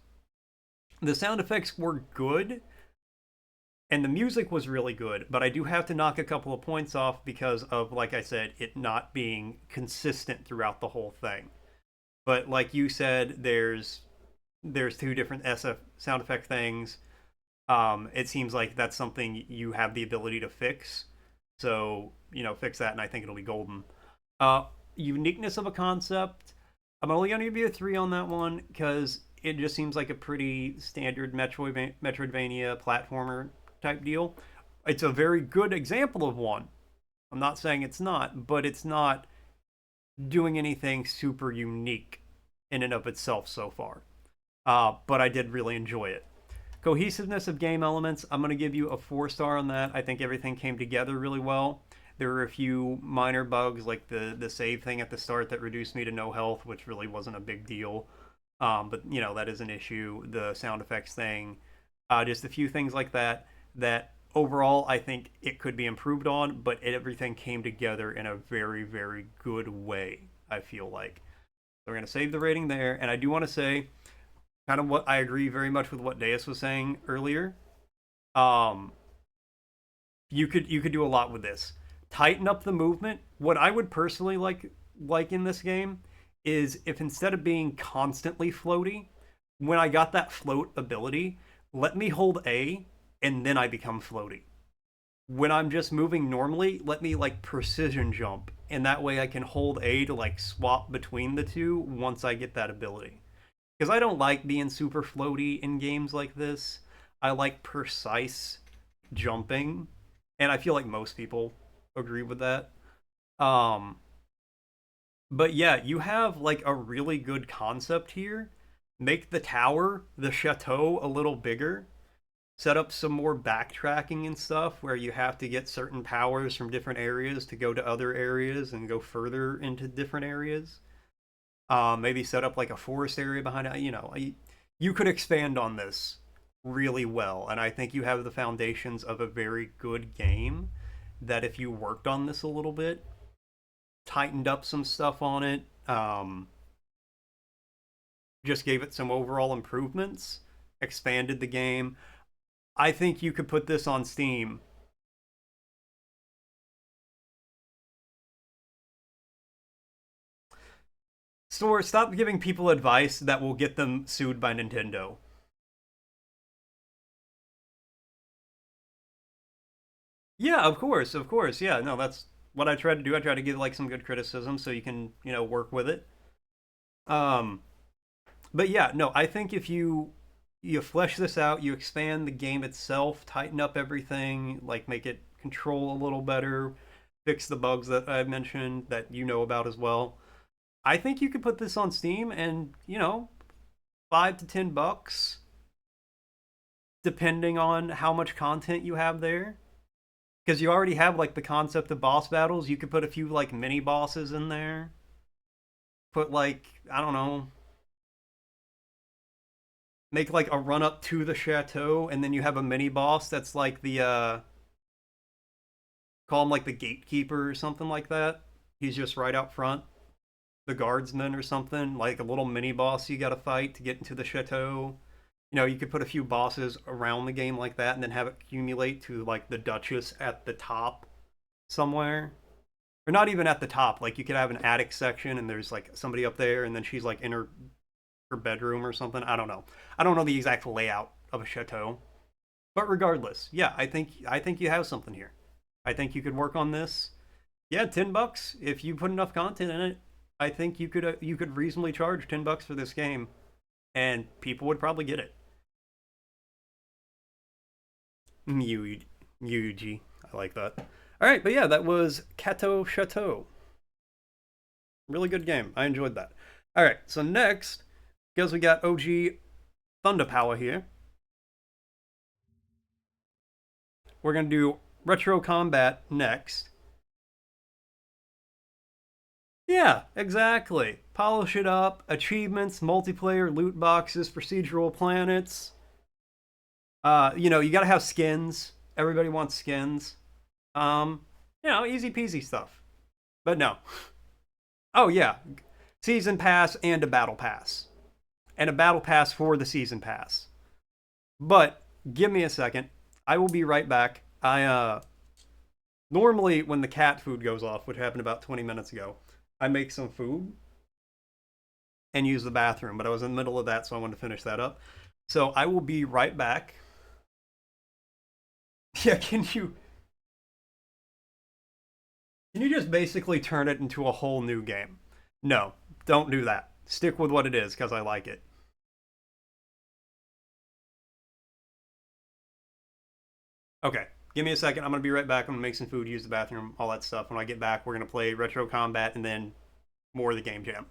The sound effects were good, and the music was really good, but I do have to knock a couple of points off because of, like I said, it not being consistent throughout the whole thing. But like you said, there's two different SF sound effect things. It seems like that's something you have the ability to fix. So, fix that, and I think it'll be golden. Uh, Uniqueness of a concept. I'm only going to give you a 3 on that one because it just seems like a pretty standard Metroidvania platformer type deal. It's a very good example of one. I'm not saying it's not, but it's not doing anything super unique in and of itself so far. But I did really enjoy it. Cohesiveness of game elements, I'm going to give you a 4 star on that. I think everything came together really well. There were a few minor bugs, like the save thing at the start that reduced me to no health, which really wasn't a big deal. But, that is an issue. The sound effects thing, just a few things like that, that overall I think it could be improved on, but everything came together in a very, very good way, I feel like. So we're going to save the rating there. And I do want to say, kind of what I agree very much with what Deus was saying earlier. Um, you could do a lot with this. Tighten up the movement. What I would personally like in this game is if instead of being constantly floaty, when I got that float ability, let me hold A and then I become floaty. When I'm just moving normally, let me like precision jump, and that way I can hold A to like swap between the two once I get that ability. Because I don't like being super floaty in games like this. I like precise jumping, and I feel like most people agree with that. Um, but yeah, you have like a really good concept here. Make the tower, the chateau, a little bigger. Set up some more backtracking and stuff where you have to get certain powers from different areas to go to other areas and go further into different areas. Maybe set up like a forest area behind it. You could expand on this really well, and I think you have the foundations of a very good game. That if you worked on this a little bit, tightened up some stuff on it, just gave it some overall improvements, expanded the game, I think you could put this on Steam. Store, stop giving people advice that will get them sued by Nintendo. Yeah, of course. Yeah, no, that's what I try to do. I try to give like some good criticism so you can, work with it. Um, but yeah, no, I think if you flesh this out, you expand the game itself, tighten up everything, like make it control a little better, fix the bugs that I mentioned that you know about as well. I think you could put this on Steam and, 5 to 10 bucks, depending on how much content you have there. Because you already have like the concept of boss battles. You could put a few like mini bosses in there. Put like, I don't know, make like a run up to the chateau, and then you have a mini boss that's like the call him like the gatekeeper or something like that. He's just right out front, the guardsman or something, like a little mini boss you got to fight to get into the chateau. You could put a few bosses around the game like that, and then have it accumulate to like the Duchess at the top somewhere, or not even at the top. Like you could have an attic section, and there's like somebody up there, and then she's like in her bedroom or something. I don't know. I don't know the exact layout of a chateau, but regardless, yeah, I think you have something here. I think you could work on this. Yeah, 10 bucks if you put enough content in it. I think you could reasonably charge 10 bucks for this game, and people would probably get it. Mew Yuji, I like that. All right, but yeah, that was Kato Chateau. Really good game. I enjoyed that. All right, so next, because we got OG Thunder Power here, we're gonna do Retro Combat next. Yeah, exactly. Polish it up. Achievements, multiplayer, loot boxes, procedural planets. You gotta have skins. Everybody wants skins. Easy peasy stuff. But no. Oh yeah, season pass and a battle pass, and a battle pass for the season pass. But give me a second. I will be right back. I normally when the cat food goes off, which happened about 20 minutes ago, I make some food and use the bathroom. But I was in the middle of that, so I wanted to finish that up. So I will be right back. Yeah, can you just basically turn it into a whole new game? No, don't do that. Stick with what it is because I like it. Okay, give me a second. I'm gonna be right back. I'm gonna make some food, use the bathroom, all that stuff. When I get back, we're gonna play Retro Combat and then more of the Game Jam.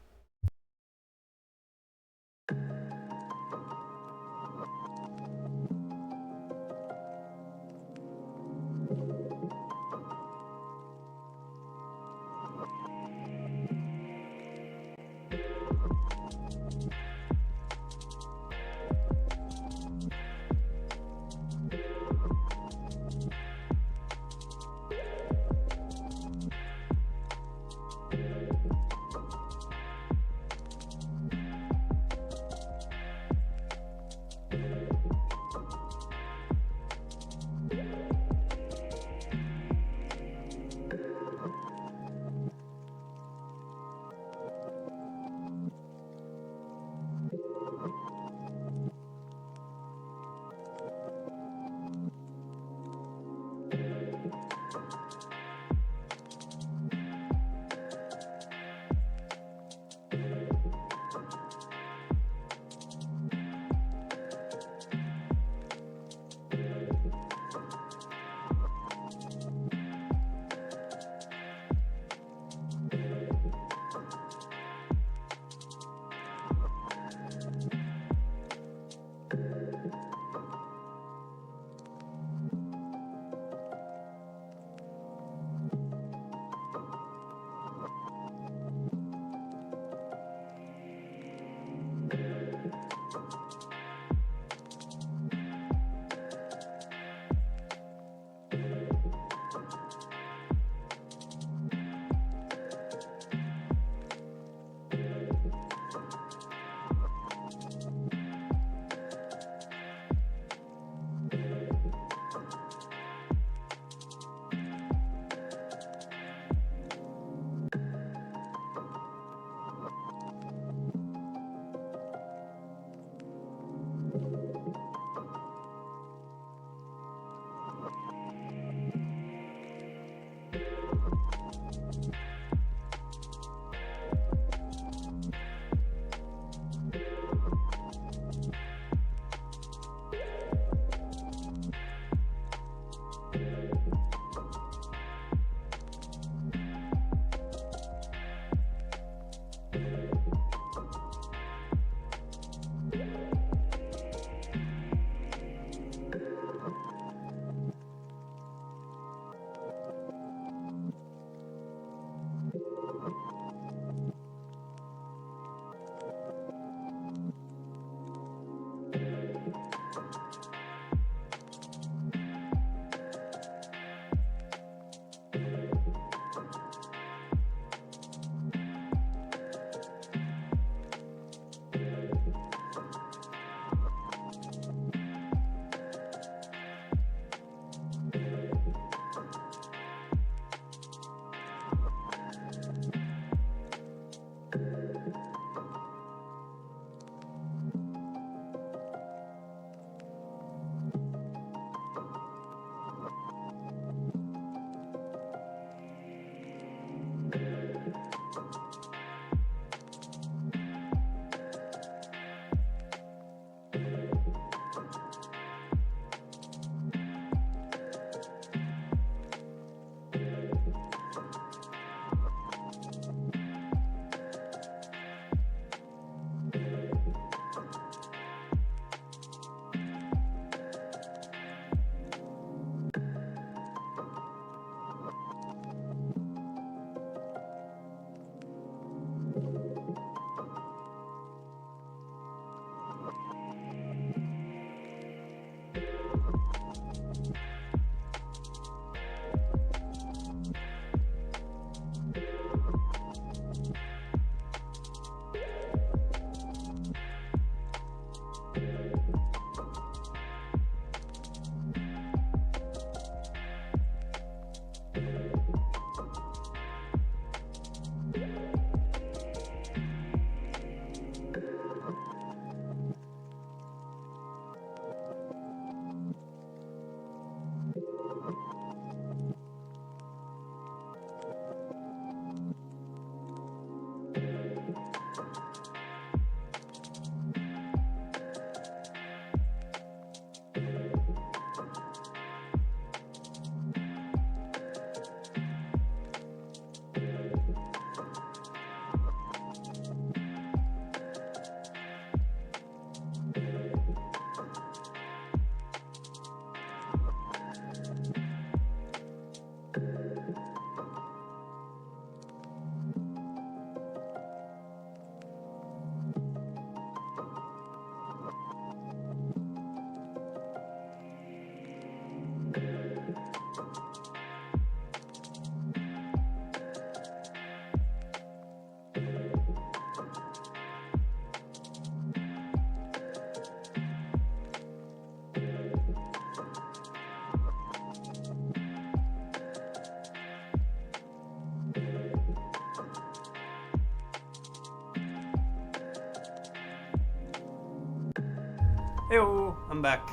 Heyo, I'm back.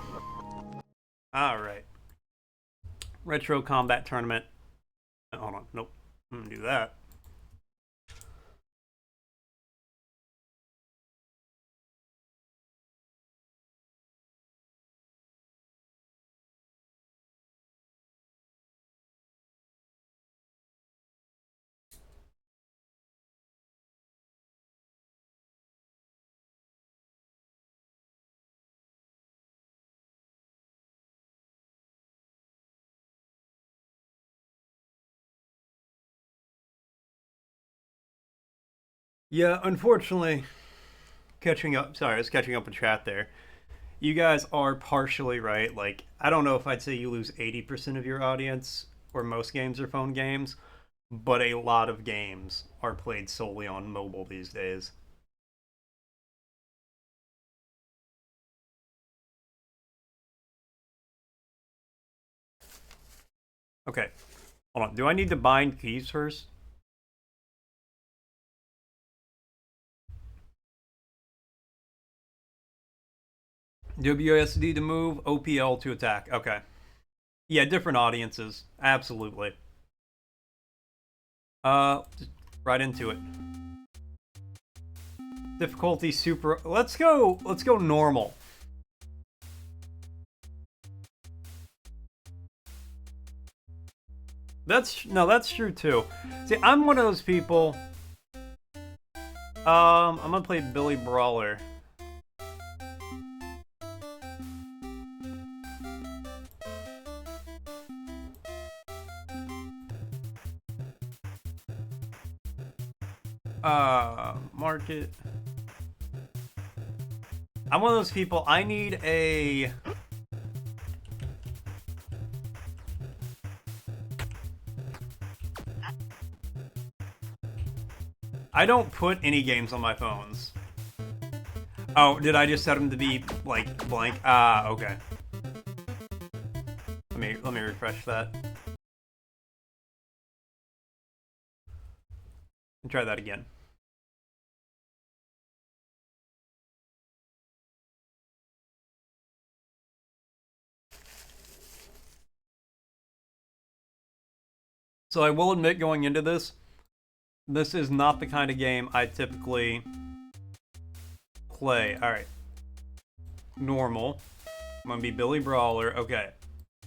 Alright. Retro Combat Tournament. Hold on, nope. I'm gonna do that. Yeah, unfortunately, catching up. Sorry, I was catching up with chat there. You guys are partially right. Like, I don't know if I'd say you lose 80% of your audience, or most games are phone games, but a lot of games are played solely on mobile these days. Okay, hold on. Do I need to bind keys first? WSD to move, OPL to attack. Okay. Yeah, different audiences. Absolutely. Just right into it. Difficulty super. Let's go normal. That's true too. See, I'm one of those people. I'm gonna play Billy Brawler. Market. I'm one of those people. I need a. I don't put any games on my phones. Oh, did I just set them to be like blank? Ah, okay. Let me refresh that. And try that again. So I will admit, going into this is not the kind of game I typically play. Alright. Normal. I'm gonna be Billy Brawler. Okay.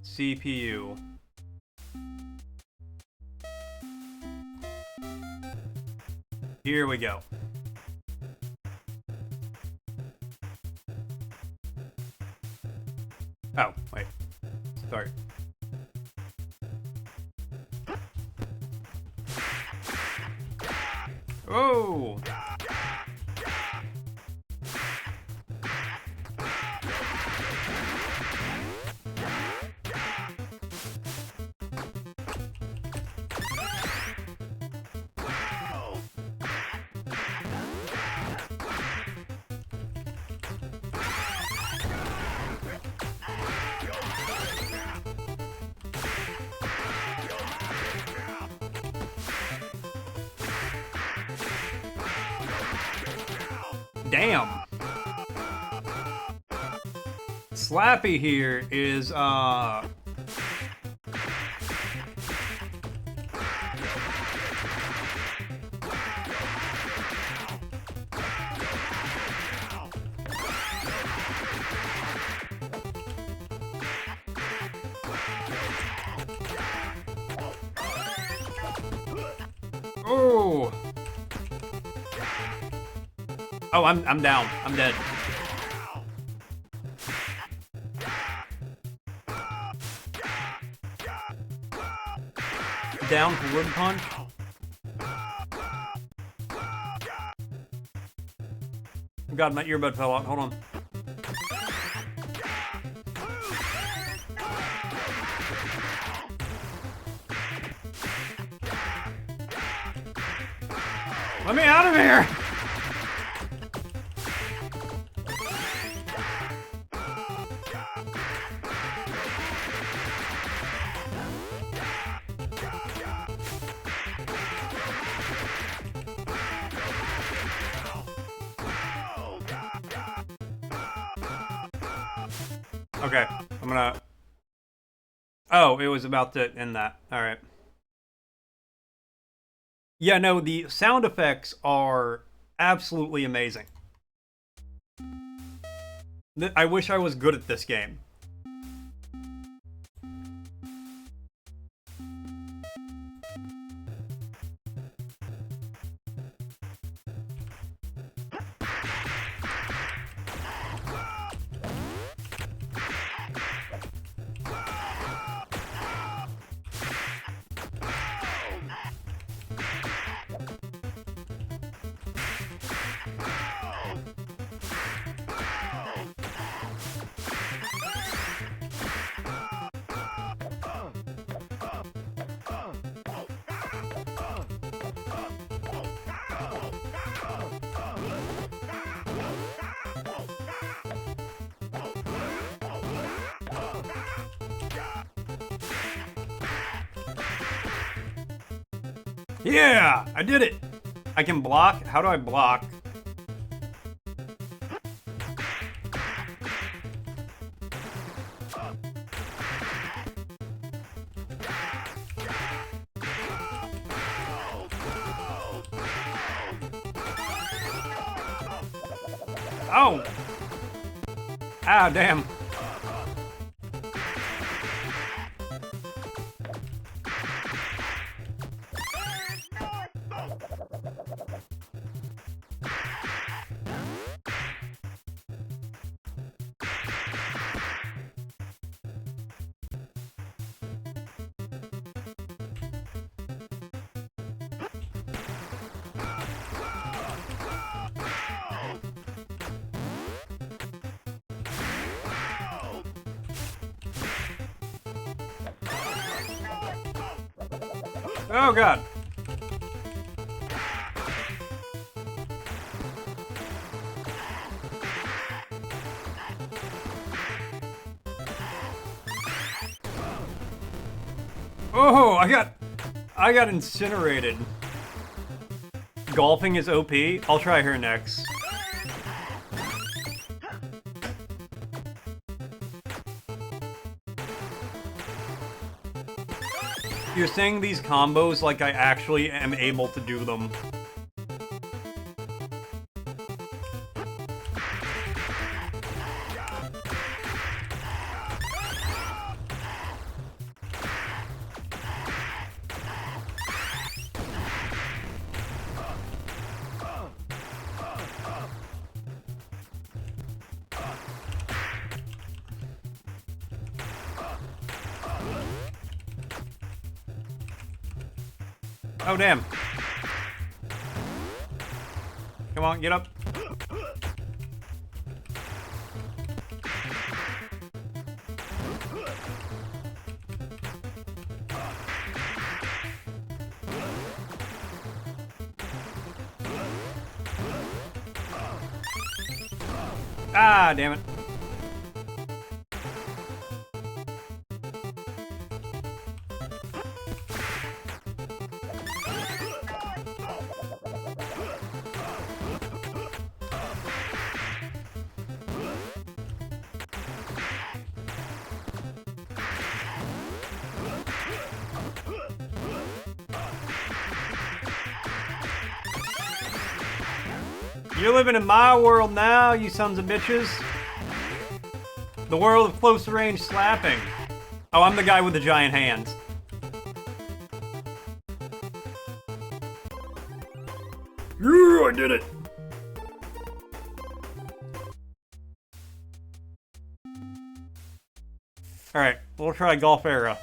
CPU. Here we go. Oh, wait. Start. Oh! Damn. Slappy here is oh. Oh, I'm down. I'm dead. Down for wood punch. God, my earbud fell out. Hold on. Let me out of here! Okay, I'm gonna... Oh, it was about to end that. Alright. Yeah, no, the sound effects are absolutely amazing. I wish I was good at this game. Yeah, I did it. I can block. How do I block? Oh! Ah, damn. Oh, God. Oh, I got incinerated. Golfing is OP. I'll try her next. You're saying these combos like I actually am able to do them. Oh, damn. Come on, get up. Ah, damn it. You're living in my world now, you sons of bitches. The world of close range slapping. Oh, I'm the guy with the giant hands. Yeah, I did it. Alright, we'll try Golf Era.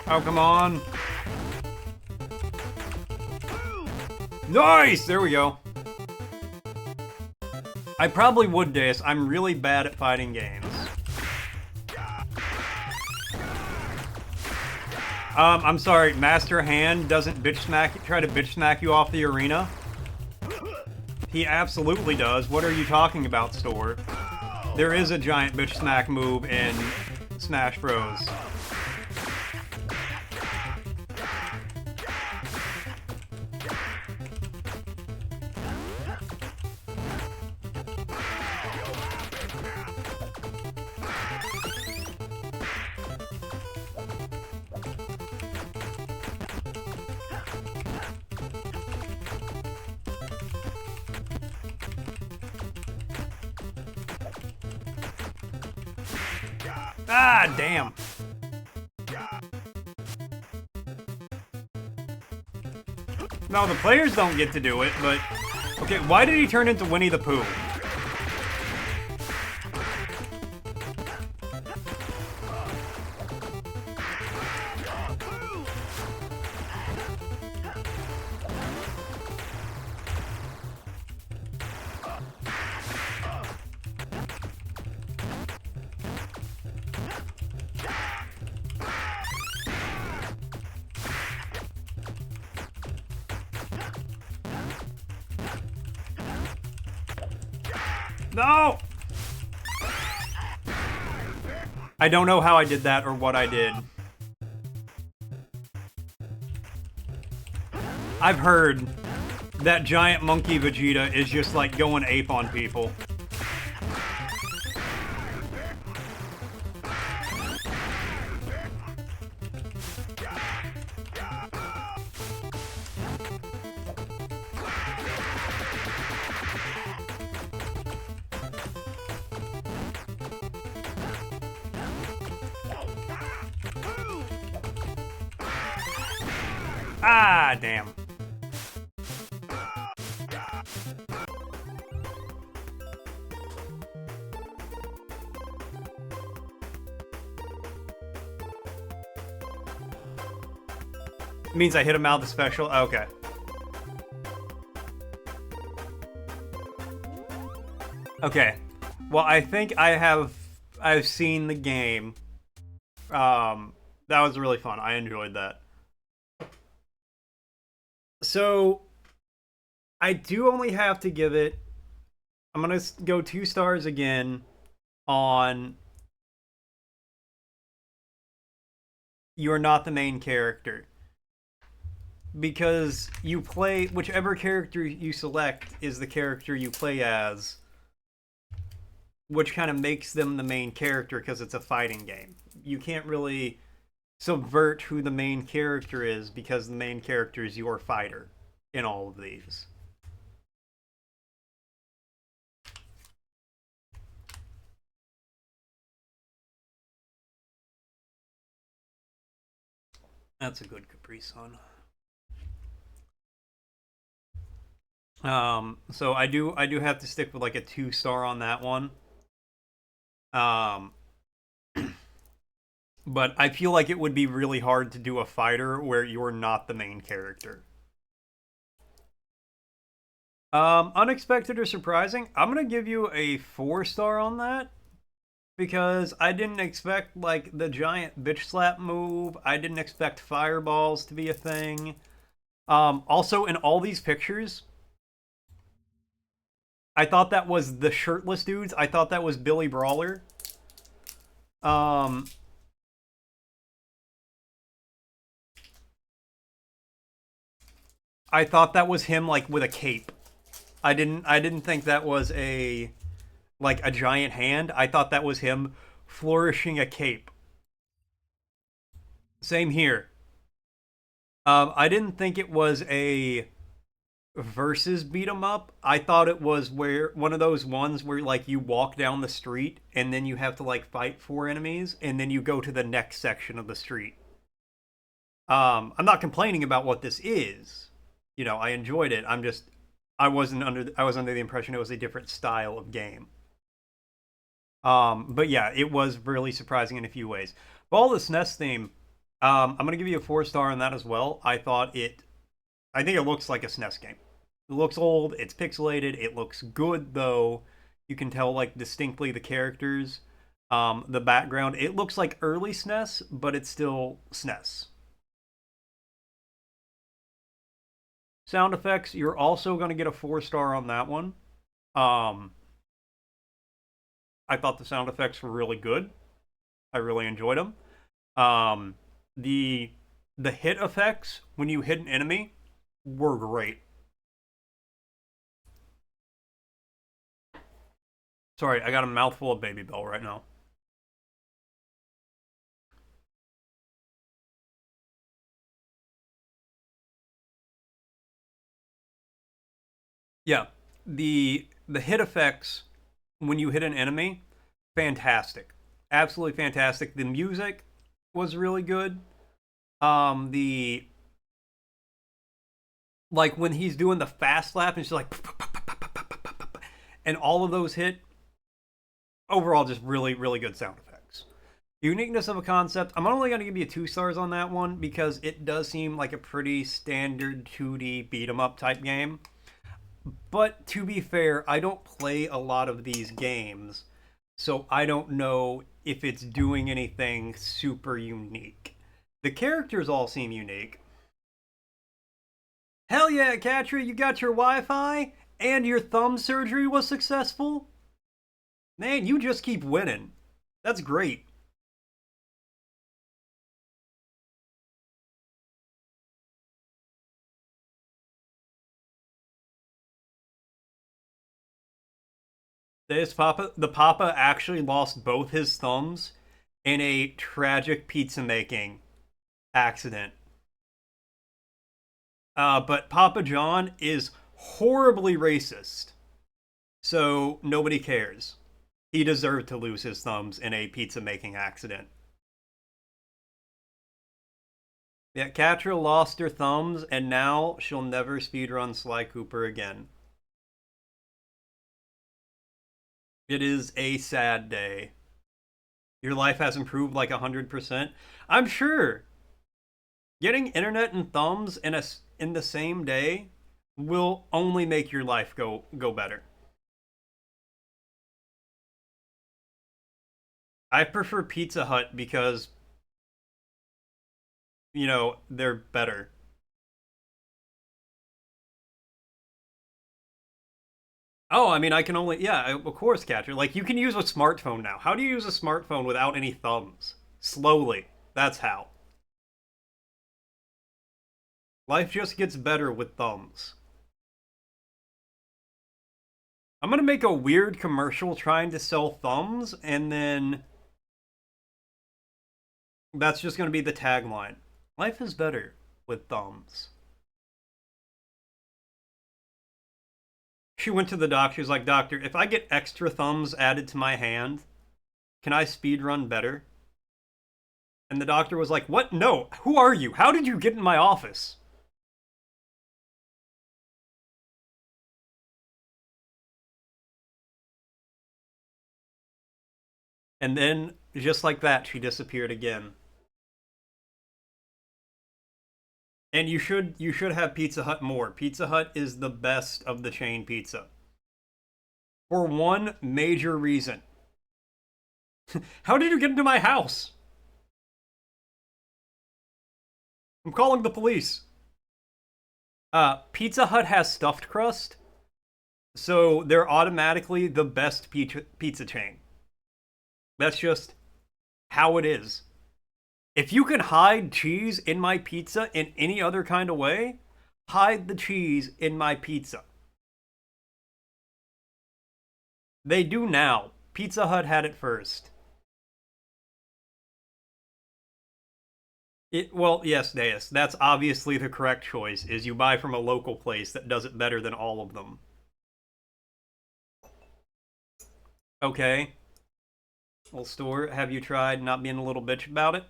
Oh, come on. Nice! There we go. I probably would diss. I'm really bad at fighting games. I'm sorry, Master Hand doesn't try to bitch smack you off the arena? He absolutely does. What are you talking about, Store? There is a giant bitch smack move in Smash Bros. Ah, damn. No, the players don't get to do it, but... Okay, why did he turn into Winnie the Pooh? No! I don't know how I did that or what I did. I've heard that giant monkey Vegeta is just like going ape on people. Ah, damn. Means I hit him out the special? Okay. Okay. Well, I think I've seen the game. That was really fun. I enjoyed that. So, I do only have to give it... I'm going to go 2 stars again on... You're not the main character. Because you play... Whichever character you select is the character you play as. Which kind of makes them the main character because it's a fighting game. You can't really subvert who the main character is because the main character is your fighter in all of these. That's a good Capri Sun. So I do have to stick with like a 2 star on that one. But I feel like it would be really hard to do a fighter where you're not the main character. Unexpected or surprising? I'm gonna give you a 4 star on that. Because I didn't expect, like, the giant bitch slap move. I didn't expect fireballs to be a thing. Also, in all these pictures, I thought that was the shirtless dudes. I thought that was Billy Brawler. I thought that was him, like, with a cape. I didn't think that was a giant hand. I thought that was him flourishing a cape. Same here. I didn't think it was a versus beat 'em up. I thought it was where one of those ones where like you walk down the street and then you have to like fight 4 enemies and then you go to the next section of the street. I'm not complaining about what this is. You know, I enjoyed it. I was under the impression it was a different style of game. But yeah, it was really surprising in a few ways. Ball the SNES theme, I'm gonna give you a 4 star on that as well. I think it looks like a SNES game. It looks old. It's pixelated. It looks good though. You can tell like distinctly the characters, the background. It looks like early SNES, but it's still SNES. Sound effects. You're also gonna get a 4 star on that one. Um, I thought the sound effects were really good. I really enjoyed them. Um, the the hit effects when you hit an enemy were great. Sorry, I got a mouthful of Baby Bell right now. Yeah, the hit effects when you hit an enemy, fantastic, absolutely fantastic. The music was really good. The like when he's doing the fast lap and she's like, and all of those hit. Overall, just really, really good sound effects. Uniqueness of a concept. I'm only going to give you 2 stars on that one because it does seem like a pretty standard 2D beat 'em up type game. But to be fair, I don't play a lot of these games, so I don't know if it's doing anything super unique. The characters all seem unique. Hell yeah, Katria, you got your Wi-Fi and your thumb surgery was successful? Man, you just keep winning. That's great. The Papa actually lost both his thumbs in a tragic pizza making accident. But Papa John is horribly racist, so nobody cares. He deserved to lose his thumbs in a pizza making accident. Yeah, Catra lost her thumbs, and now she'll never speedrun Sly Cooper again. It is a sad day. Your life has improved like 100%. I'm sure. Getting internet and thumbs in the same day will only make your life go better. I prefer Pizza Hut because they're better. Oh, I mean, I can only yeah, of course, Catcher. Like you can use a smartphone now. How do you use a smartphone without any thumbs? Slowly. That's how. Life just gets better with thumbs. I'm gonna make a weird commercial trying to sell thumbs, and then that's just gonna be the tagline. Life is better with thumbs. She went to the doctor. She was like, Doctor, if I get extra thumbs added to my hand, can I speed run better? And the doctor was like, What? No. Who are you? How did you get in my office? And then, just like that, she disappeared again. And you should have Pizza Hut more. Pizza Hut is the best of the chain pizza. For one major reason. How did you get into my house? I'm calling the police. Pizza Hut has stuffed crust, so they're automatically the best pizza chain. That's just how it is. If you can hide cheese in my pizza in any other kind of way, hide the cheese in my pizza. They do now. Pizza Hut had it first. Well, yes, Deus. That's obviously the correct choice. Is you buy from a local place that does it better than all of them. Okay. Well, store, have you tried not being a little bitch about it?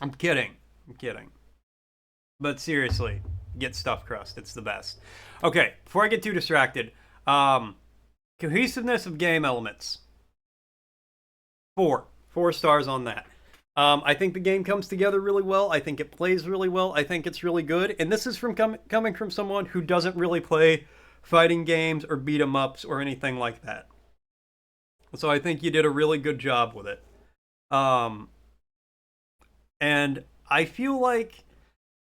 I'm kidding. I'm kidding. But seriously, get stuffed crust. It's the best. Okay, before I get too distracted, cohesiveness of game elements. 4 stars on that. I think the game comes together really well. I think it plays really well. I think it's really good. And this is from coming from someone who doesn't really play fighting games or beat 'em ups or anything like that. So I think you did a really good job with it. Um, and I feel like,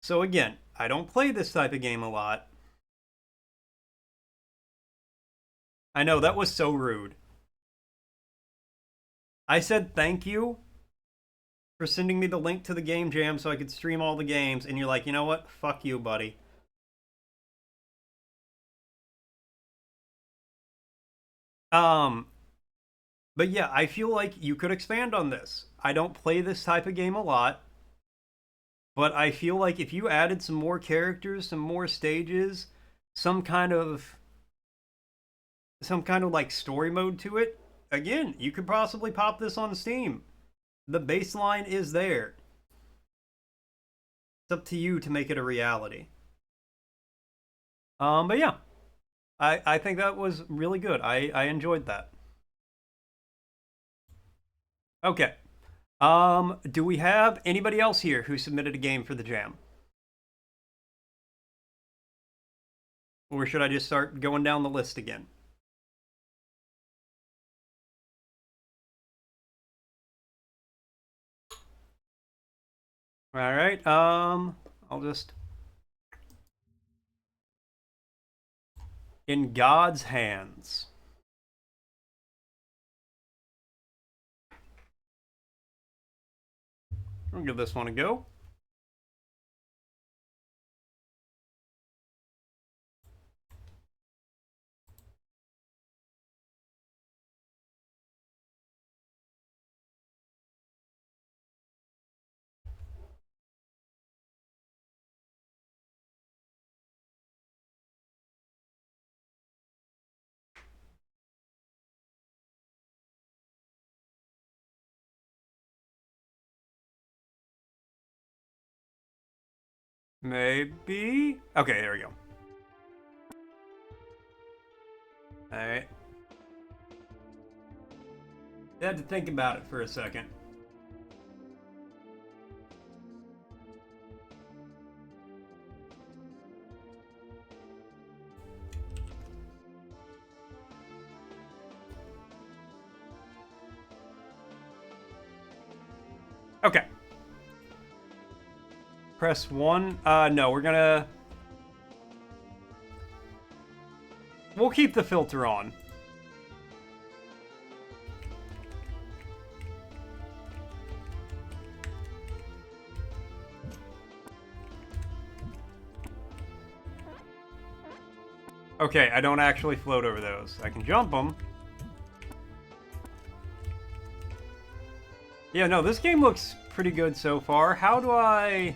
so again, I don't play this type of game a lot. I know that was so rude. I said thank you for sending me the link to the game jam so I could stream all the games, and you're like, you know what? Fuck you, buddy. Um, but yeah, I feel like you could expand on this. I don't play this type of game a lot, but I feel like if you added some more characters, some more stages, some kind of like story mode to it, again, you could possibly pop this on Steam. The baseline is there. It's up to you to make it a reality. But yeah, I think that was really good. I enjoyed that. Okay. Do we have anybody else here who submitted a game for the jam? Or should I just start going down the list again? All right. I'll just In God's Hands. I'll give this one a go. Maybe. Okay, there we go. All right. I had to think about it for a second. Okay. Press 1. No, we'll keep the filter on. Okay, I don't actually float over those. I can jump them. Yeah, no, this game looks pretty good so far. How do I...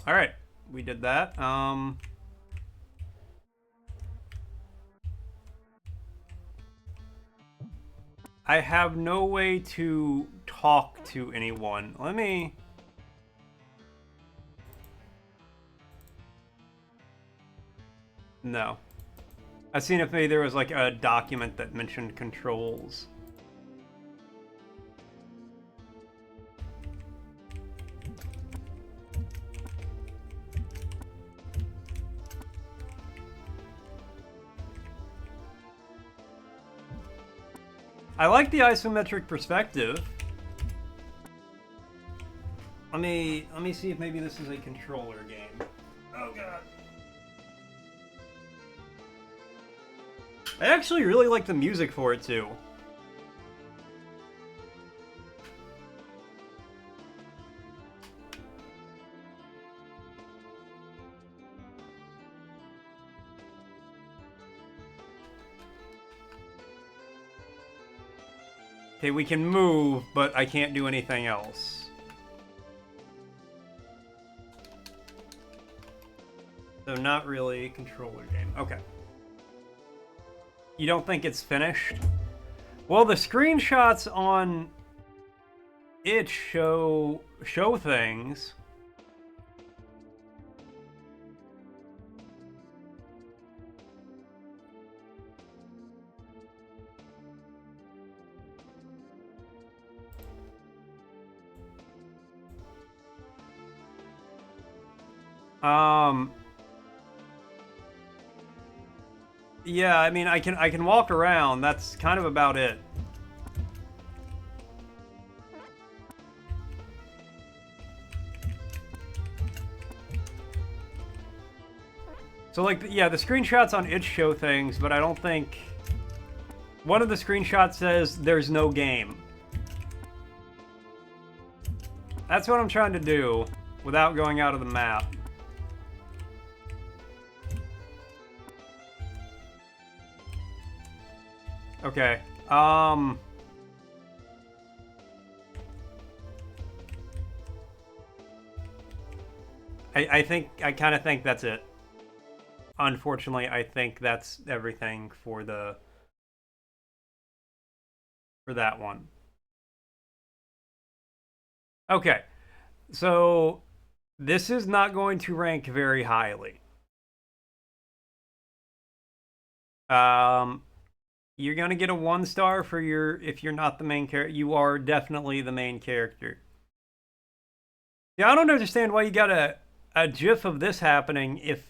All right, we did that. I have no way to talk to anyone. Let me... No. I seen if maybe there was like a document that mentioned controls. I like the isometric perspective. Let me see if maybe this is a controller game. Oh god. I actually really like the music for it too. Okay, we can move, but I can't do anything else. So not really a controller game. Okay. You don't think it's finished? Well, the screenshots on it show things. Yeah, I mean, I can walk around. That's kind of about it. So like, yeah, the screenshots on it show things, but I don't think one of the screenshots says there's no game. That's what I'm trying to do without going out of the map. Okay. I kind of think that's it. Unfortunately, I think that's everything for that one. Okay. So this is not going to rank very highly. Um you're going to get a 1 star for your if you're not the main character. You are definitely the main character. Yeah, I don't understand why you got a gif of this happening if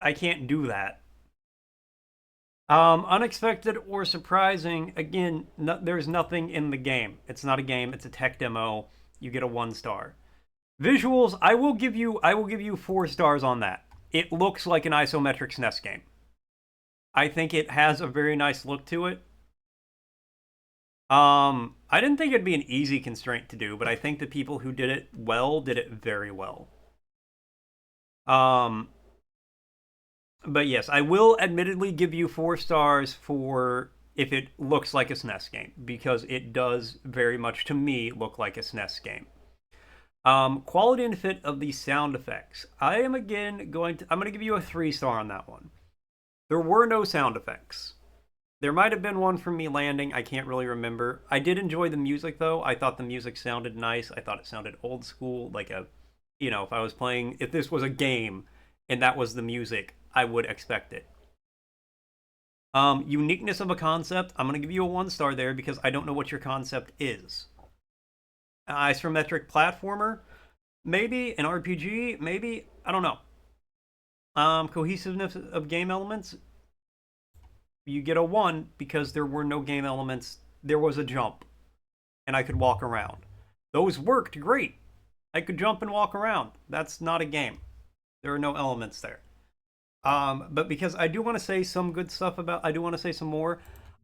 I can't do that. Unexpected or surprising. Again, there's nothing in the game. It's not a game. It's a tech demo. You get a 1 star. Visuals. I will give you 4 stars on that. It looks like an isometric SNES game. I think it has a very nice look to it. I didn't think it'd be an easy constraint to do, but I think the people who did it well did it very well. Um, but yes, I will admittedly give you 4 stars for if it looks like a SNES game, because it does very much to me look like a SNES game. Quality and fit of the sound effects. I'm going to give you a 3 star on that one. There were no sound effects. There might have been one from me landing. I can't really remember. I did enjoy the music though. I thought the music sounded nice. I thought it sounded old school, like if I was playing, if this was a game and that was the music, I would expect it. Uniqueness of a concept. I'm gonna give you a 1 star there because I don't know what your concept is. Isometric platformer, maybe an RPG, maybe I don't know. Cohesiveness of game elements. You get a 1 because there were no game elements. There was a jump, and I could walk around. Those worked great. I could jump and walk around. That's not a game. There are no elements there. But because I do want to say some good stuff about, I do want to say some more.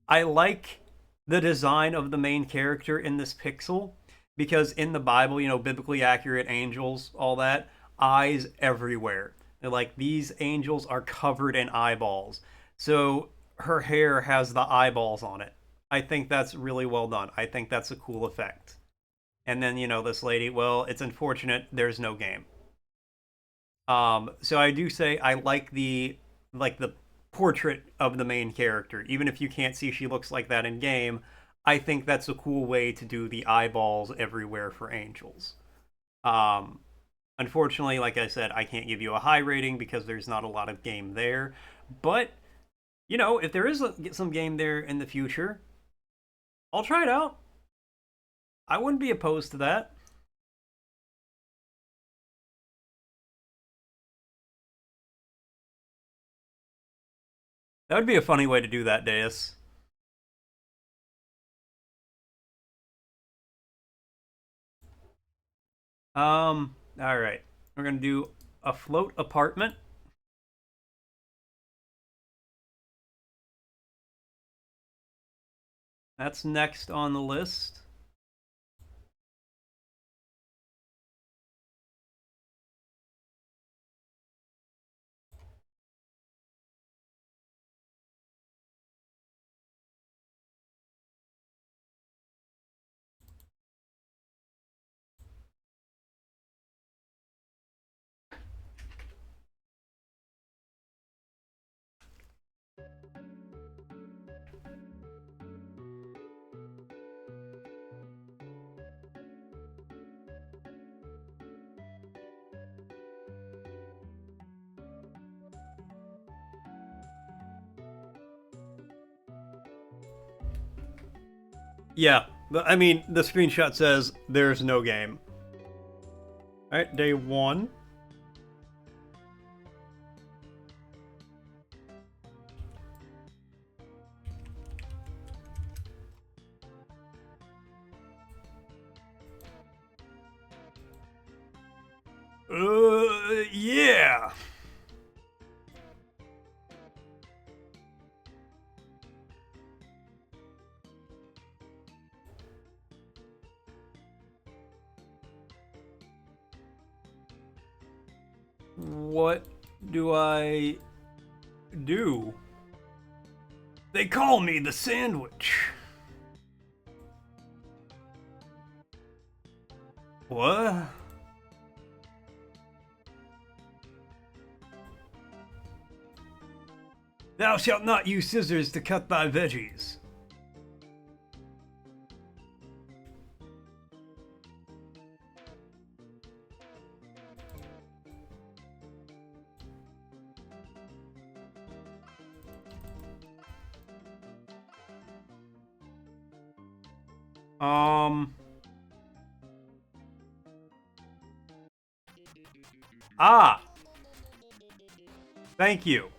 I like the design of the main character in this pixel because in the Bible, biblically accurate angels, all that, eyes everywhere. They're like these angels are covered in eyeballs. So her hair has the eyeballs on it. I think that's really well done. I think that's a cool effect. And then, this lady, well, it's unfortunate there's no game. So I do say I like the portrait of the main character. Even if you can't see she looks like that in game, I think that's a cool way to do the eyeballs everywhere for angels. Um, Unfortunately, like I said, I can't give you a high rating because there's not a lot of game there. But if there is some game there in the future, I'll try it out. I wouldn't be opposed to that. That would be a funny way to do that, Deus. All right. We're gonna do a float apartment. That's next on the list. Yeah, I mean, the screenshot says there's no game. Alright, day 1. Yeah. What do I do? They call me the sandwich. What? Thou shalt not use scissors to cut thy veggies. Ah, thank you.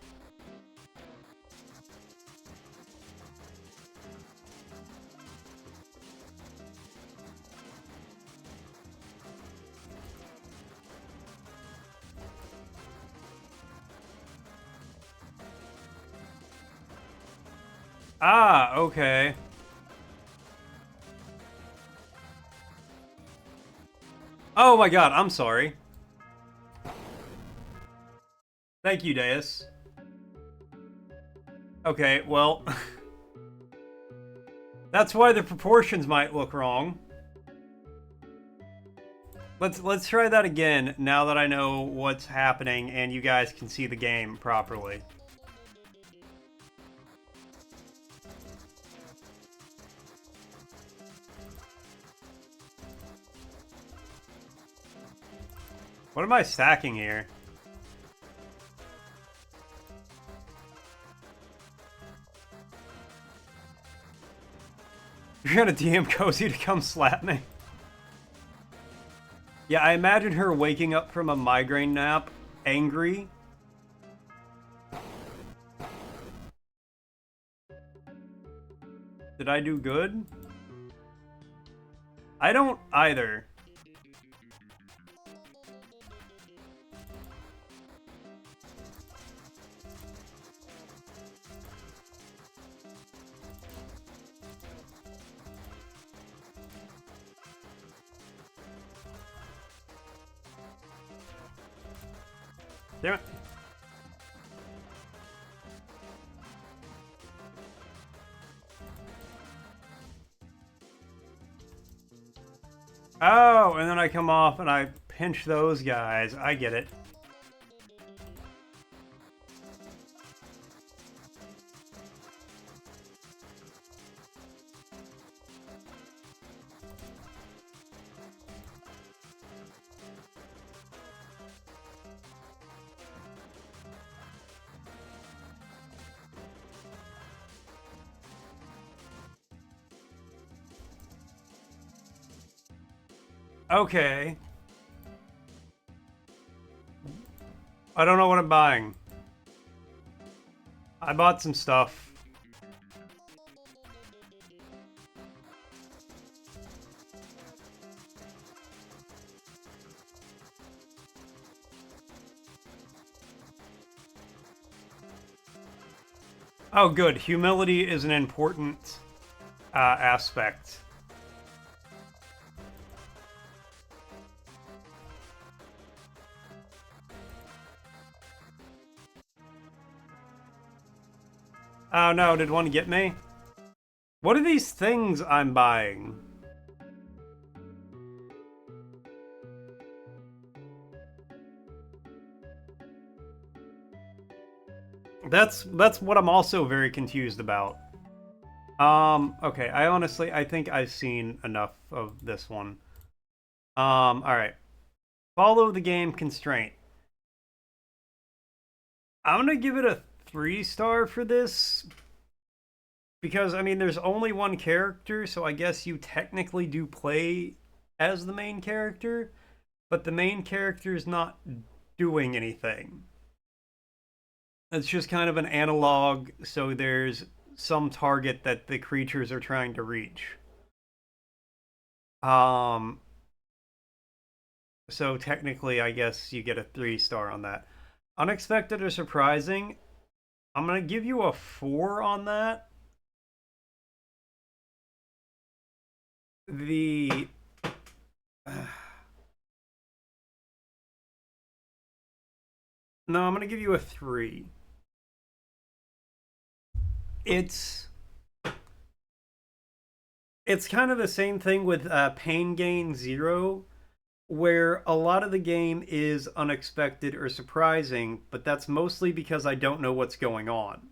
Ah, okay. Oh my god, I'm sorry. Thank you, Deus. Okay, well... that's why the proportions might look wrong. Let's try that again now that I know what's happening and you guys can see the game properly. What am I stacking here? You're gonna DM Cozy to come slap me? Yeah, I imagine her waking up from a migraine nap, angry. Did I do good? I don't either. Damn it. Oh, and then I come off and I pinch those guys. I get it. Okay. I don't know what I'm buying. I bought some stuff. Oh, good. Humility is an important aspect. Oh no, did one get me? What are these things I'm buying? That's what I'm also very confused about. Okay, I think I've seen enough of this one. Alright. Follow the game constraint. I'm gonna give it a 3-star for this because I mean, there's only one character, so I guess you technically do play as the main character, but the main character is not doing anything. It's just kind of an analog, so there's some target that the creatures are trying to reach. Um, so technically, I guess you get a 3 star on that. Unexpected or surprising, I'm gonna give you a 4 on that. The no, I'm gonna give you a 3. It's it's kind of the same thing with Pain Gain Zero, where a lot of the game is unexpected or surprising, but that's mostly because I don't know what's going on.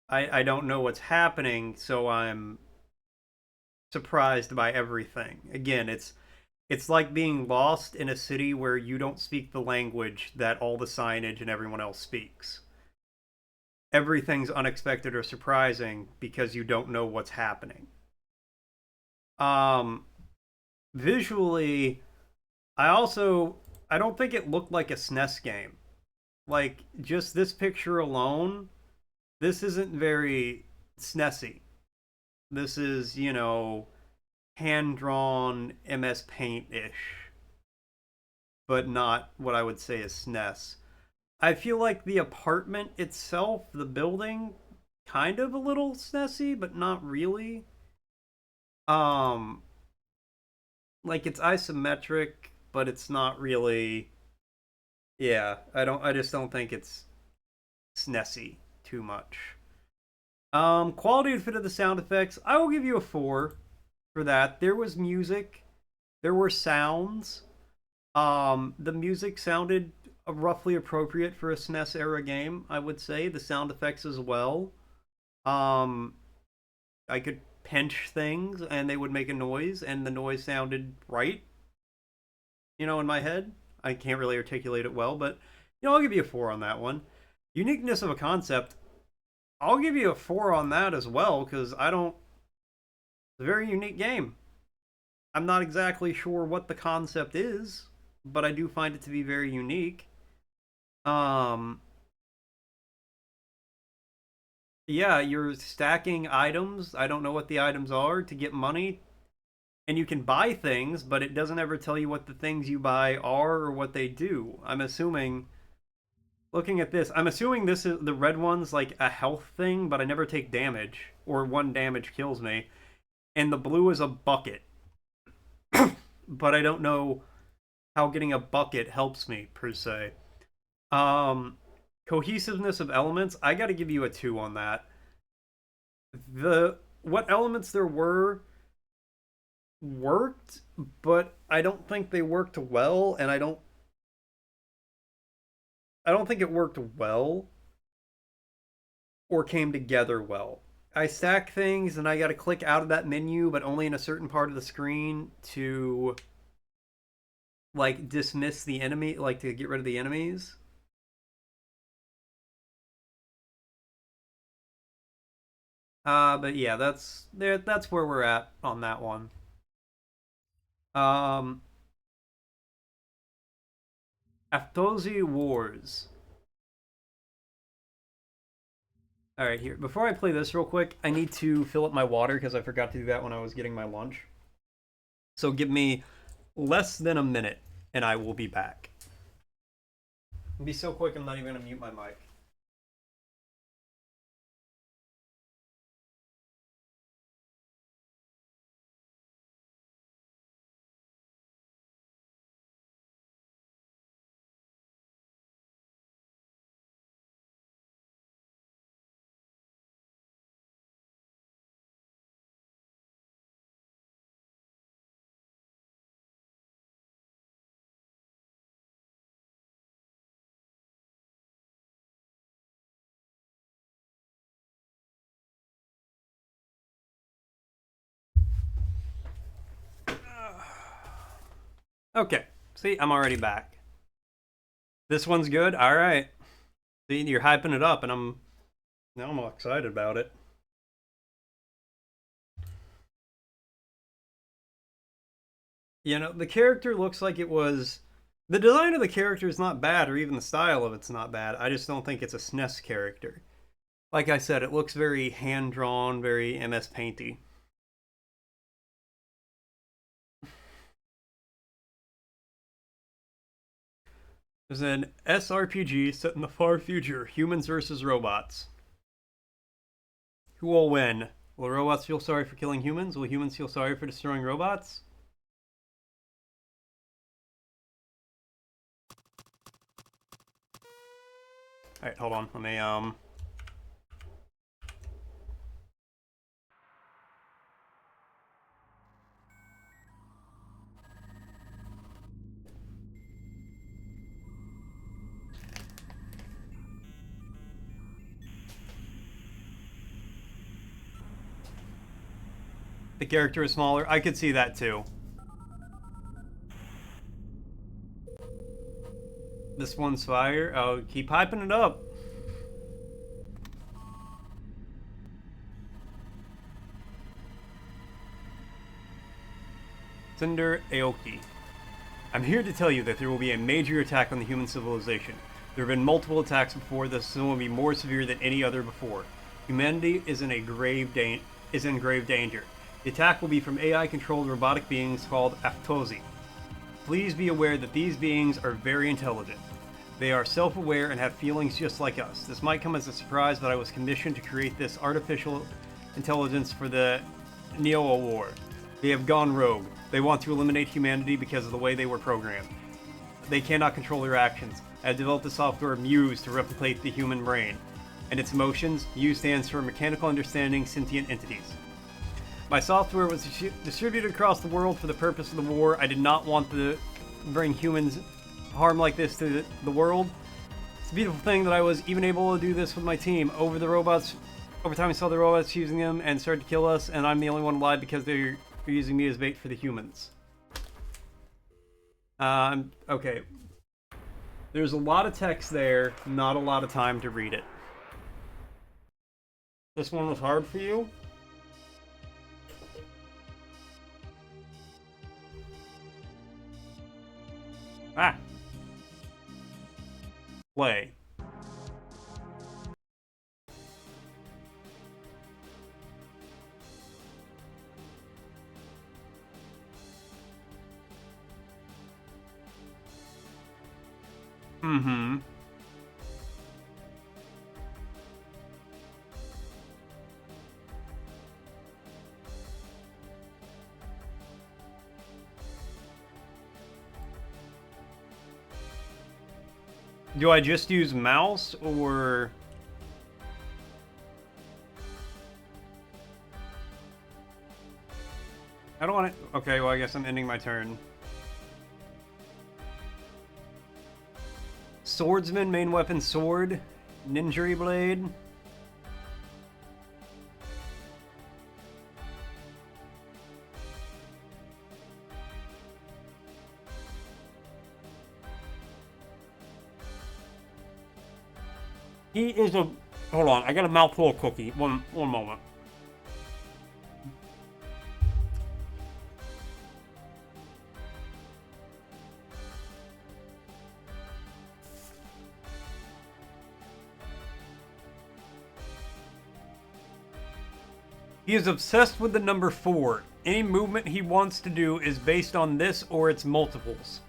I don't know what's happening, so I'm surprised by everything. Again, it's like being lost in a city where you don't speak the language that all the signage and everyone else speaks. Everything's unexpected or surprising because you don't know what's happening. Um, Visually, I don't think it looked like a SNES game. Like just this picture alone, this isn't very SNESy. This is, hand drawn MS Paint ish, but not what I would say is SNES. I feel like the apartment itself, the building, kind of a little SNESy, but not really. Um, like it's isometric, but it's not really. Yeah, I just don't think it's SNESy too much. Quality and fit of the sound effects, I will give you a 4 for that. There was music, there were sounds. The music sounded roughly appropriate for a SNES era game, I would say. The sound effects as well. Um, I could pinch things and they would make a noise, and the noise sounded right, in my head. I can't really articulate it well, but I'll give you a 4 on that one. Uniqueness of a concept, I'll give you a 4 on that as well, because I don't. It's a very unique game. I'm not exactly sure what the concept is, but I do find it to be very unique. Um, yeah, you're stacking items. I don't know what the items are to get money, and you can buy things, but it doesn't ever tell you what the things you buy are or what they do. I'm assuming. Looking at this, I'm assuming this is the red one's like a health thing, but I never take damage, or 1 damage kills me. And the blue is a bucket, but I don't know how getting a bucket helps me per se. Um, Cohesiveness of elements, I got to give you a 2 on that. The what elements there were worked, but I don't think they worked well, and I don't think it worked well or came together well. I stack things and I got to click out of that menu, but only in a certain part of the screen to like dismiss the enemy, like to get rid of the enemies. But yeah, that's where we're at on that one. Um, Aftosi Wars. All right, here. Before I play this real quick, I need to fill up my water because I forgot to do that when I was getting my lunch. So give me less than a minute, and I will be back. It'll be so quick, I'm not even gonna mute my mic. Okay. See, I'm already back. This one's good. All right. See, you're hyping it up, and I'm all excited about it. You know, the character looks like it was. The design of the character is not bad, or even the style of it's not bad. I just don't think it's a SNES character. Like I said, it looks very hand drawn, very MS Painty. There's an SRPG set in the far future, humans versus robots. Who will win? Will robots feel sorry for killing humans? Will humans feel sorry for destroying robots? Alright, hold on. Let me, the character is smaller. I could see that too. This one's fire. Oh, keep hyping it up. Cinder Aoki. I'm here to tell you that there will be a major attack on the human civilization. There have been multiple attacks before. This one will be more severe than any other before. Humanity is in grave danger. The attack will be from AI-controlled robotic beings called Aftosi. Please be aware that these beings are very intelligent. They are self-aware and have feelings just like us. This might come as a surprise, but I was commissioned to create this artificial intelligence for the Neo War. They have gone rogue. They want to eliminate humanity because of the way they were programmed. They cannot control their actions. I have developed the software Muse to replicate the human brain and its emotions. Muse stands for Mechanical Understanding Sentient Entities. My software was distributed across the world for the purpose of the war. I did not want to bring humans harm like this to the world. It's a beautiful thing that I was even able to do this with my team. Over time I saw the robots using them and started to kill us, and I'm the only one alive because they're using me as bait for the humans. Okay. There's a lot of text there, not a lot of time to read it. This one was hard for you? Ah. Play. Mm-hmm. Do I just use mouse, or... I don't want to... Okay, well, I guess I'm ending my turn. Swordsman, main weapon, sword. Ninja blade. He is a... Hold on, I got a mouthful of cookie. One moment. He is obsessed with the number 4. Any movement he wants to do is based on this or its multiples.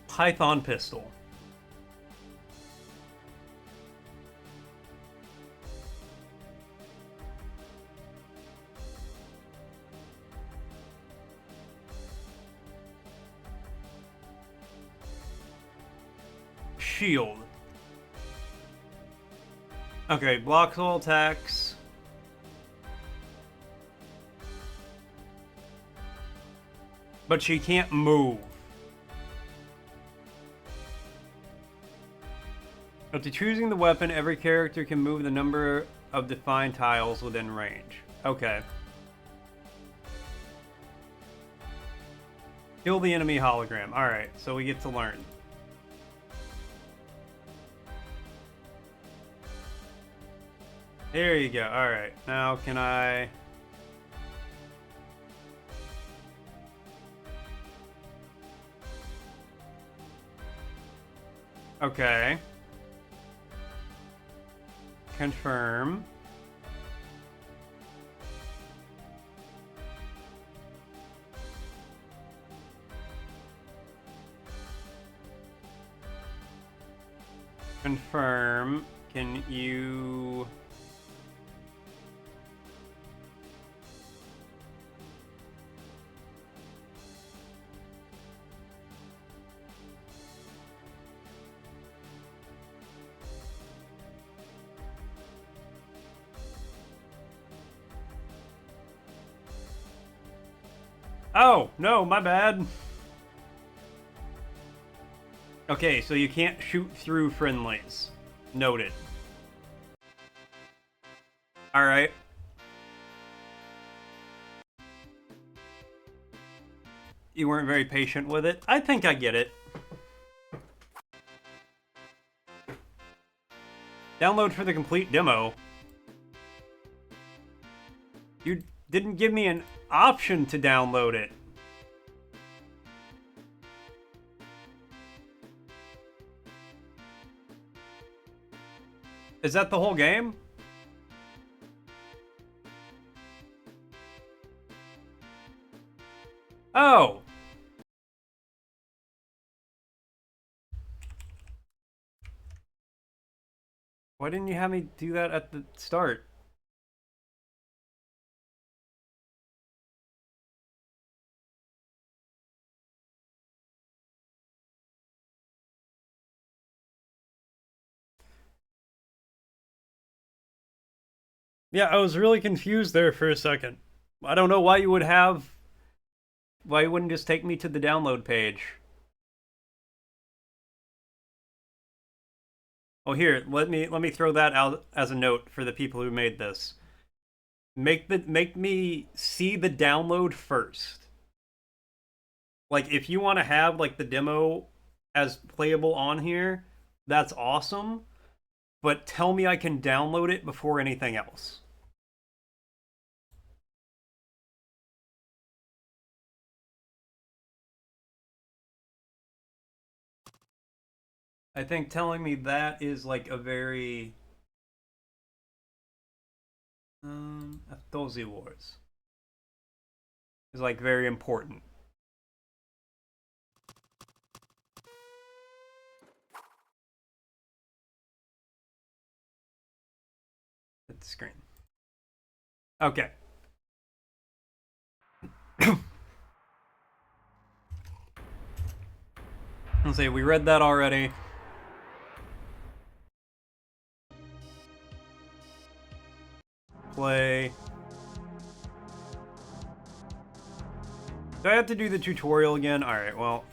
Python pistol. Shield. Okay, blocks all attacks. But she can't move. After choosing the weapon, every character can move the number of defined tiles within range. Okay. Kill the enemy hologram. Alright, so we get to learn. There you go. All right. Now can I... Okay. Confirm. Confirm. Can you... Oh, no, my bad. Okay, so you can't shoot through friendlies. Noted. Alright. You weren't very patient with it. I think I get it. Download for the complete demo. You didn't give me an option to download it. Is that the whole game? Oh. Why didn't you have me do that at the start? Yeah, I was really confused there for a second. I don't know why you would have... Why you wouldn't just take me to the download page? Oh, here, let me throw that out as a note for the people who made this. Make me see the download first. Like, if you want to have like the demo as playable on here, that's awesome. But tell me I can download it before anything else. I think telling me that is like a very Athosi Wars is like very important. Hit the screen. Okay. Let's see, we read that already. Play. Do I have to do the tutorial again? Alright, well.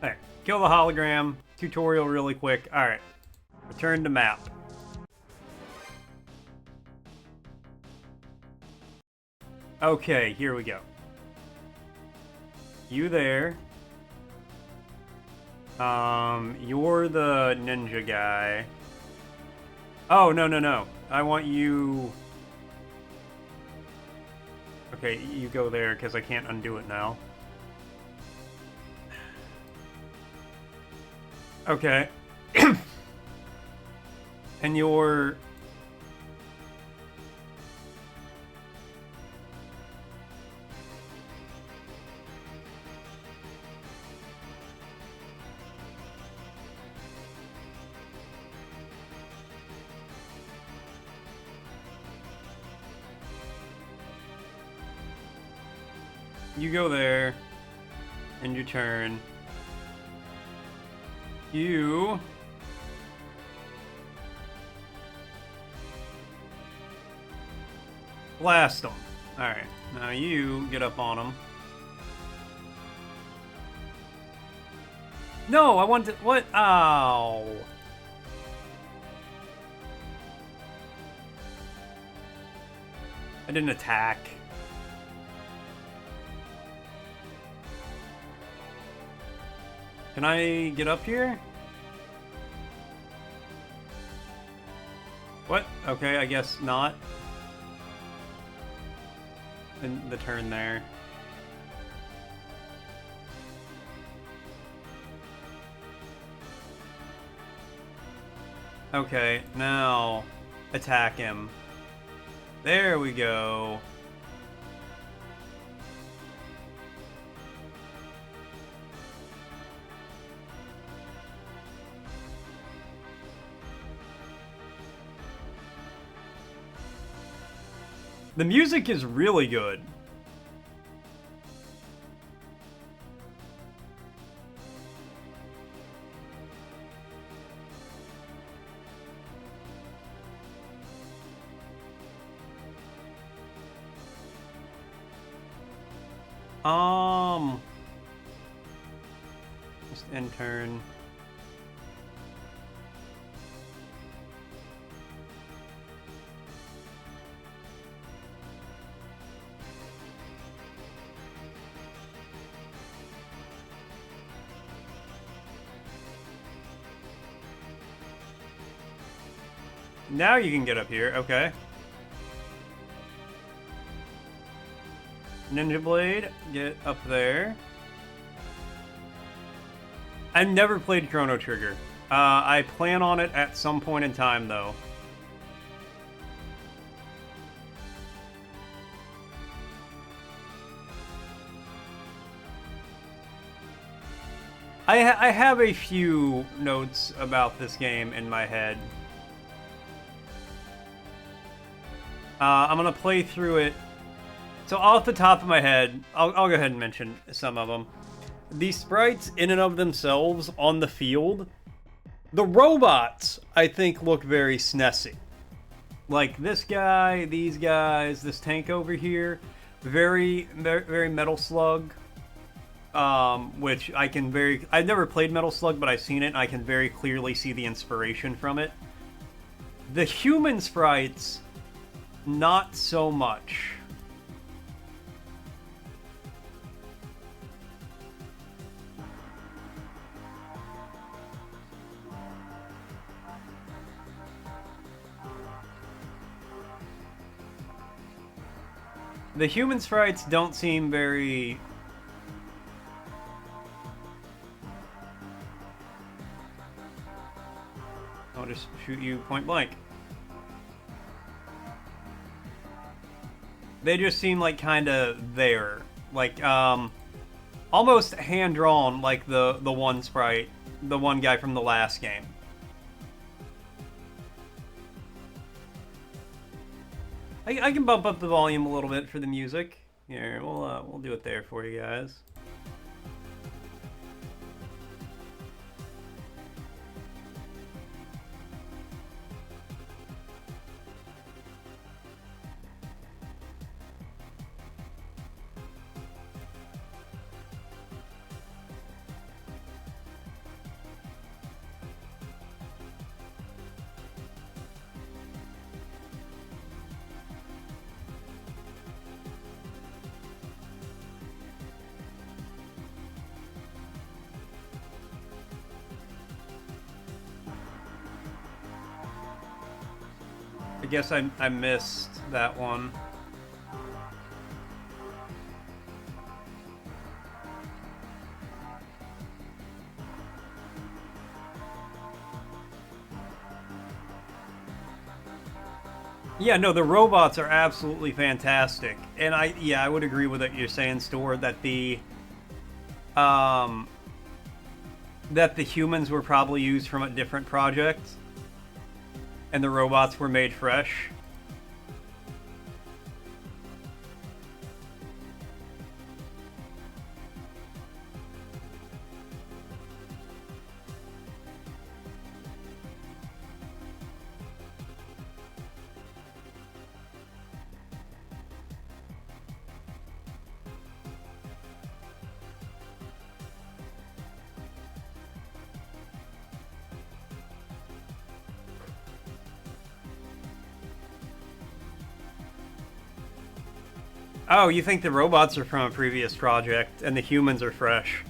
Alright, kill the hologram. Tutorial really quick. Alright. Return to map. Okay, here we go. You there. You're the ninja guy. Oh, no. I want you... Okay, you go there, because I can't undo it now. Okay. And you're... You go there. End your turn. You... blast them. Alright, now you get up on them. No, I want to... what? Ow. I didn't attack. Can I get up here? What? Okay, I guess not. In the turn there. Okay, now attack him. There we go. The music is really good. Just end turn. Now you can get up here, okay. Ninja Blade, get up there. I've never played Chrono Trigger. I plan on it at some point in time, though. I have a few notes about this game in my head. I'm gonna play through it. So off the top of my head, I'll go ahead and mention some of them. The sprites in and of themselves on the field, the robots, I think, look very SNESy. Like this guy, these guys, this tank over here, very Metal Slug. Which I can I've never played Metal Slug, but I've seen it, and I can very clearly see the inspiration from it. The human sprites, not so much. The human sprites don't seem very... I'll just shoot you point blank. They just seem like kind of there. Like, almost hand-drawn like the one sprite, the one guy from the last game. I can bump up the volume a little bit for the music. Here, we'll do it there for you guys. I guess I missed that one. Yeah, no, the robots are absolutely fantastic. And I would agree with what you're saying, Store, that the humans were probably used from a different project. And the robots were made fresh. Oh, you think the robots are from a previous project and the humans are fresh?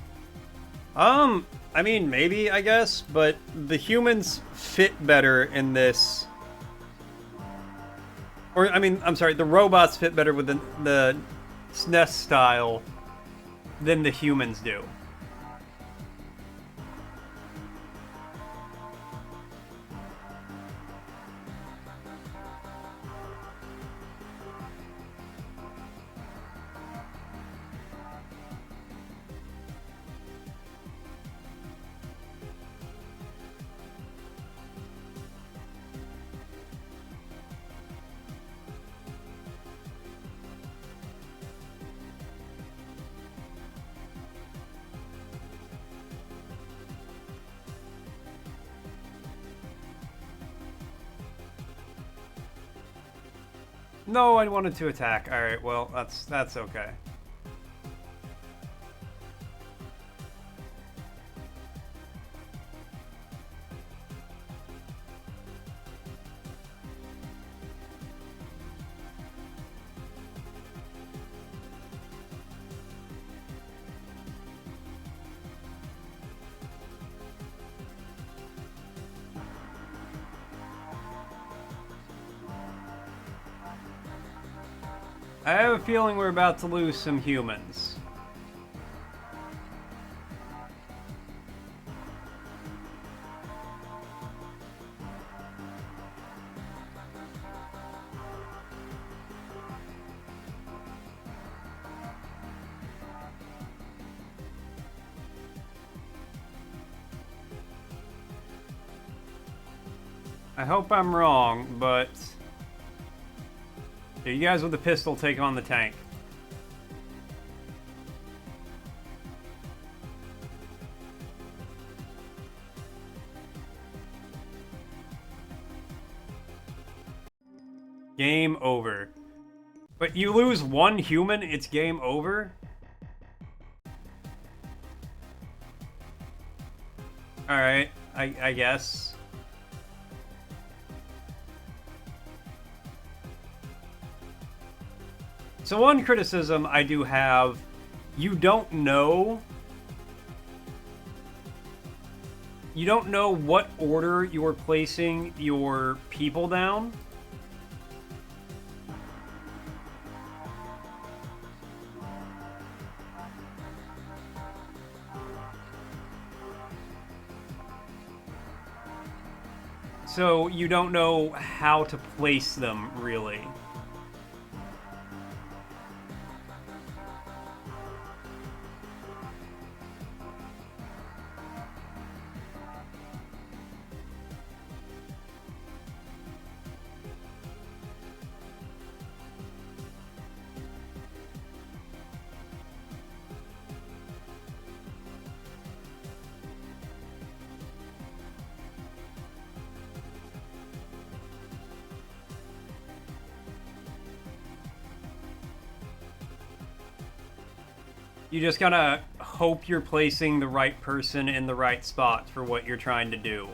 I mean, maybe, I guess, but the humans fit better in this. Or, I mean, I'm sorry, the robots fit better with the SNES style than the humans do. No, I wanted to attack. All right, well, that's okay. I have a feeling we're about to lose some humans. I hope I'm wrong, but you guys with the pistol take on the tank. Game over. But you lose one human, it's game over? Alright, I guess. So one criticism I do have, you don't know what order you're placing your people down. So you don't know how to place them, really. You just gotta hope you're placing the right person in the right spot for what you're trying to do.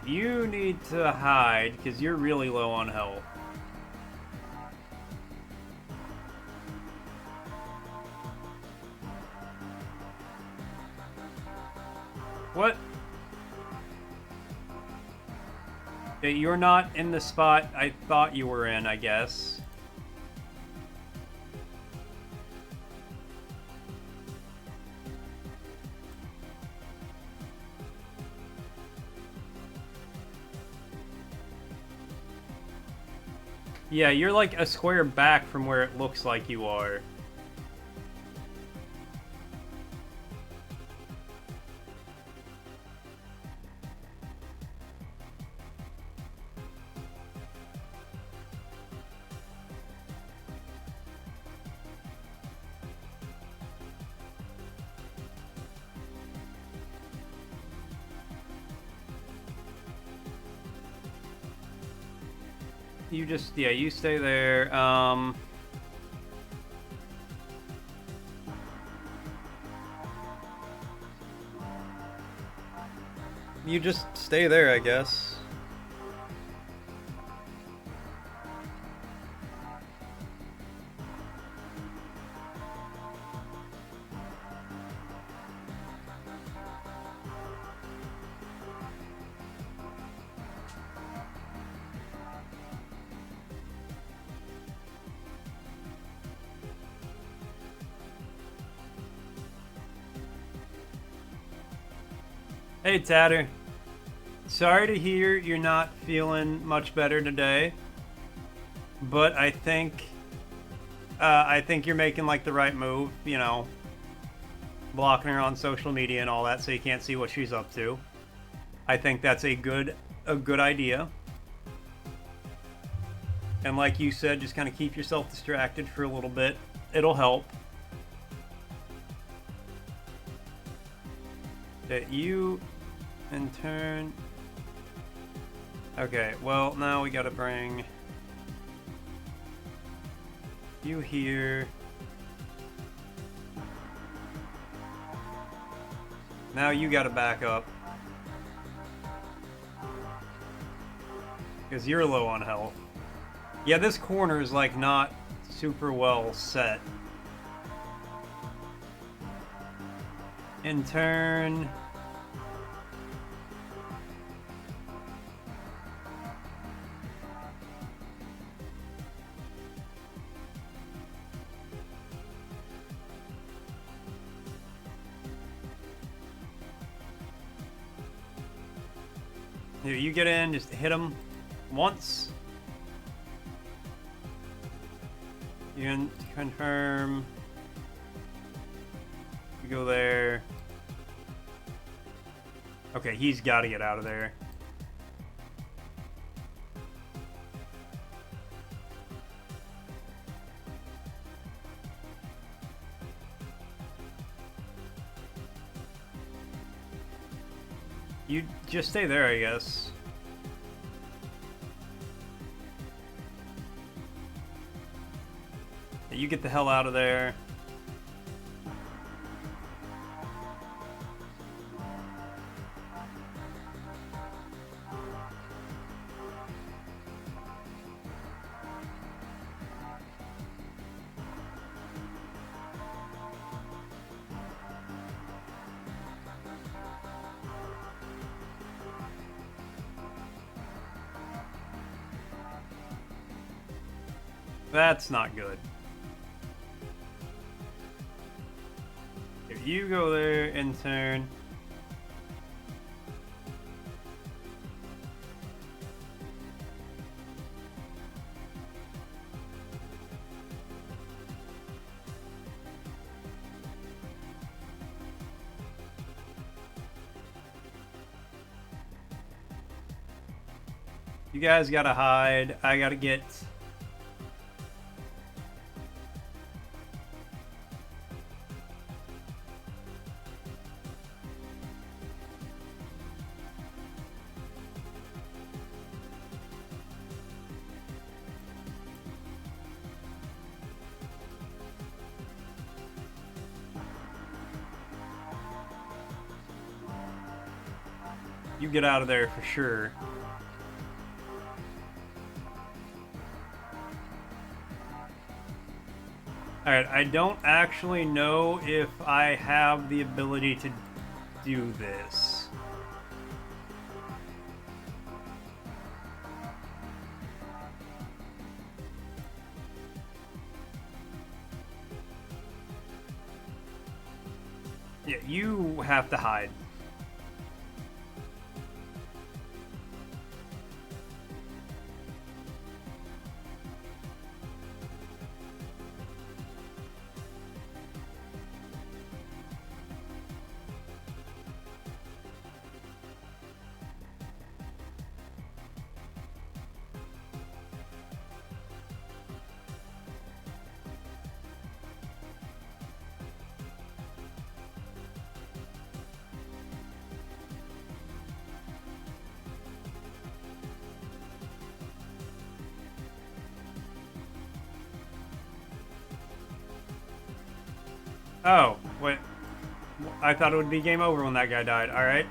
You need to hide, because you're really low on health. What? You're not in the spot I thought you were in, I guess. Yeah, you're like a square back from where it looks like you are. You just, yeah, you stay there. You just stay there, I guess. Hey, Tatter. Sorry to hear you're not feeling much better today, but I think you're making like the right move. You know, blocking her on social media and all that, so you can't see what she's up to. I think that's a good idea. And like you said, just kind of keep yourself distracted for a little bit. It'll help. That you, in turn. Okay, well, now we gotta bring you here. Now you gotta back up. Because you're low on health. Yeah, this corner is like not super well set. In turn. Here, you get in, just hit him once. You can confirm. You go there. Okay, he's got to get out of there. You just stay there, I guess. You get the hell out of there. That's not good. If you go there in turn. You guys gotta hide. I gotta get... You get out of there for sure. Alright, I don't actually know if I have the ability to do this. Yeah, you have to hide. Oh, wait. I thought it would be game over when that guy died. All right.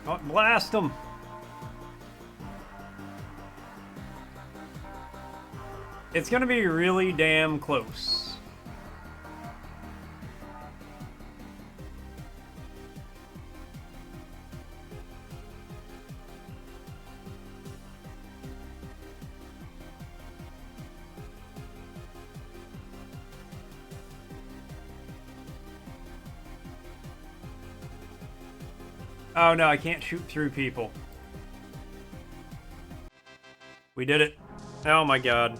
Oh, blast him. It's gonna be really damn close. Oh no, I can't shoot through people. We did it. Oh my god.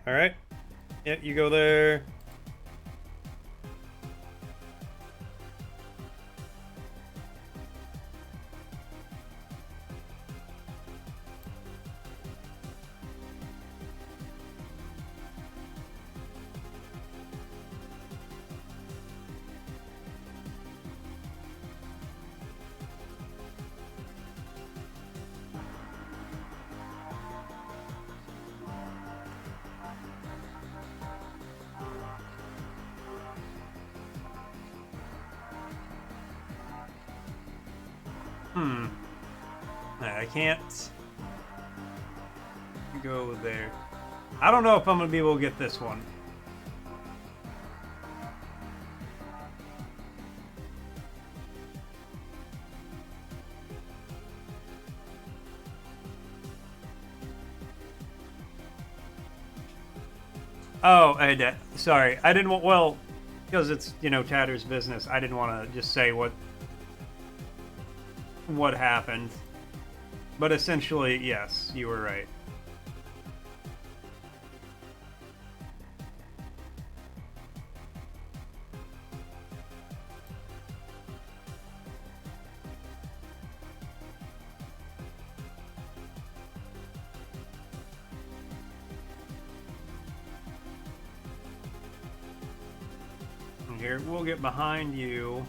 Alright. Yep, you go there. I can't go there. I don't know if I'm gonna be able to get this one. Oh, sorry. I didn't want, well, because it's, you know, Tatter's business, I didn't want to just say what happened. But essentially, yes, you were right. And here, we'll get behind you.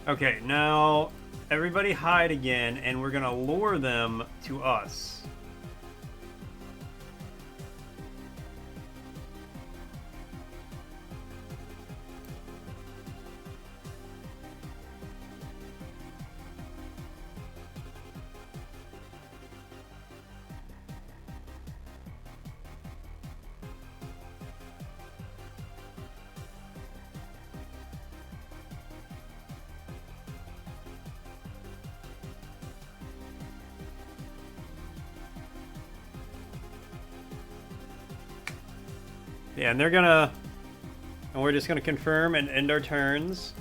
Okay, now everybody hide again, and we're gonna lure them to us. Yeah, and we're just gonna confirm and end our turns.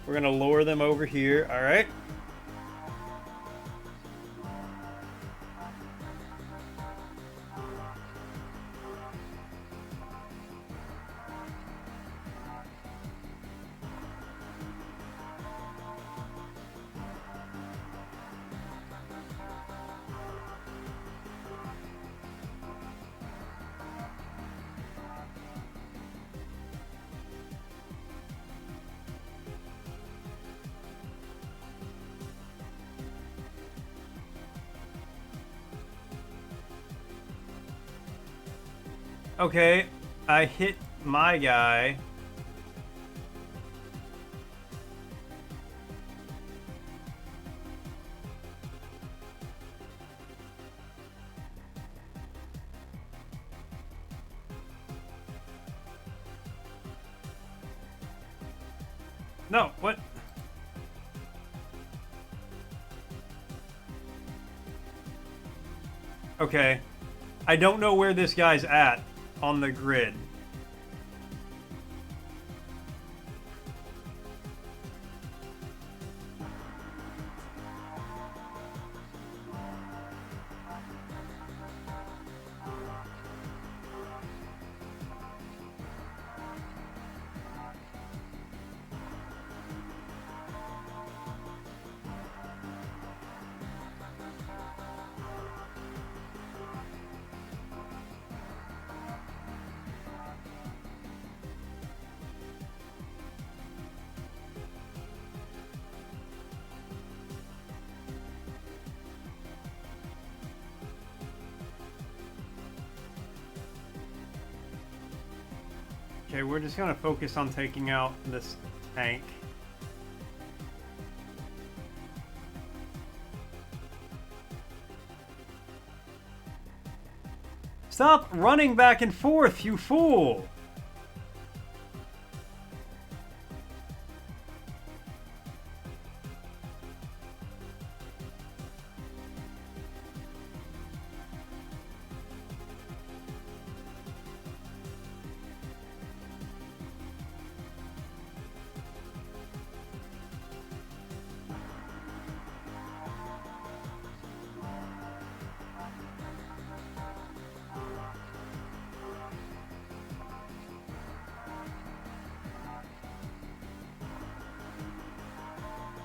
We're gonna lure them over here, alright? Okay, I hit my guy. No, what? Okay. I don't know where this guy's at on the grid. Okay, we're just gonna focus on taking out this tank. Stop running back and forth, you fool!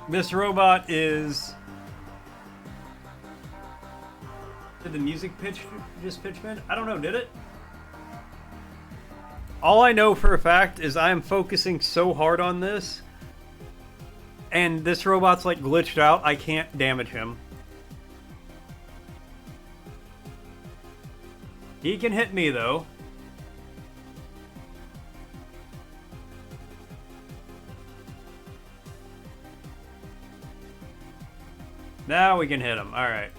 This robot is... Did the music pitch just pitch bend? I don't know, did it? All I know for a fact is I am focusing so hard on this, and this robot's like glitched out. I can't damage him. He can hit me though. Now we can hit him. All right.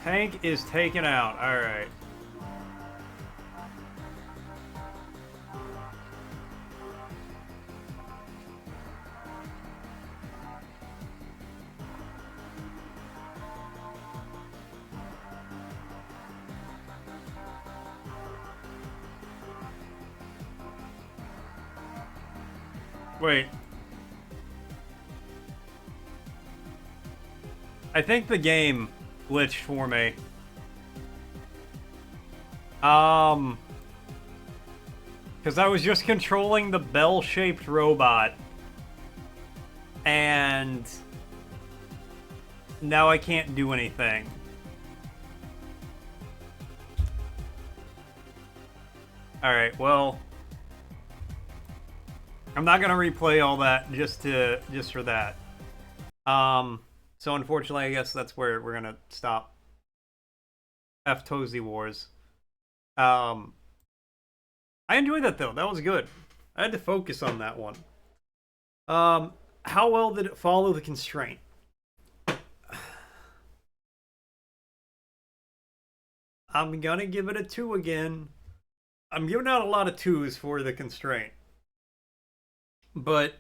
Tank is taken out. All right. Wait. I think the game glitched for me. Because I was just controlling the bell-shaped robot, and now I can't do anything. Alright, well, I'm not gonna replay all that just for that. So unfortunately, I guess that's where we're gonna stop. F Tozy Wars. I enjoyed that though. That was good. I had to focus on that one. How well did it follow the constraint? I'm gonna give it a 2 again. I'm giving out a lot of 2s for the constraint. But,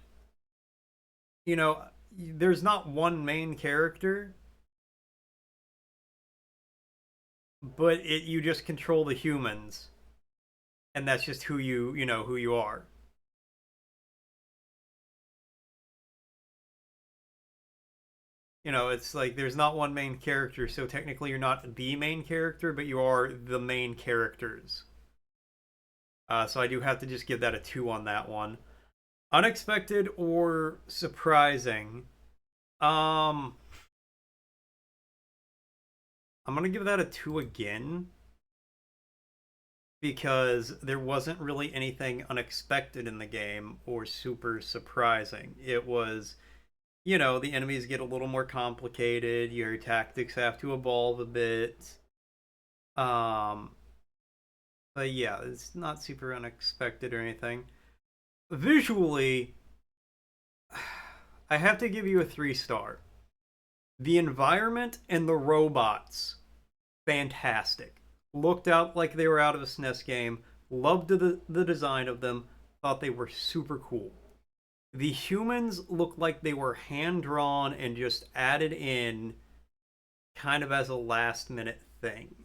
you know, there's not one main character, but you just control the humans, and that's just who you know who you are. You know, it's like there's not one main character, so technically you're not the main character, but you are the main characters. So I do have to just give that a 2 on that one. Unexpected or surprising? I'm gonna give that a 2 again, because there wasn't really anything unexpected in the game or super surprising. It was, you know, the enemies get a little more complicated, your tactics have to evolve a bit. But yeah, it's not super unexpected or anything. Visually, I have to give you a 3-star. The environment and the robots, fantastic. Looked out like they were out of a SNES game. Loved the design of them. Thought they were super cool. The humans looked like they were hand-drawn and just added in kind of as a last-minute thing.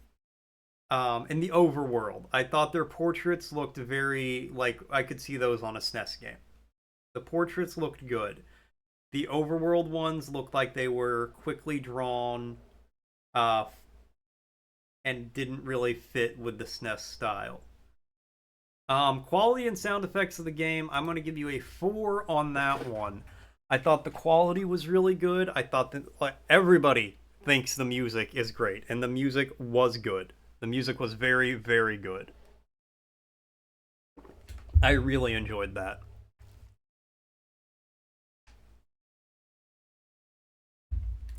In the overworld, I thought their portraits looked very, like, I could see those on a SNES game. The portraits looked good. The overworld ones looked like they were quickly drawn, and didn't really fit with the SNES style. Quality and sound effects of the game, I'm going to give you a 4 on that one. I thought the quality was really good. I thought that like, everybody thinks the music is great, and the music was good. The music was very, very good. I really enjoyed that.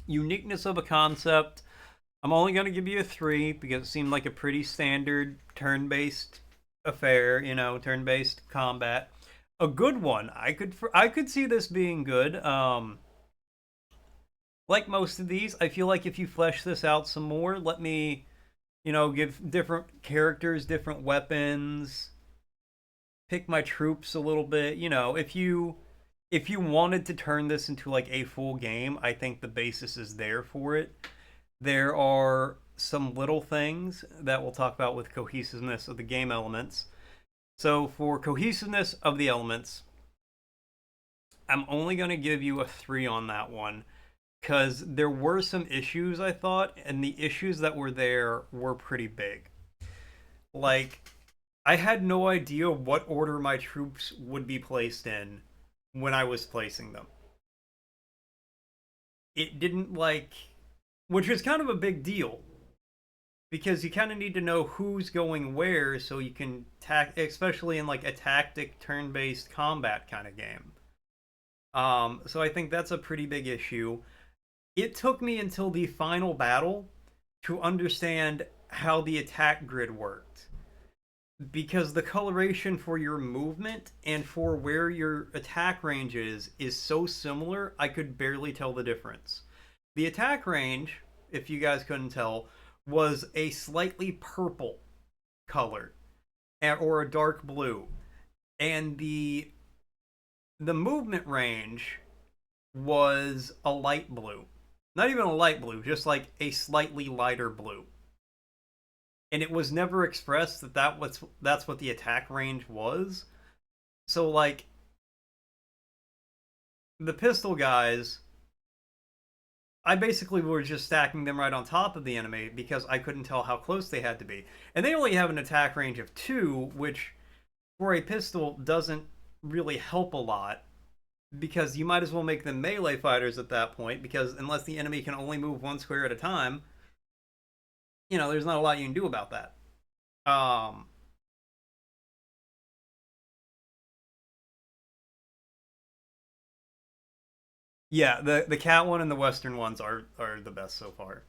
Uniqueness of a concept, I'm only going to give you a 3 because it seemed like a pretty standard turn based affair, turn based combat. A good one. I could see this being good. Like most of these, I feel like if you flesh this out some more, let me, give different characters different weapons, pick my troops a little bit. If you wanted to turn this into like a full game, I think the basis is there for it. There are some little things that we'll talk about with cohesiveness of the game elements. So for cohesiveness of the elements, I'm only going to give you a 3 on that one because there were some issues I thought, and the issues that were there were pretty big. Like, I had no idea what order my troops would be placed in when I was placing them. It didn't which was kind of a big deal because you kind of need to know who's going where so you can especially in like a tactic turn-based combat kind of game. So I think that's a pretty big issue. It took me until the final battle to understand how the attack grid worked because the coloration for your movement and for where your attack range is so similar, I could barely tell the difference. The attack range, if you guys couldn't tell, was a slightly purple color or a dark blue. And the movement range was a light blue. Not even a light blue, just like a slightly lighter blue. And it was never expressed that's what the attack range was. So like the pistol guys, I basically was just stacking them right on top of the enemy because I couldn't tell how close they had to be. And they only have an attack range of 2, which for a pistol doesn't really help a lot because you might as well make them melee fighters at that point because unless the enemy can only move 1 square at a time, there's not a lot you can do about that. Um, yeah, the cat one and the western ones are the best so far.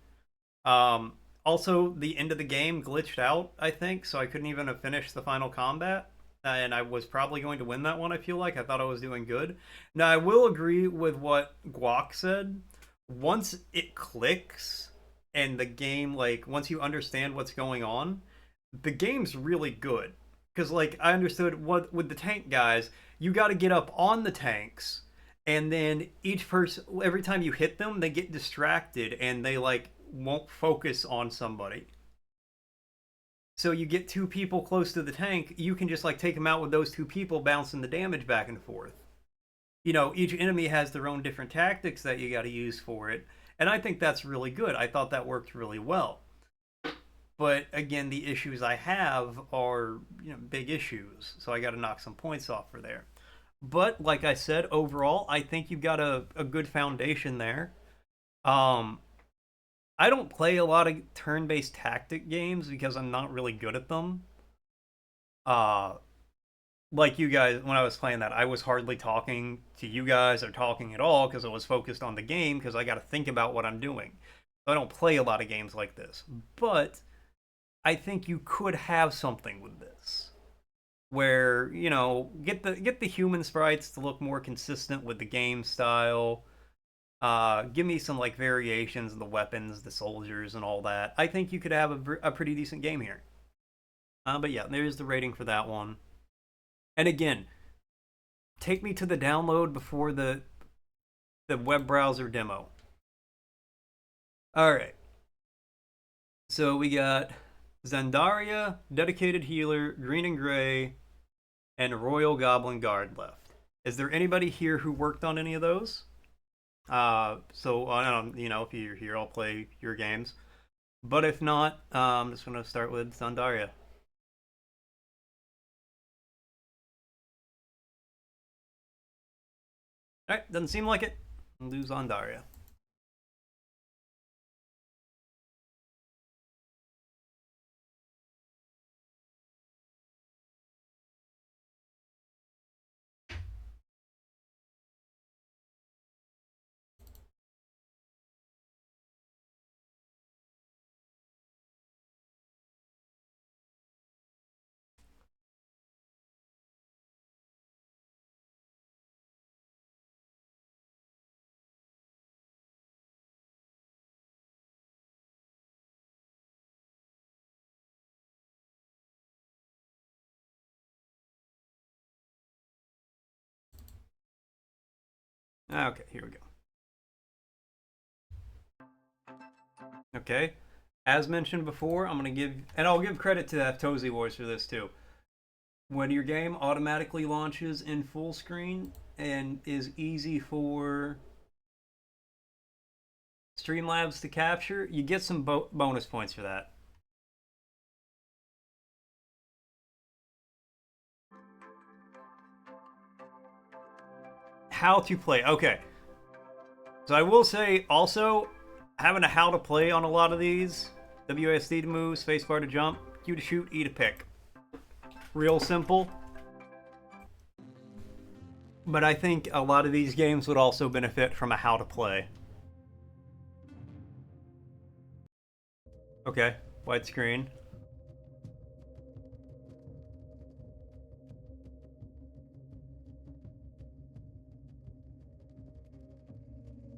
Also, the end of the game glitched out, I think, so I couldn't even have finished the final combat. And I was probably going to win that one, I feel like. I thought I was doing good. Now, I will agree with what Guac said. Once it clicks and the game, like, once you understand what's going on, the game's really good. Because, like, I understood what with the tank guys, you got to get up on the tanks, and then each person, every time you hit them, they get distracted and they, like, won't focus on somebody. So you get 2 people close to the tank, you can just like take them out with those 2 people bouncing the damage back and forth. Each enemy has their own different tactics that you got to use for it, and I think that's really good. I thought that worked really well. But again, the issues I have are big issues, so I got to knock some points off for there. But like I said, overall, I think you've got a good foundation there. Um, I don't play a lot of turn-based tactic games because I'm not really good at them. Uh, like you guys, when I was playing that, I was hardly talking to you guys or talking at all because I was focused on the game because I got to think about what I'm doing. So I don't play a lot of games like this. But I think you could have something with this where get the human sprites to look more consistent with the game style. Give me some like variations of the weapons, the soldiers, and all that. I think you could have a pretty decent game here. But yeah, there's the rating for that one. And again, take me to the download before the web browser demo. All right. So we got Zandaria, Dedicated Healer, Green and Gray, and Royal Goblin Guard left. Is there anybody here who worked on any of those? So if you're here, I'll play your games. But if not, I'm just gonna start with Zandaria. Alright, doesn't seem like it. Lose on Daria. Okay, here we go. Okay. As mentioned before, I'm going to give, and I'll give credit to Tozy Wars for this too. When your game automatically launches in full screen and is easy for Streamlabs to capture, you get some bonus points for that. How to play. Okay. So I will say also, having a how to play on a lot of these, WASD to move, spacebar to jump, Q to shoot, E to pick. Real simple. But I think a lot of these games would also benefit from a how to play. Okay, widescreen.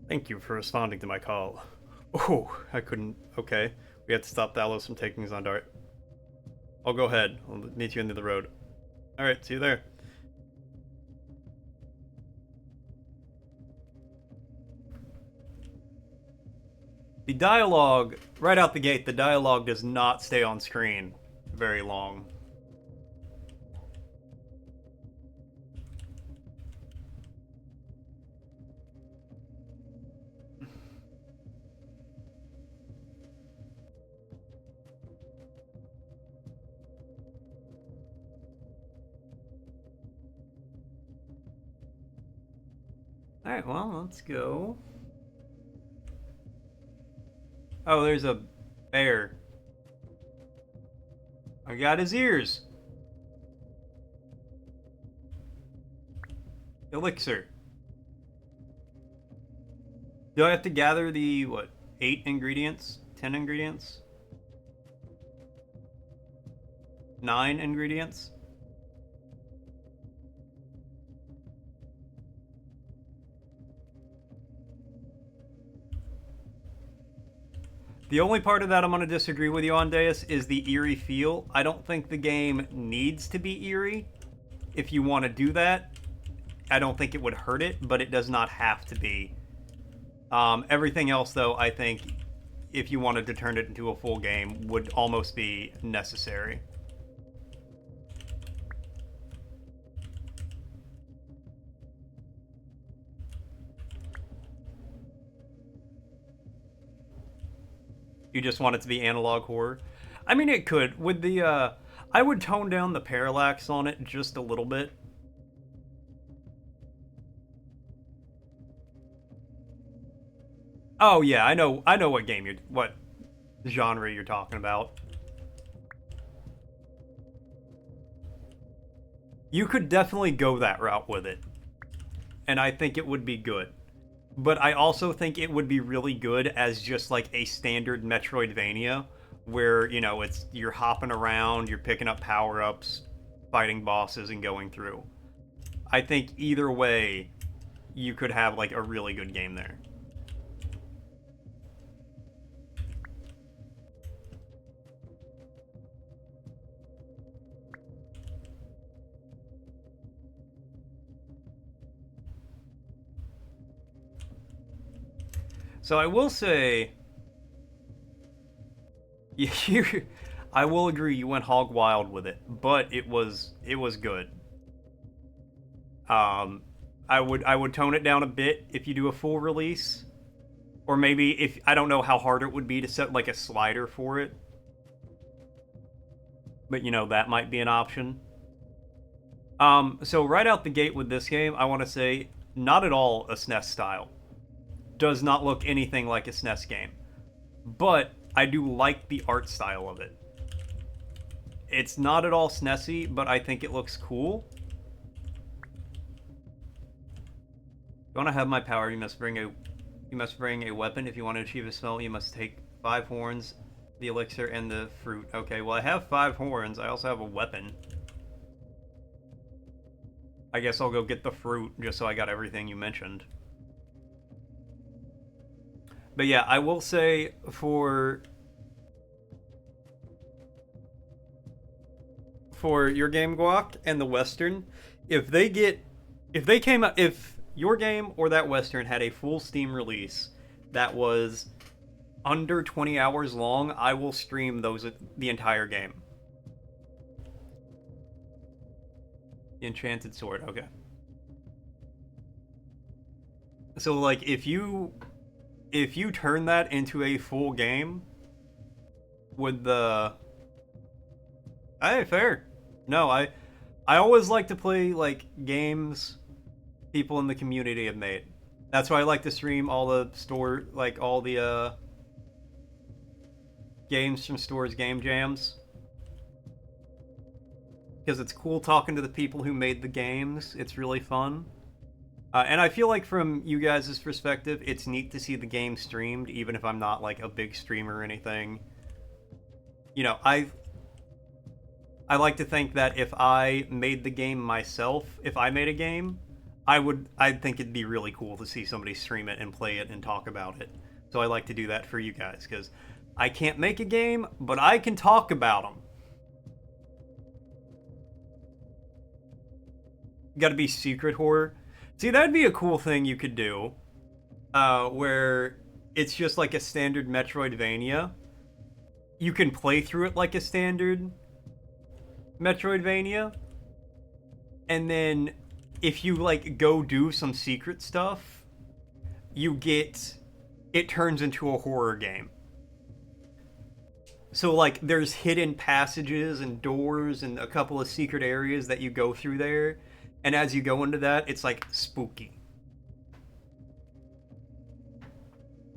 Thank you for responding to my call. Oh, I couldn't. Okay, we have to stop Thalos from taking his on dart. I'll go ahead. I'll meet you into the road. Alright, see you there. The dialogue, right out the gate, the dialogue does not stay on screen very long. Alright, well, let's go. Oh, there's a bear. I got his ears. Elixir. Do I have to gather the, what, 8 ingredients? 10 ingredients? 9 ingredients? The only part of that I'm going to disagree with you on, Deus, is the eerie feel. I don't think the game needs to be eerie. If you want to do that, I don't think it would hurt it, but it does not have to be. Everything else, though, I think, if you wanted to turn it into a full game, would almost be necessary. You just want it to be analog horror. I mean, it could. With the, I would tone down the parallax on it just a little bit. Oh yeah, I know what game what genre you're talking about. You could definitely go that route with it, and I think it would be good. But I also think it would be really good as just like a standard Metroidvania, where it's you're hopping around, you're picking up power ups, fighting bosses, and going through. I think either way, you could have like a really good game there. So I will say, I will agree you went hog wild with it, but it was good. Um, I would tone it down a bit if you do a full release, or maybe if I don't know how hard it would be to set like a slider for it, but that might be an option. So right out the gate with this game, I want to say not at all a SNES style. Does not look anything like a SNES game. But I do like the art style of it. It's not at all SNESy, but I think it looks cool. You want to have my power, you must bring a weapon. If you want to achieve a spell, you must take 5 horns, the elixir, and the fruit. Okay, well I have 5 horns. I also have a weapon. I guess I'll go get the fruit just so I got everything you mentioned. But yeah, I will say for your game, Guac, and the Western, if your game or that Western had a full Steam release that was under 20 hours long, I will stream the entire game. The Enchanted Sword, okay. So like if you turn that into a full game with the hey, fair. No, I always like to play like games people in the community have made. That's why I like to stream all the games from stores game jams. Because it's cool talking to the people who made the games. It's really fun. And I feel like from you guys' perspective, it's neat to see the game streamed, even if I'm not like a big streamer or anything. You know, I like to think that if I made the game myself, if I made a game, I'd think it'd be really cool to see somebody stream it and play it and talk about it. So I like to do that for you guys, because I can't make a game, but I can talk about them. Gotta be secret horror. See, that'd be a cool thing you could do, where it's just like a standard Metroidvania. You can play through it like a standard Metroidvania, and then if you like go do some secret stuff, it turns into a horror game. So like there's hidden passages and doors and a couple of secret areas that you go through there, and as you go into that, it's like spooky.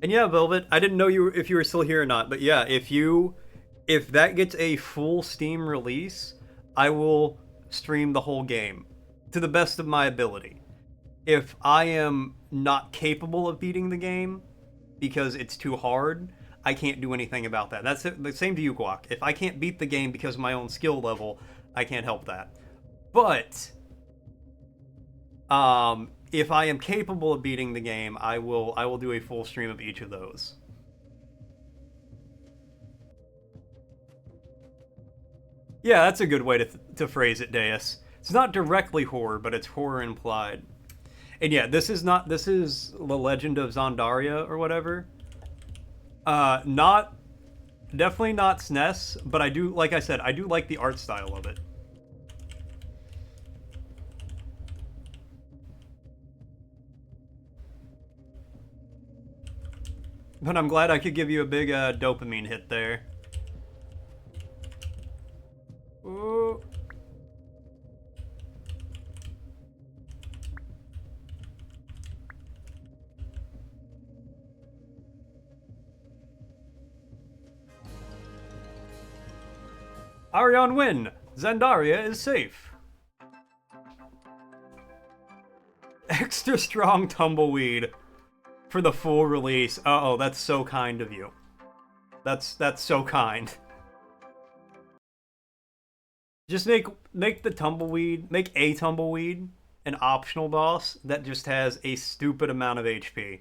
And yeah, Velvet, I didn't know if you were still here or not, but yeah, if that gets a full Steam release, I will stream the whole game to the best of my ability. If I am not capable of beating the game because it's too hard, I can't do anything about that. That's the same to you, Guac. If I can't beat the game because of my own skill level, I can't help that. But if I am capable of beating the game, I will do a full stream of each of those. Yeah, that's a good way to phrase it, Deus. It's not directly horror, but it's horror implied. And yeah, this is The Legend of Zandaria or whatever. Definitely not SNES, but I do, like I said, I do like the art style of it. But I'm glad I could give you a big dopamine hit there. Ooh. Arion win! Zandaria is safe. Extra strong tumbleweed for the full release. Uh-oh, that's so kind of you. That's so kind. Just make a tumbleweed an optional boss that just has a stupid amount of HP.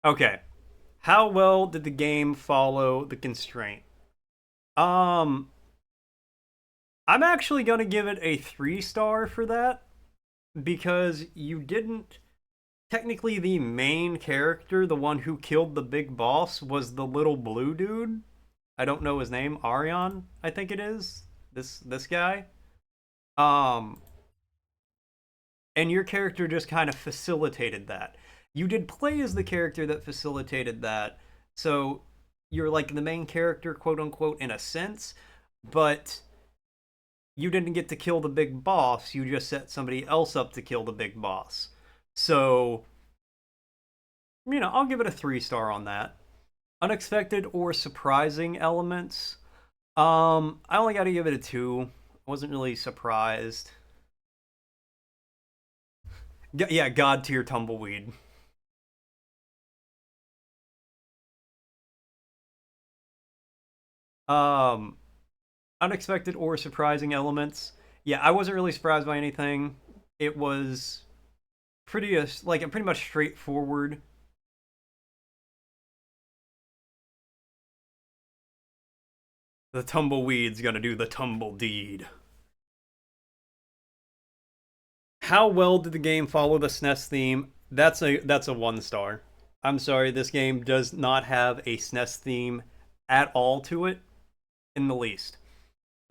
Okay. How well did the game follow the constraint? I'm actually gonna give it a 3-star for that, because you didn't... Technically, the main character, the one who killed the big boss, was the little blue dude. I don't know his name. Arion, I think it is. This guy. And your character just kind of facilitated that. You did play as the character that facilitated that, so you're like the main character, quote unquote, in a sense, but you didn't get to kill the big boss, you just set somebody else up to kill the big boss. So, I'll give it a 3-star on that. Unexpected or surprising elements. I only got to give it a 2. I wasn't really surprised. Yeah, God tier tumbleweed. Um, Unexpected or surprising elements. Yeah, I wasn't really surprised by anything. It was pretty much straightforward. The tumbleweed's gonna do the tumble deed. How well did the game follow the SNES theme? That's a 1-star. I'm sorry, this game does not have a SNES theme at all to it in the least.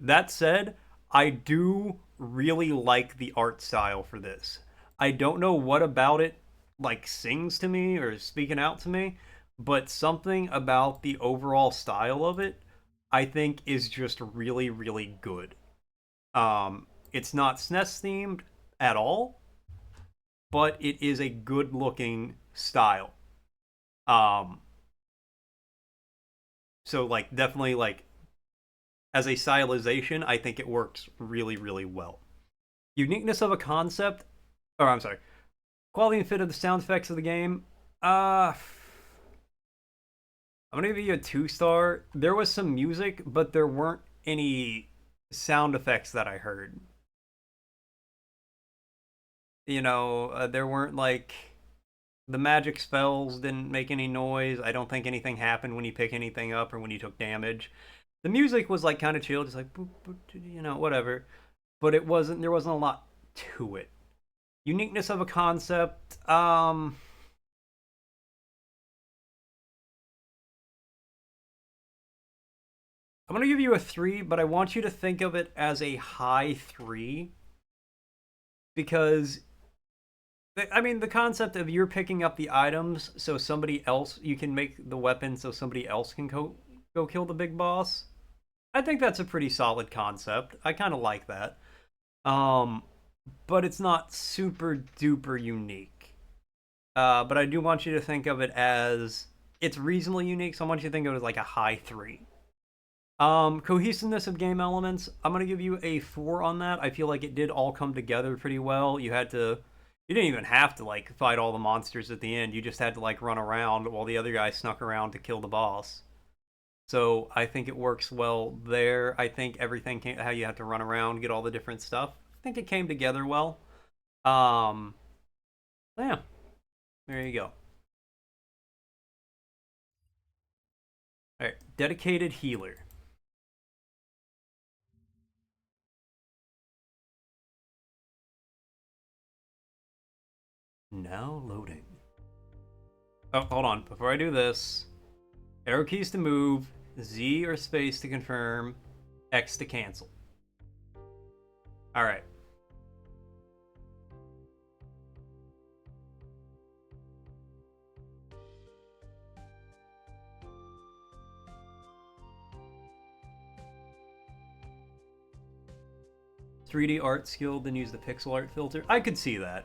That said, I do really like the art style for this. I don't know what about it like sings to me or is speaking out to me, but something about the overall style of it I think is just really really good. It's not SNES themed at all, but it is a good looking style. Um so like definitely like as a stylization, I think it works really really well. Uniqueness of a concept, or I'm sorry, quality and fit of the sound effects of the game. I'm gonna give you a 2-star. There was some music, but there weren't any sound effects that I heard. There weren't like the magic spells didn't make any noise. I don't think anything happened when you pick anything up or when you took damage. The music was like kind of chill, just like boop, boop, whatever. But there wasn't a lot to it. Uniqueness of a concept. I'm gonna give you a 3, but I want you to think of it as a high 3 because the concept of you're picking up the items so somebody else you can make the weapon so somebody else can go kill the big boss. I think that's a pretty solid concept. I kind of like that. Um, but it's not super duper unique. But I do want you to think of it as it's reasonably unique, so I want you to think of it as like a high 3. Cohesiveness of game elements, I'm gonna give you a 4 on that. I feel like it did all come together pretty well. You didn't even have to like fight all the monsters at the end. You just had to like run around while the other guy snuck around to kill the boss. So I think it works well there. I think everything how you have to run around, get all the different stuff. I think it came together well. Um, yeah, there you go. All right, dedicated healer. Now loading. Oh, hold on. Before I do this, arrow keys to move, Z or space to confirm, X to cancel. All right. .3D art skill, then use the pixel art filter. I could see that.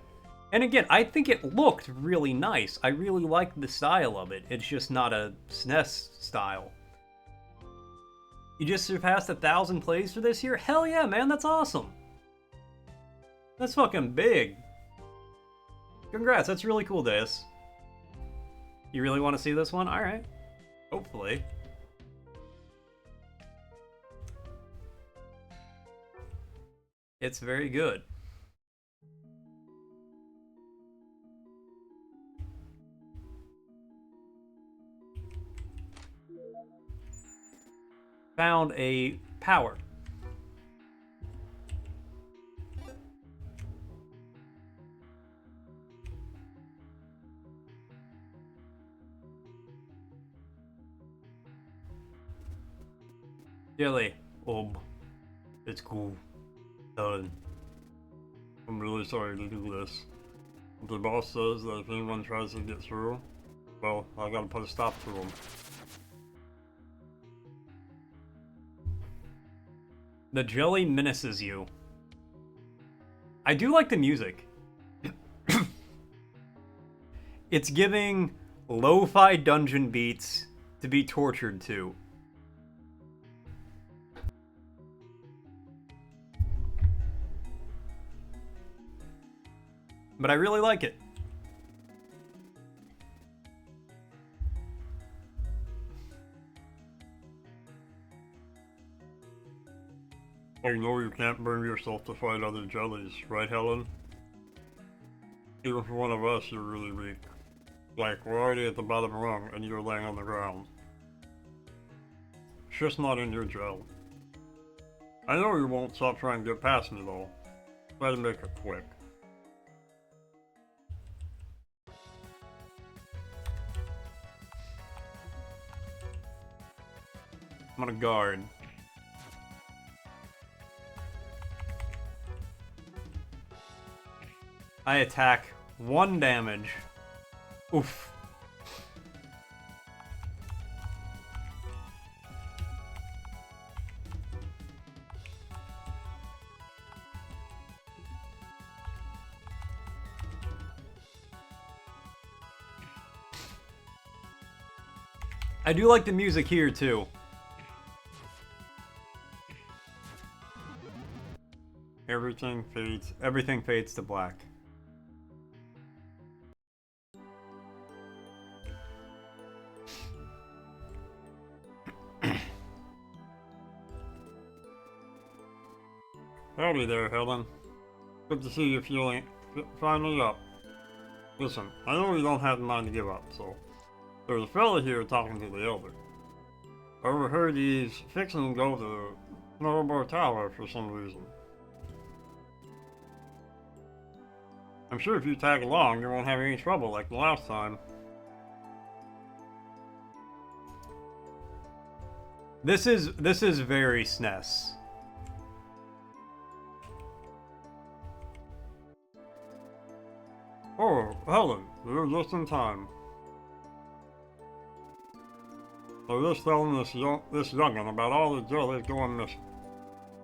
And again, I think it looked really nice. I really liked the style of it. It's just not a SNES style. You just surpassed 1,000 plays for this year? Hell yeah, man, that's awesome. That's fucking big. Congrats, that's really cool, Deus. You really want to see this one? Alright. Hopefully. It's very good. Found a power. Dilly. It's cool. Done. I'm really sorry to do this. The boss says that if anyone tries to get through, well, I gotta put a stop to them. The jelly menaces you. I do like the music. It's giving lo-fi dungeon beats to be tortured to. But I really like it. I know you can't bring yourself to fight other jellies, right, Helen? Even for one of us, you're really weak. Like, we're already at the bottom rung, and you're laying on the ground. It's just not in your gel. I know you won't stop trying to get past me, though. Try to make it quick. I'm gonna guard. I attack 1 damage. Oof. I do like the music here too. Everything fades. Everything fades to black. Howdy there, Helen. Good to see you finally up. Listen, I know you don't have the mind to give up, so... There's a fella here talking to the elder. I overheard he's fixing to go to Snowboard Tower for some reason. I'm sure if you tag along, you won't have any trouble like the last time. This is very SNES. Oh, Helen, you're just in time. I was just telling this young'un about all the jellies going missing.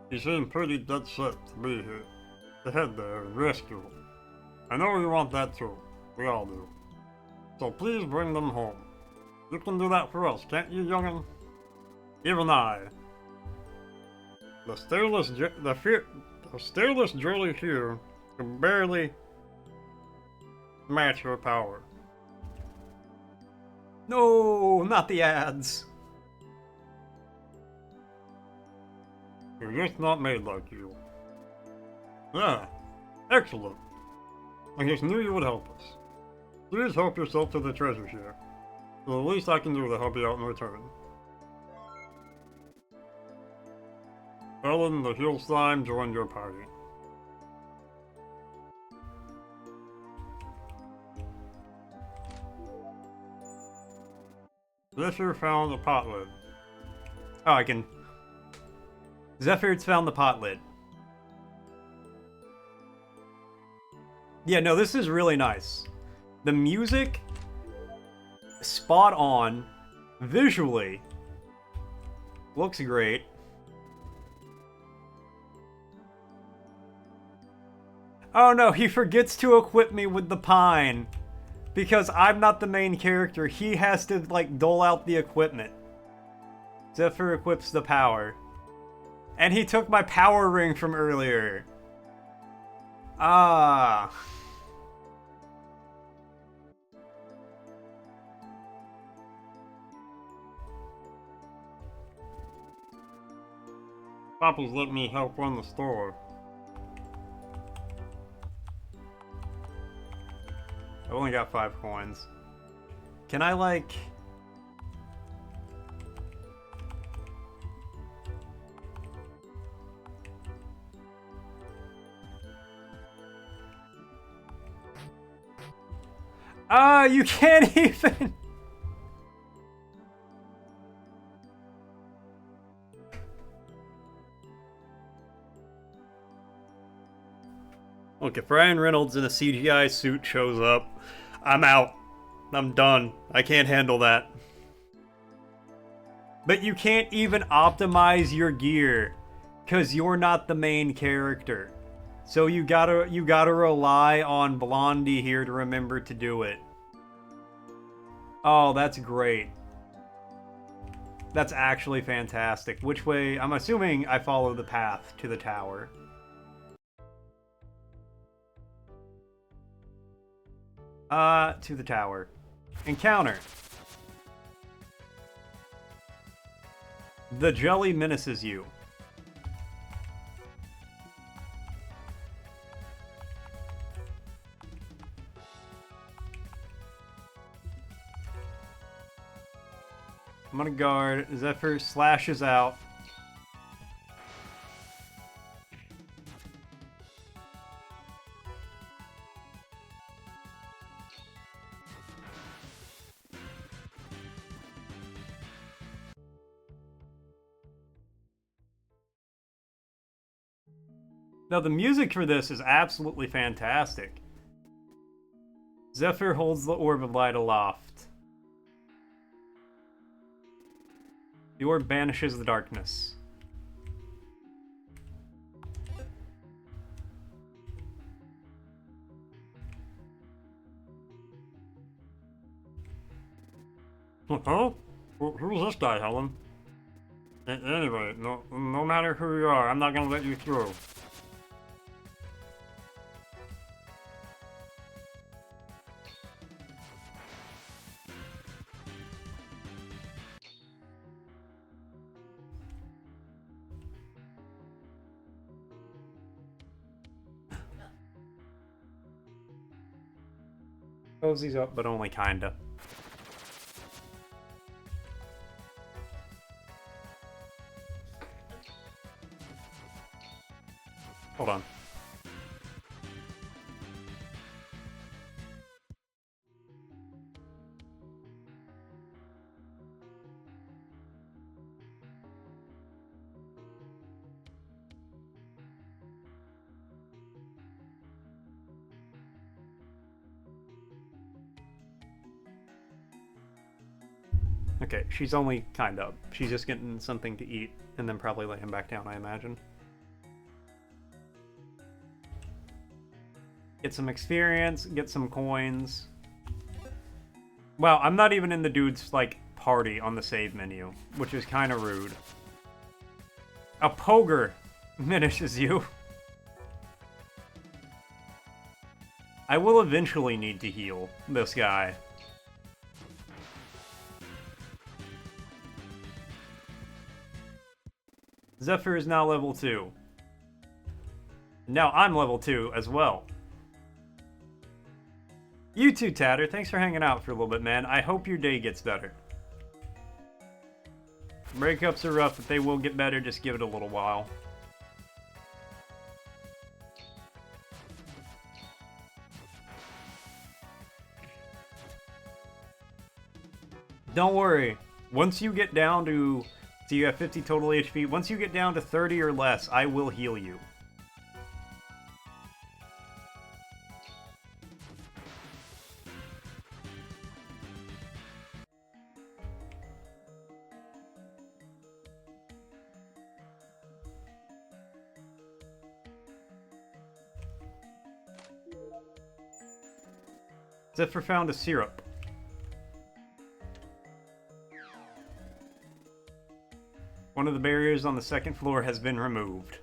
He seemed pretty dead set to be here, to head there and rescue them. I know you want that too. We all do. So please bring them home. You can do that for us, can't you, young'un? Even I. The stairless jelly here can barely match your power. No, not the ads. You're just not made like you. Yeah, excellent. I just knew you would help us. Please help yourself to the treasure share. The least I can do to help you out in return. Helen, the Hill Slime, joined your party. Zephyr found a pot lid. Oh, I can... Zephyr's found the pot lid. Yeah, no, this is really nice. The music, spot on. Visually, looks great. Oh no, he forgets to equip me with the pine. Because I'm not the main character, he has to, like, dole out the equipment. Zephyr equips the power. And he took my power ring from earlier. Ah. Papa's let me help run the store. I've only got 5 coins. Can I, like... Ah, you can't even... Look, if Ryan Reynolds in a CGI suit shows up, I'm out. I'm done. I can't handle that. But you can't even optimize your gear. Because you're not the main character. So you gotta rely on Blondie here to remember to do it. Oh, that's great. That's actually fantastic. Which way? I'm assuming I follow the path to the tower. To the tower. Encounter. The jelly menaces you. I'm gonna guard. Zephyr slashes out. Now, the music for this is absolutely fantastic. Zephyr holds the orb of light aloft. The orb banishes the darkness. Huh? Who's this guy, Helen? Anyway, no matter who you are, I'm not gonna let you through. Cozy's up, but only kinda. Hold on. Okay, she's only kind of. She's just getting something to eat, and then probably lay him back down, I imagine. Get some experience, get some coins. Wow, I'm not even in the dude's, like, party on the save menu, which is kind of rude. A poger diminishes you. I will eventually need to heal this guy. Zephyr is now level 2. Now I'm level 2 as well. You too, Tatter. Thanks for hanging out for a little bit, man. I hope your day gets better. Breakups are rough, but they will get better. Just give it a little while. Don't worry. Once you get down to... So you have 50 total HP. Once you get down to 30 or less, I will heal you. Zephyr found a syrup. One of the barriers on the second floor has been removed.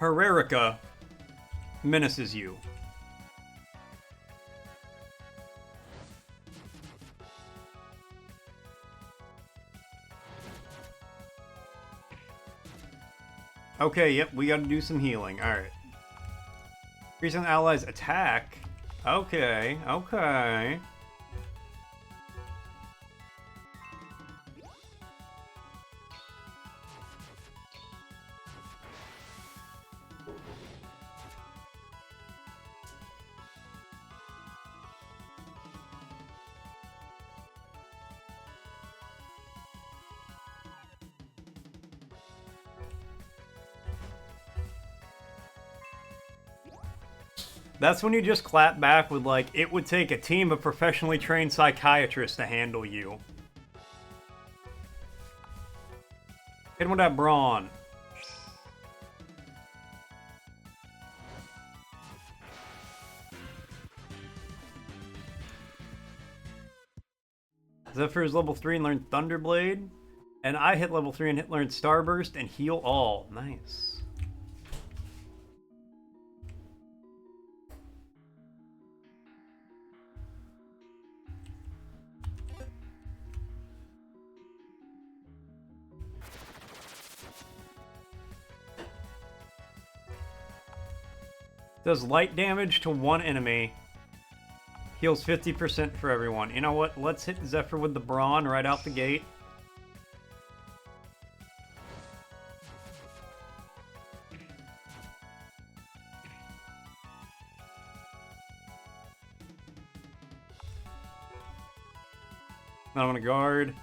Hererica menaces you. Okay, yep, we gotta do some healing. Alright. Increase an ally's attack. Okay, okay. That's when you just clap back with, like, it would take a team of professionally trained psychiatrists to handle you. Hit him with that brawn. Zephyr is level 3 and learned Thunderblade. And I hit level 3 and learned Starburst and Heal All. Nice. Does light damage to one enemy. Heals 50% for everyone. You know what? Let's hit Zephyr with the Brawn right out the gate. Then I'm gonna guard.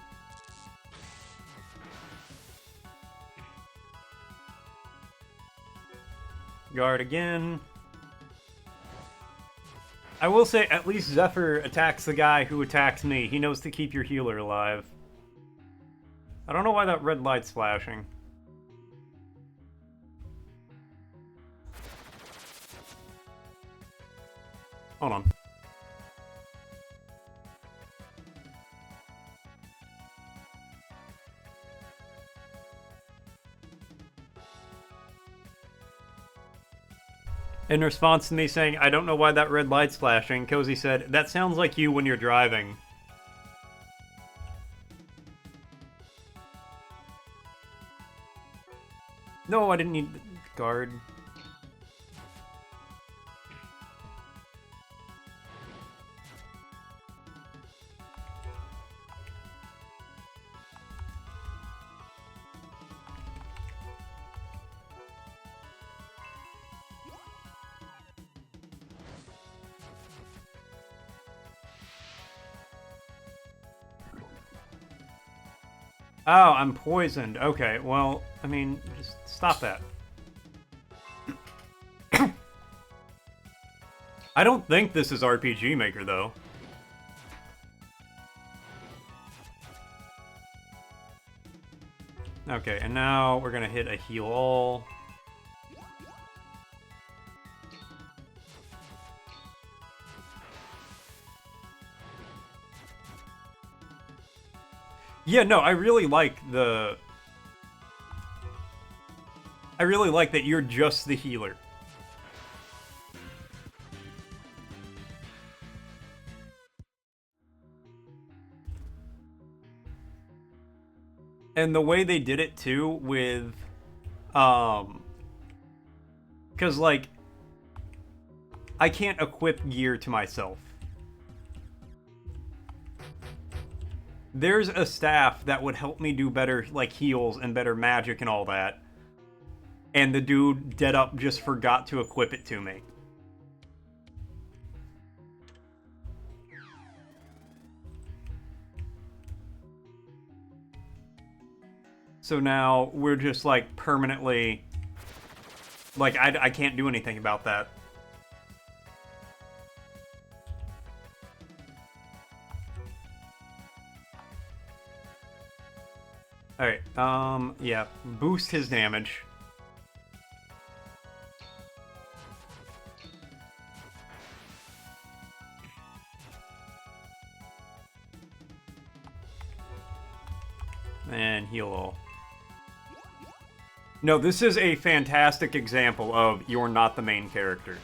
Guard again. I will say, at least Zephyr attacks the guy who attacks me. He knows to keep your healer alive. I don't know why that red light's flashing. Hold on. In response to me saying, I don't know why that red light's flashing, Cozy said, that sounds like you when you're driving. No, I didn't need the guard. Oh, I'm poisoned. Okay, well, I mean, just stop that. I don't think this is RPG Maker, though. Okay, and now we're gonna hit a heal all. Yeah, no, I really like the... I really like that you're just the healer. And the way they did it, too, with... Because, like... I can't equip gear to myself. There's a staff that would help me do better, like, heals and better magic and all that. And the dude dead up just forgot to equip it to me. So now we're just, like, permanently... Like, I can't do anything about that. Alright, yeah. Boost his damage. And heal all. No, this is a fantastic example of you're not the main character.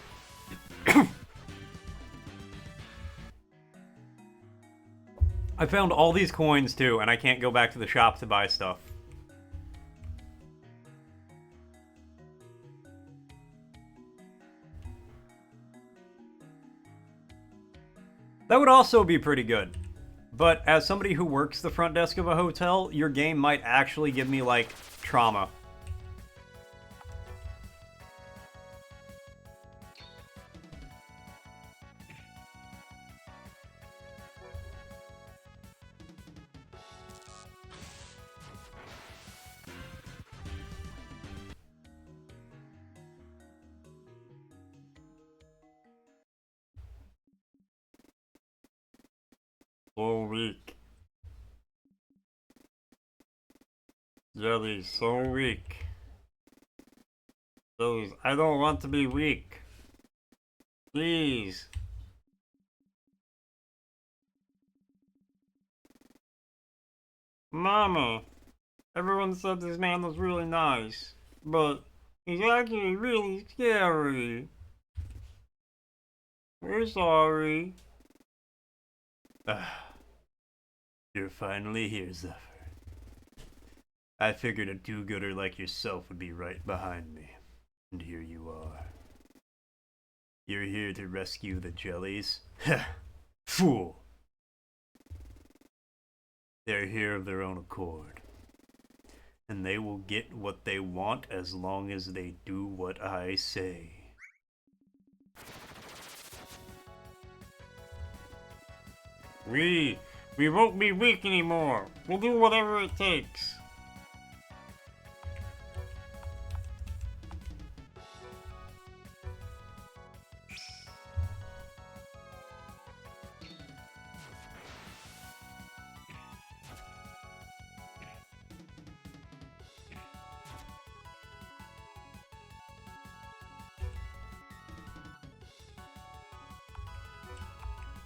I found all these coins too, and I can't go back to the shop to buy stuff. That would also be pretty good. But as somebody who works the front desk of a hotel, your game might actually give me, like, trauma. So weak. Jelly's so weak. Jelly's, I don't want to be weak. Please. Mama, everyone said this man was really nice, but he's actually really scary. We're sorry. You're finally here, Zephyr. I figured a do-gooder like yourself would be right behind me. And here you are. You're here to rescue the jellies? Fool! They're here of their own accord. And they will get what they want as long as they do what I say. We won't be weak anymore. We'll do whatever it takes.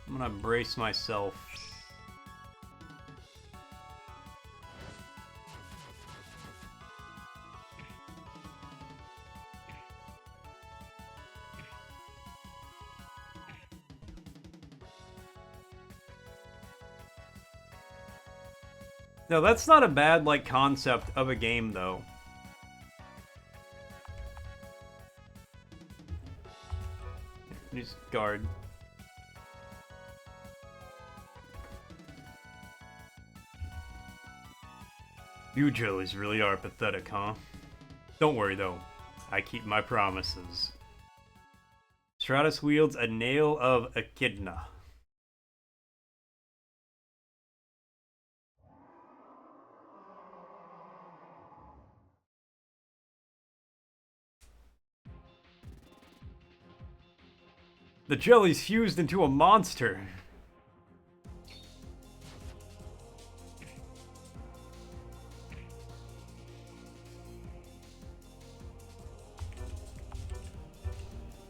I'm gonna brace myself. No, that's not a bad, like, concept of a game, though. Just guard. You jellies really are pathetic, huh? Don't worry, though. I keep my promises. Stratus wields a nail of Echidna. The jelly's fused into a monster.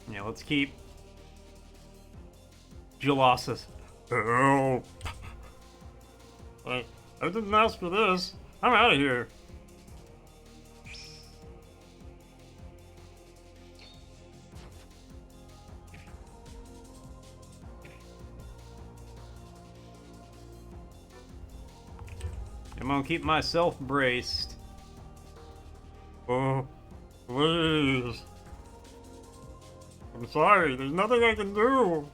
Yeah, let's keep Gelossus. Help! I didn't ask for this. I'm out of here. I'm gonna keep myself braced. Oh, please. I'm sorry, there's nothing I can do.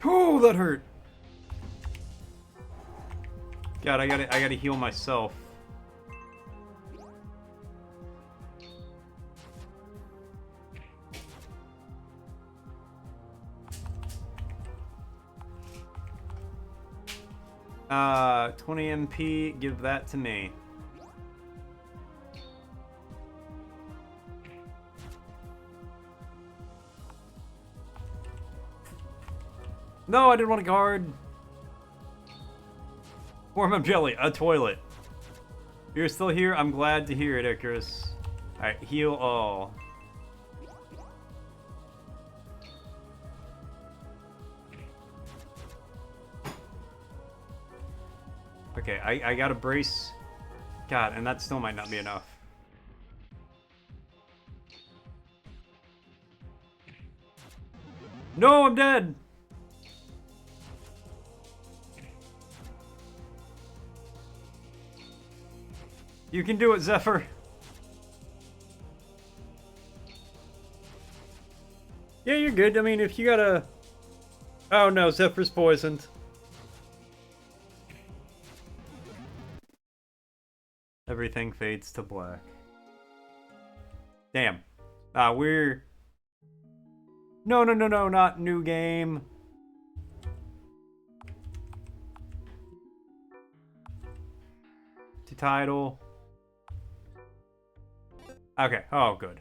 Oh, that hurt. God, I gotta heal myself. Uh, 20 MP, give that to me. No, I didn't want to guard. Form of jelly, a toilet. You're still here? I'm glad to hear it, Icarus. Alright, heal all. Okay, I gotta brace. God, and that still might not be enough. No, I'm dead! You can do it, Zephyr. Yeah, you're good. I mean, if you gotta... Oh no, Zephyr's poisoned. Everything fades to black. Damn. We're... No, not new game. To title. Okay, oh good.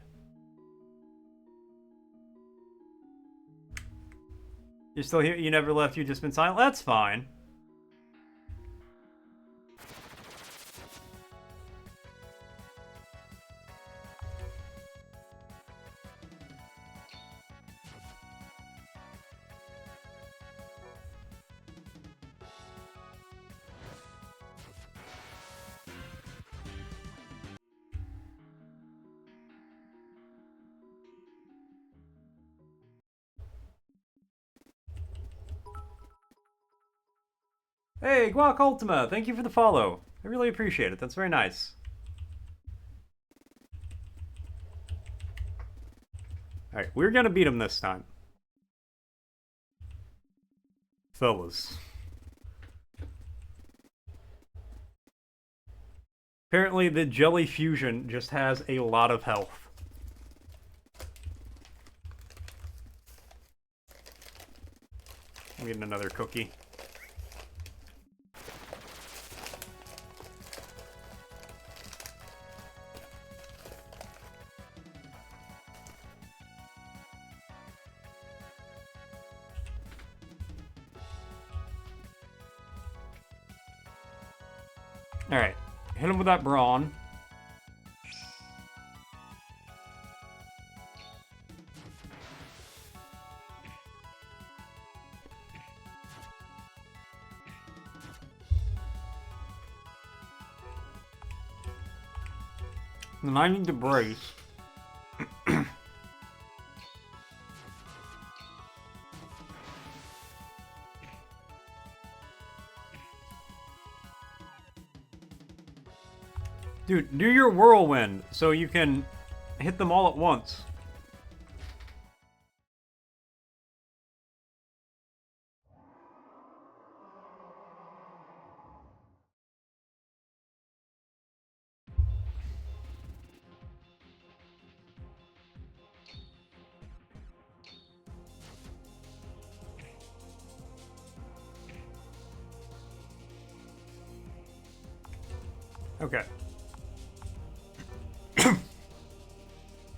You're still here? You never left, you've just been silent? That's fine. Hey, Guac Ultima, thank you for the follow. I really appreciate it. That's very nice. Alright, we're gonna beat him this time. Fellas. Apparently, the Jelly Fusion just has a lot of health. I'm getting another cookie. Alright, hit him with that brawn. And I need to brace. Dude, do your whirlwind so you can hit them all at once. Okay.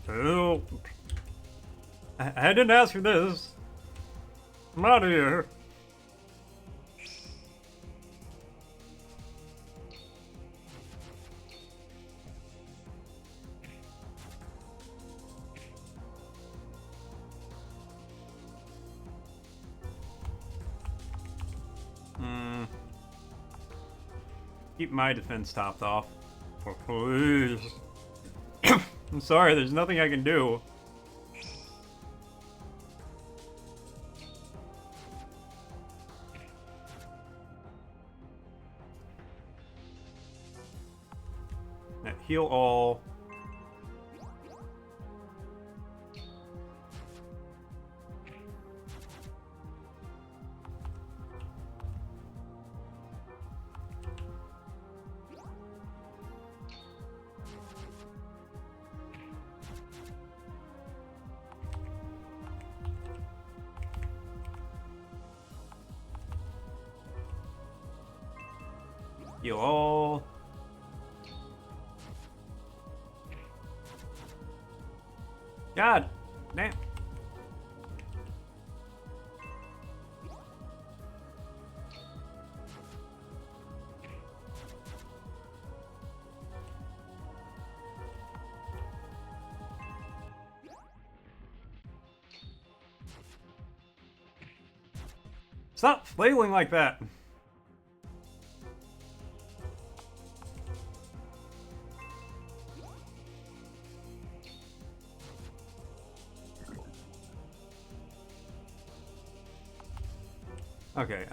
Help. I didn't ask for this. I'm out of here. Keep my defense topped off. Oh, please. I'm sorry, there's nothing I can do. Now, heal all. Heal all. God damn. Stop flailing like that. Okay,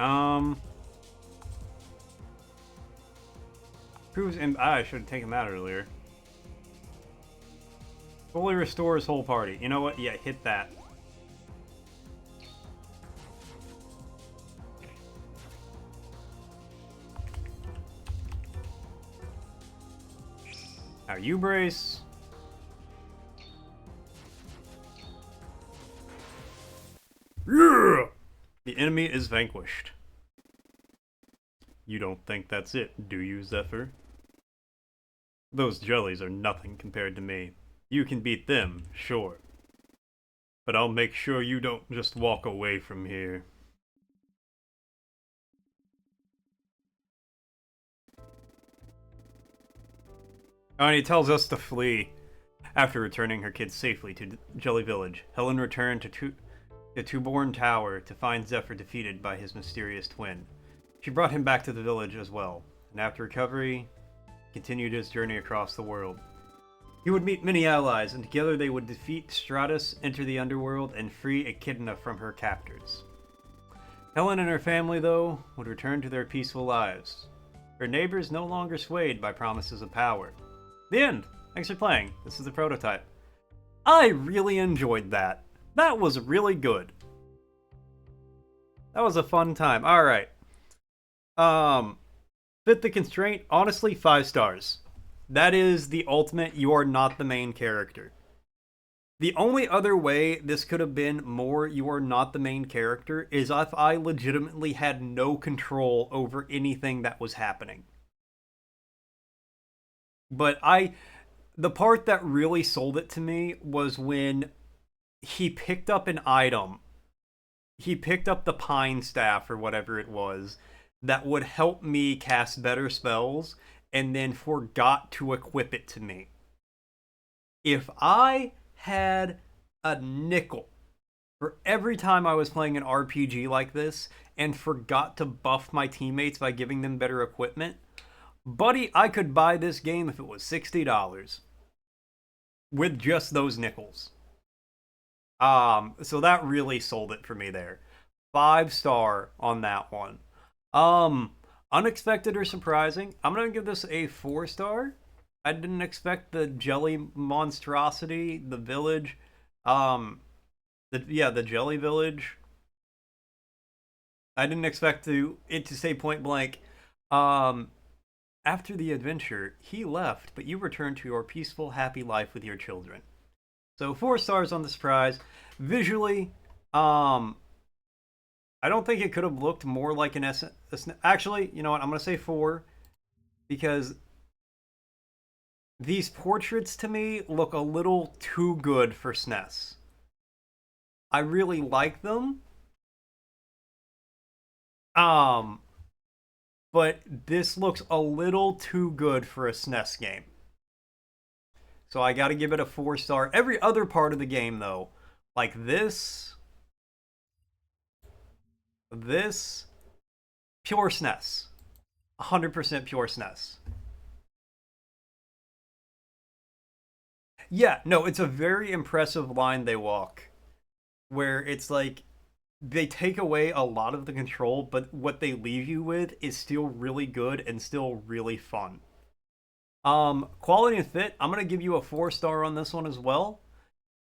Who's in? I should have taken that earlier. Fully restores whole party. You know what? Yeah, hit that. Now you brace. Yeah! The enemy is vanquished. You don't think that's it, do you, Zephyr? Those jellies are nothing compared to me. You can beat them, sure. but I'll make sure you don't just walk away from here. Oh, and he tells us to flee. After returning her kids safely to Jelly Village, Helen returned to the Two-Born Tower to find Zephyr defeated by his mysterious twin. She brought him back to the village as well, and after recovery, continued his journey across the world. He would meet many allies, and together they would defeat Stratus, enter the underworld, and free Echidna from her captors. Helen and her family, though, would return to their peaceful lives. Her neighbors no longer swayed by promises of power. The end! Thanks for playing. This is the prototype. I really enjoyed that. That was really good. That was a fun time. Alright. Fit the constraint, honestly, 5 stars. That is the ultimate, you are not the main character. The only other way this could have been more you are not the main character is if I legitimately had no control over anything that was happening. But the part that really sold it to me was when he picked up an item. He picked up the Pine Staff or whatever it was that would help me cast better spells and then forgot to equip it to me. If I had a nickel for every time I was playing an RPG like this and forgot to buff my teammates by giving them better equipment, buddy, I could buy this game if it was $60 with just those nickels. So that really sold it for me there. 5-star on that one. Unexpected or surprising. I'm gonna give this a 4-star. I didn't expect the jelly monstrosity, the village, the jelly village. I didn't expect it to say point blank. After the adventure, he left, but you returned to your peaceful, happy life with your children. So 4 stars on the surprise. Visually, I don't think it could have looked more like an Actually, you know what? I'm going to say 4 because these portraits to me look a little too good for SNES. I really like them. But this looks a little too good for a SNES game. So I got to give it a 4-star. Every other part of the game, though, like this, pure SNES. 100% pure SNES. Yeah, no, it's a very impressive line they walk. Where it's like, they take away a lot of the control, but what they leave you with is still really good and still really fun. Quality and fit, I'm gonna give you a 4-star on this one as well.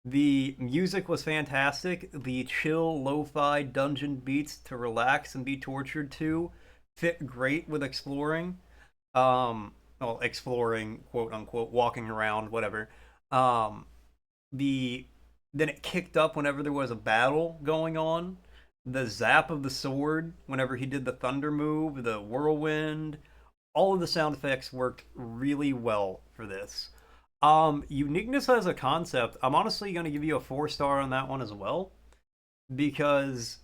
The music was fantastic. The chill, lo-fi dungeon beats to relax and be tortured to fit great with exploring. Well, exploring, quote unquote, walking around, whatever. The Then it kicked up whenever there was a battle going on. The zap of the sword whenever he did the thunder move, the whirlwind, all of the sound effects worked really well for this. Uniqueness as a concept, I'm honestly going to give you a 4-star on that one as well, because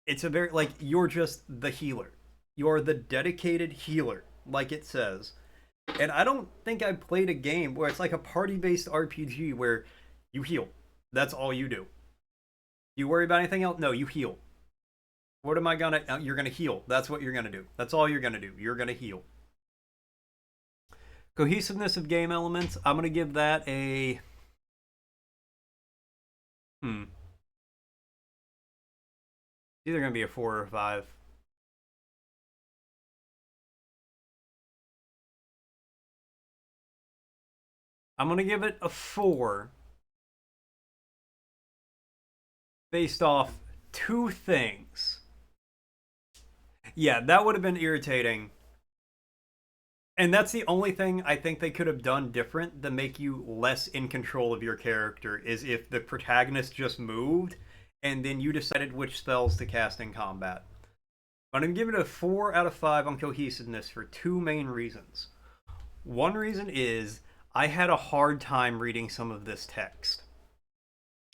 it's a very, like, you're just the healer. You're the dedicated healer, like it says. And I don't think I played a game where it's like a party-based RPG where you heal. That's all you do. You worry about anything else? No, you heal. What am I gonna... You're gonna heal. That's what you're gonna do. That's all you're gonna do. You're gonna heal. Cohesiveness of game elements, I'm gonna give that a... It's either gonna be a 4 or a 5. I'm gonna give it a 4 based off 2 things. Yeah, that would have been irritating. And that's the only thing I think they could have done different to make you less in control of your character, is if the protagonist just moved and then you decided which spells to cast in combat. But I'm going to give it a 4 out of 5 on cohesiveness for 2 main reasons. One reason is I had a hard time reading some of this text.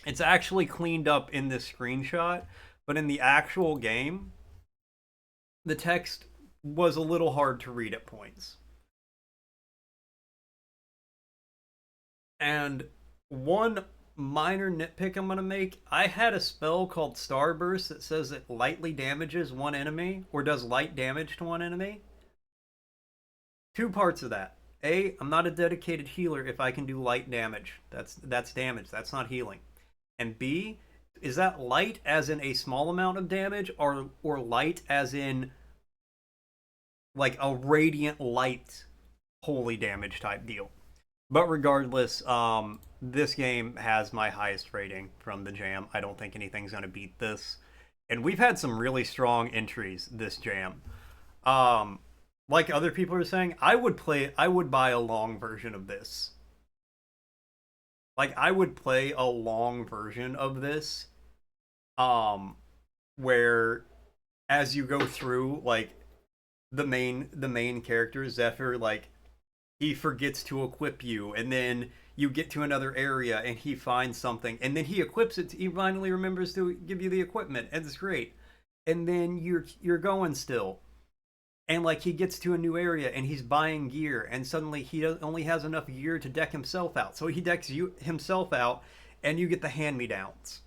It's actually cleaned up in this screenshot, but in the actual game, the text was a little hard to read at points. And one minor nitpick I'm gonna make, I had a spell called Starburst that says it lightly damages one enemy or does light damage to one enemy. Two parts of that. A, I'm not a dedicated healer if I can do light damage. That's damage. That's not healing. And B, is that light as in a small amount of damage or light as in like a radiant light holy damage type deal? But regardless, this game has my highest rating from the jam. I don't think anything's going to beat this. And we've had some really strong entries this jam. Um, like other people are saying, I would buy a long version of this. Like I would play a long version of this um where as you go through like the main character Zephyr, like he forgets to equip you, and then you get to another area and he finds something and then he equips it, he finally remembers to give you the equipment and it's great. And then you're going still, and like he gets to a new area and he's buying gear and suddenly he only has enough gear to deck himself out, so he decks you himself out and you get the hand me downs,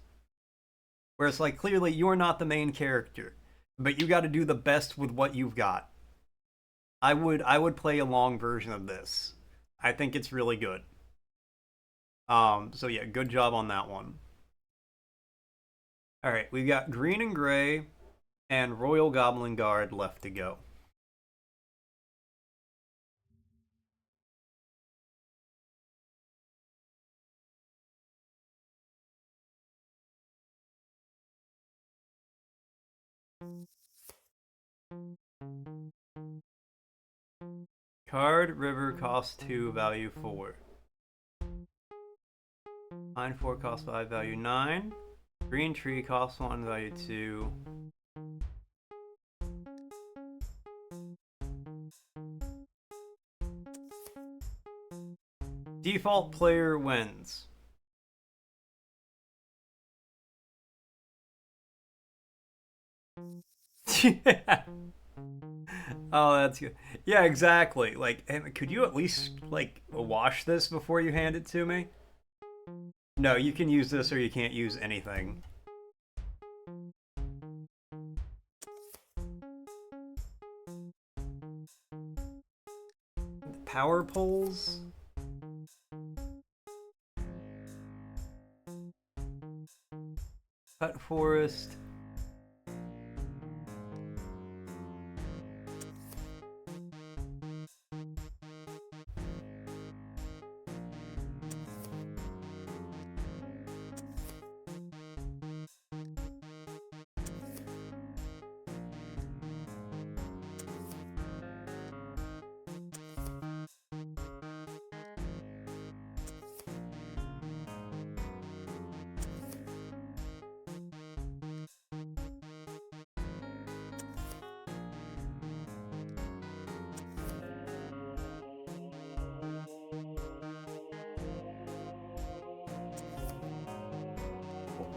where it's like clearly you're not the main character but you got to do the best with what you've got. I would play a long version of this. I think it's really good. So yeah, good job on that one. All right, we've got green and gray and Royal Goblin Guard left to go. Card River cost 2, value 4. Line 4 cost 5, value 9. Green Tree costs 1, value 2. Default player wins. Yeah. Oh, that's good. Yeah, exactly. Like, could you at least like wash this before you hand it to me? No, you can use this or you can't use anything. Power poles? Cut forest.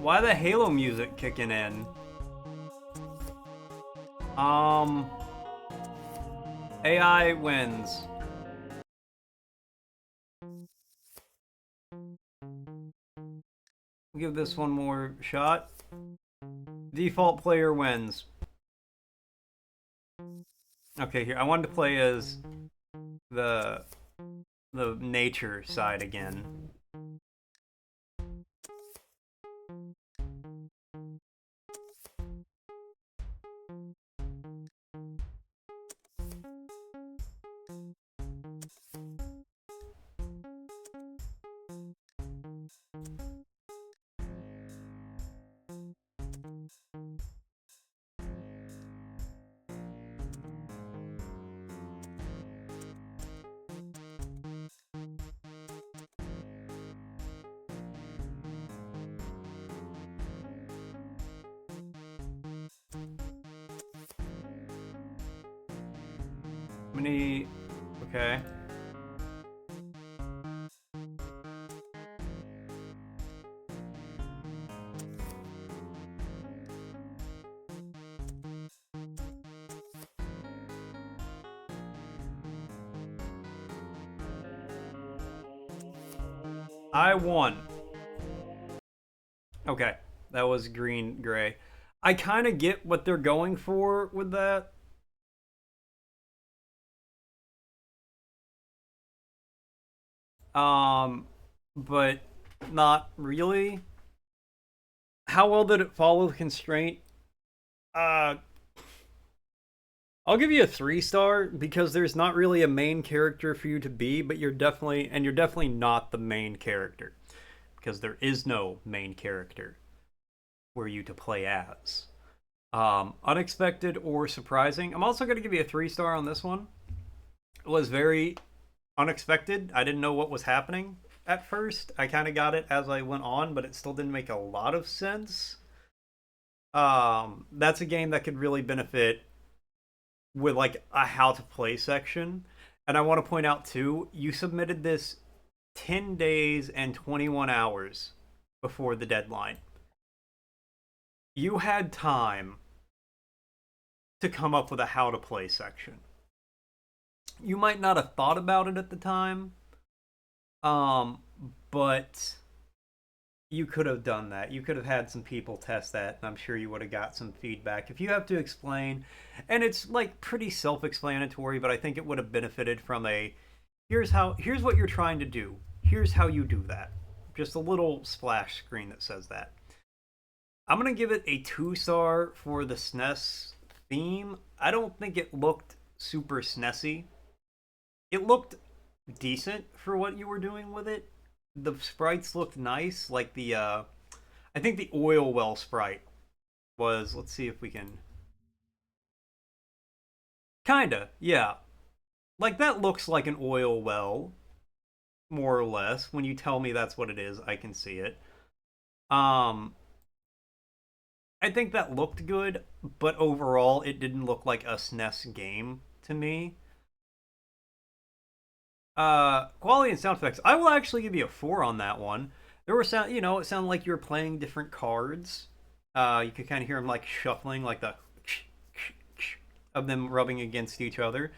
Why the Halo music kicking in? Um, AI wins. Give this one more shot. Default player wins. Okay, here I wanted to play as the the nature side again. Many. Okay. I won. Okay, that was green gray. I kind of get what they're going for with that. Um, but not really. How well did it follow the constraint? Uh, I'll give you a 3-star because there's not really a main character for you to be, but you're definitely not the main character because there is no main character for you to play as. Unexpected or surprising. I'm also going to give you a 3-star on this one. It was very unexpected. I didn't know what was happening at first. I kind of got it as I went on, but it still didn't make a lot of sense. That's a game that could really benefit with like a how to play section. And I want to point out too, you submitted this 10 days and 21 hours before the deadline. You had time to come up with a how to play section. You might not have thought about it at the time, but you could have done that. You could have had some people test that, and I'm sure you would have got some feedback. If you have to explain, and it's like pretty self-explanatory, but I think it would have benefited from a here's what you're trying to do. Here's how you do that. Just a little splash screen that says that. I'm going to give it a 2-star for the SNES theme. I don't think it looked super SNESy. It looked decent for what you were doing with it. The sprites looked nice, like the I think the oil well sprite was, let's see if we can kinda, yeah. Like that looks like an oil well, more or less. When you tell me that's what it is, I can see it. Um I think that looked good, but overall it didn't look like a SNES game to me. Quality and sound effects. I will actually give you a 4 on that one. There were sound, it sounded like you were playing different cards. You could kind of hear them like shuffling, like the of them rubbing against each other.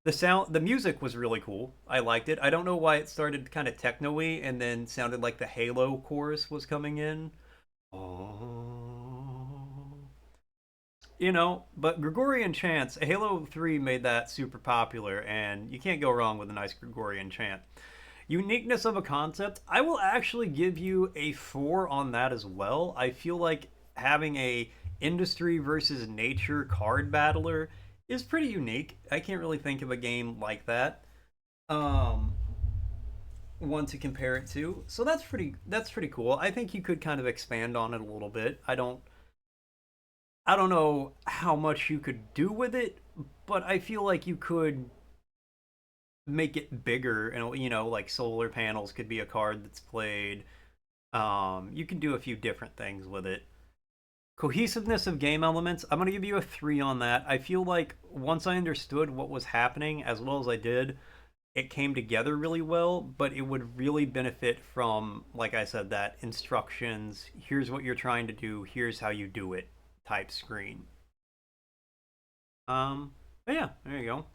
The music was really cool. I liked it. I don't know why it started kind of techno-y and then sounded like the Halo chorus was coming in. Oh. But Gregorian chants, Halo 3 made that super popular, and you can't go wrong with a nice Gregorian chant. Uniqueness of a concept, I will actually give you a 4 on that as well. I feel like having a industry versus nature card battler is pretty unique. I can't really think of a game like that. One to compare it to. So that's pretty cool. I think you could kind of expand on it a little bit. I don't know how much you could do with it, but I feel like you could make it bigger. And like solar panels could be a card that's played. You can do a few different things with it. Cohesiveness of game elements, I'm going to give you a 3 on that. I feel like once I understood what was happening as well as I did, it came together really well, but it would really benefit from, like I said, that instructions, here's what you're trying to do, here's how you do it type screen. But yeah, there you go.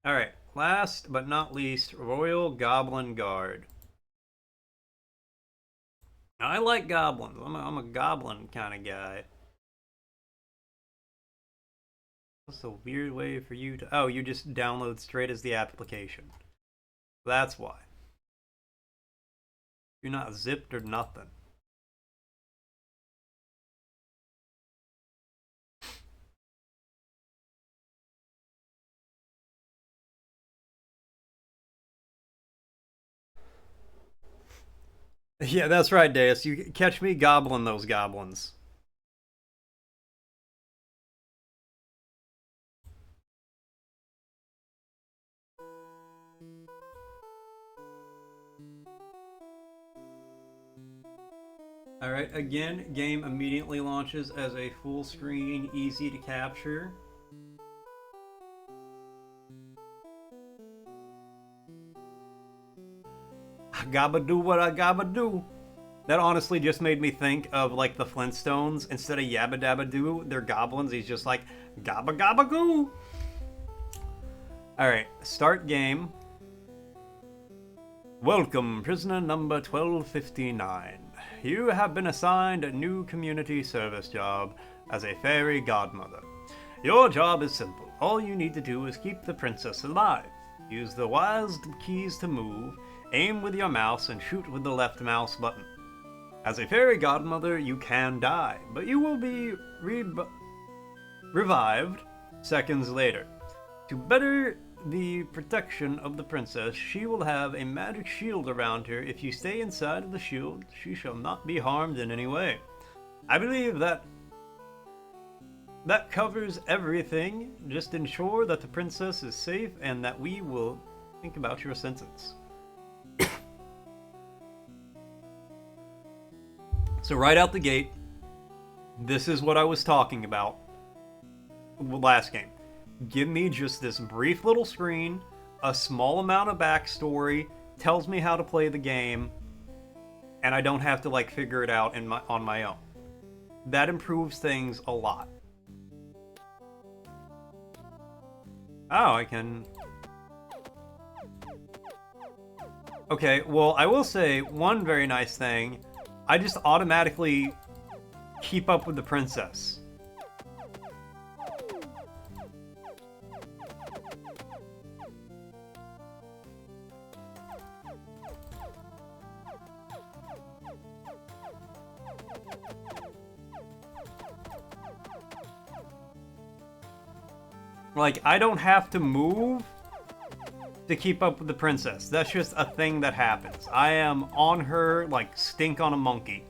All right, last but not least, Royal Goblin Guard. Now, I like goblins. I'm a goblin kind of guy. What's a weird way for you to... Oh, you just download straight as the application. That's why. You're not zipped or nothing. Yeah, that's right, Deus. You catch me gobbling those goblins. Alright, again, game immediately launches as a full screen, easy to capture. I gotta do what I gotta do. That honestly just made me think of like the Flintstones. Instead of Yabba Dabba Doo, they're goblins. He's just like Gabba Gabba Goo. Alright, start game. Welcome, prisoner number 1259. You have been assigned a new community service job as a fairy godmother. Your job is simple. All you need to do is keep the princess alive. Use the WASD keys to move, aim with your mouse, and shoot with the left mouse button. As a fairy godmother, you can die, but you will be revived seconds later. To better the protection of the princess, she will have a magic shield around her. If you stay inside of the shield, she shall not be harmed in any way. I believe that covers everything. Just ensure that the princess is safe and that we will think about your sentence. So right out the gate, this is what I was talking about last game. Give me just this brief little screen, a small amount of backstory, tells me how to play the game, and I don't have to like figure it out on my own. That improves things a lot. Oh, I can... Okay, well, I will say one very nice thing. I just automatically keep up with the princess. Like, I don't have to move to keep up with the princess. That's just a thing that happens. I am on her like stink on a monkey.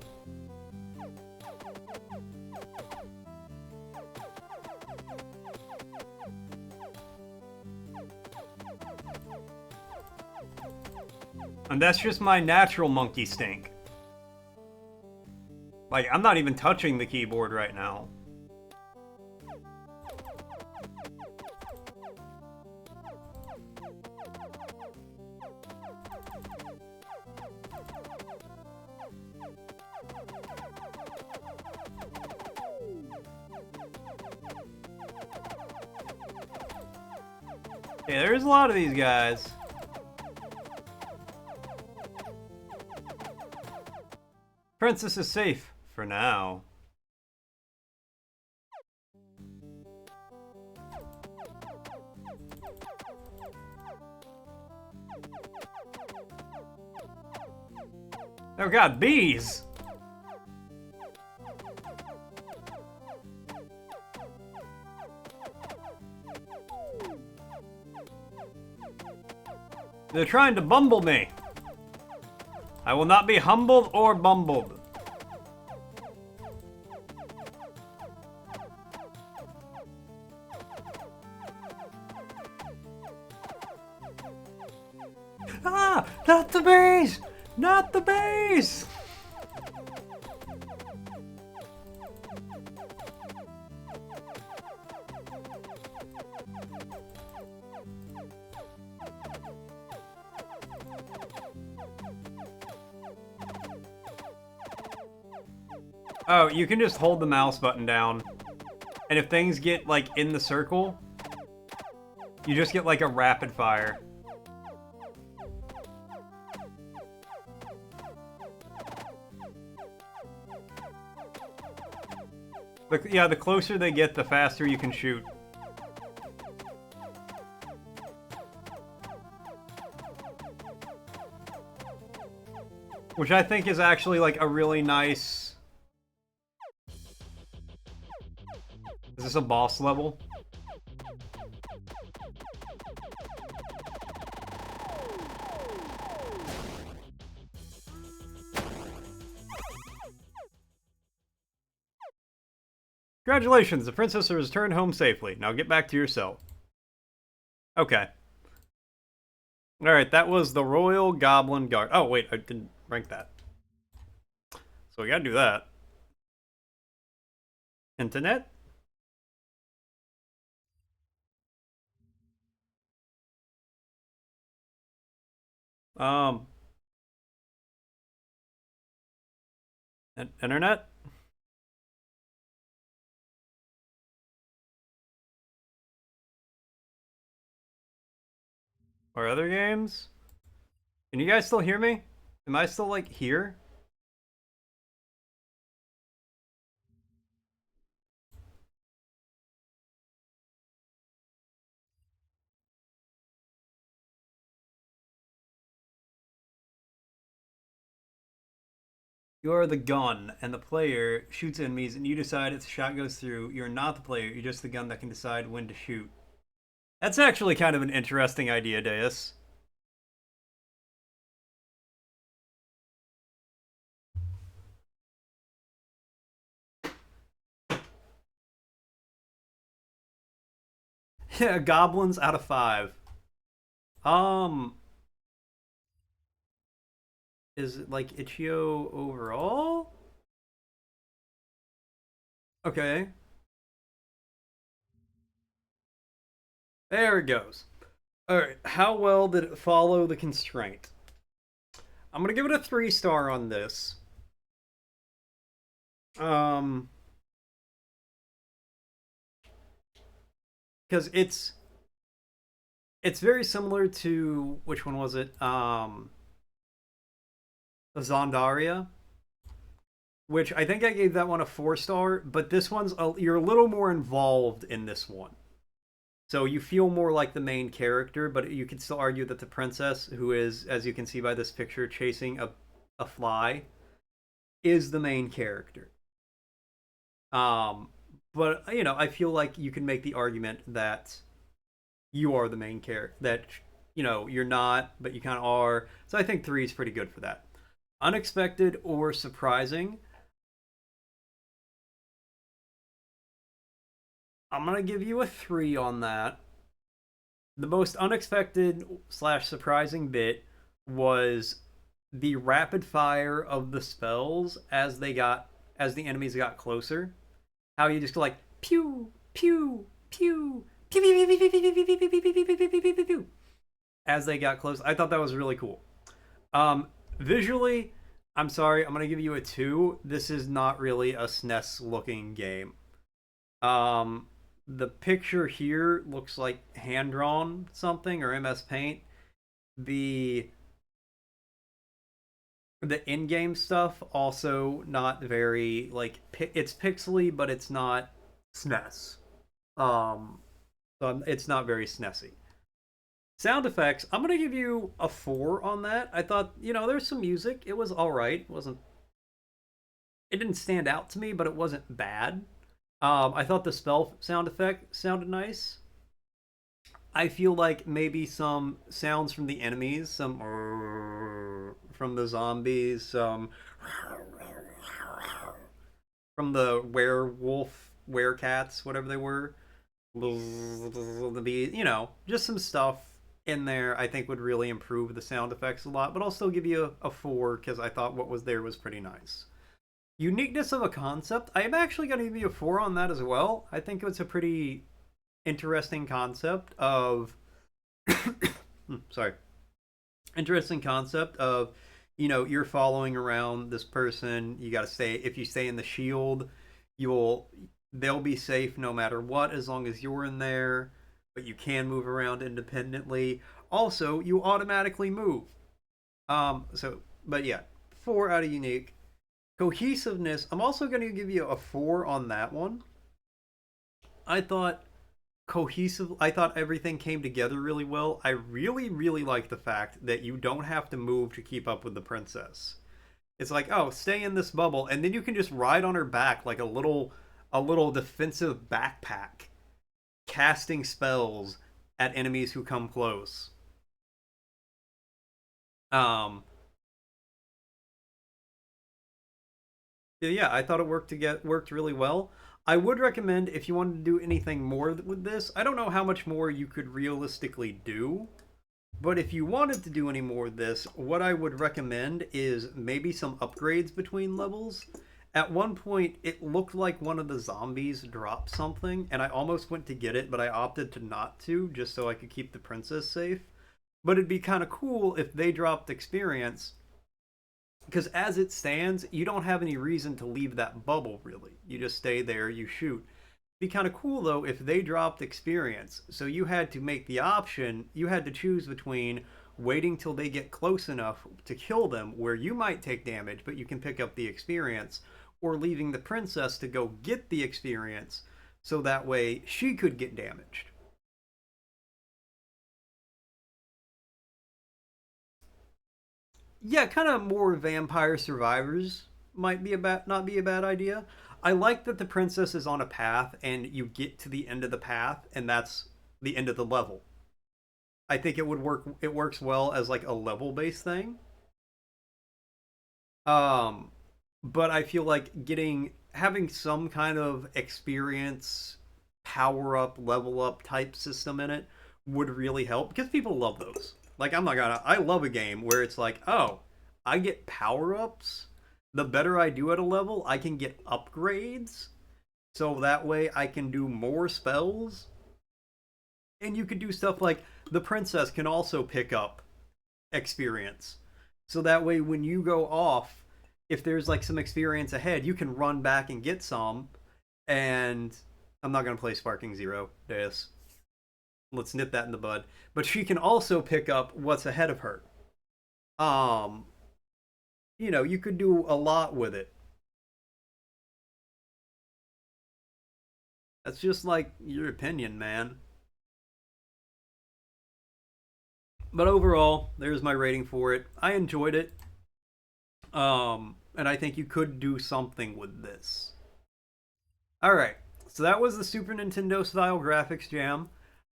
And that's just my natural monkey stink. Like, I'm not even touching the keyboard right now. Okay, there's a lot of these guys. Princess is safe for now. Oh god, bees! They're trying to bumble me. I will not be humbled or bumbled. Ah! Not the bees! Not the bees! Oh, you can just hold the mouse button down. And if things get, like, in the circle, you just get, like, a rapid fire. Yeah, the closer they get, the faster you can shoot. Which I think is actually, like, a really nice... Is this a boss level? Congratulations, the princess has returned home safely. Now get back to your cell. Okay. Alright, that was the Royal Goblin Guard. Oh, wait, I didn't rank that. So we gotta do that. Internet? Internet? Or other games? Can you guys still hear me? Am I still like here? You are the gun, and the player shoots enemies, and you decide if the shot goes through. You're not the player, you're just the gun that can decide when to shoot. That's actually kind of an interesting idea, Deus. Yeah, goblins out of 5. Um, is it like Ichio overall? Okay, there it goes. Alright, how well did it follow the constraint? I'm gonna give it a 3-star on this. Um, because it's very similar to which one was it? Zondaria, which I think I gave that one a 4-star, but this you're a little more involved in this one. So you feel more like the main character, but you could still argue that the princess, who is, as you can see by this picture, chasing a fly, is the main character. Um, but I feel like you can make the argument that you are the main character. That you're not, but you kind of are. So I think 3 is pretty good for that. Unexpected or surprising. I'm gonna give you a 3 on that. The most unexpected slash surprising bit was the rapid fire of the spells as the enemies got closer. How you just go like pew pew pew pew pew pew pew pew pew pew pew pew pew pew pew pew as they got close. I thought that was really cool. Visually, I'm sorry, I'm gonna give you a 2. This is not really a SNES looking game. Um, the picture here looks like hand drawn something or MS Paint. The the in-game stuff also not very like it's pixely, but it's not SNES. So it's not very SNESy. Sound effects, I'm gonna give you a 4 on that. I thought there's some music. It was all right. It didn't stand out to me, but it wasn't bad. I thought the spell sound effect sounded nice. I feel like maybe some sounds from the enemies, some from the zombies, some from the werewolf, werecats, whatever they were, the bee, just some stuff in there I think would really improve the sound effects a lot, but I'll still give you a 4 because I thought what was there was pretty nice. Uniqueness of a concept, I am actually going to give you a 4 on that as well. I think it's a pretty interesting concept of sorry, interesting concept of you're following around this person. You got to stay, if you stay in the shield, you'll they'll be safe no matter what as long as you're in there, but you can move around independently. Also, you automatically move. But yeah, 4 out of unique. Cohesiveness, I'm also going to give you a 4 on that one. I thought I thought everything came together really well. I really, really like the fact that you don't have to move to keep up with the princess. It's like, oh, stay in this bubble, and then you can just ride on her back like a little defensive backpack, casting spells at enemies who come close. Um, yeah, I thought it worked really well. I would recommend if you wanted to do anything more with this. I don't know how much more you could realistically do, but if you wanted to do any more of this, what I would recommend is maybe some upgrades between levels. At one point, it looked like one of the zombies dropped something, and I almost went to get it, but I opted to not to, just so I could keep the princess safe. But it'd be kind of cool if they dropped experience, because as it stands, you don't have any reason to leave that bubble, really. You just stay there, you shoot. Be kind of cool though if they dropped experience. So you had to make the option, you had to choose between waiting till they get close enough to kill them where you might take damage, but you can pick up the experience, or leaving the princess to go get the experience so that way she could get damaged. Yeah, kind of more vampire survivors might be not be a bad idea. I like that the princess is on a path and you get to the end of the path and that's the end of the level. I think it would work. It works well as like a level based thing. Um, but I feel like getting having some kind of experience, power up, level up type system in it would really help because people love those. Like I'm not gonna. I love a game where it's like, oh, I get power ups. The better I do at a level, I can get upgrades. So that way I can do more spells. And you could do stuff like the princess can also pick up experience. So that way when you go off, if there's like some experience ahead, you can run back and get some. And I'm not going to play Sparking Zero, Deus. Let's nip that in the bud. But she can also pick up what's ahead of her. Um, you could do a lot with it. That's just like your opinion, man. But overall, there's my rating for it. I enjoyed it. And I think you could do something with this. All right. So that was the Super Nintendo style graphics jam.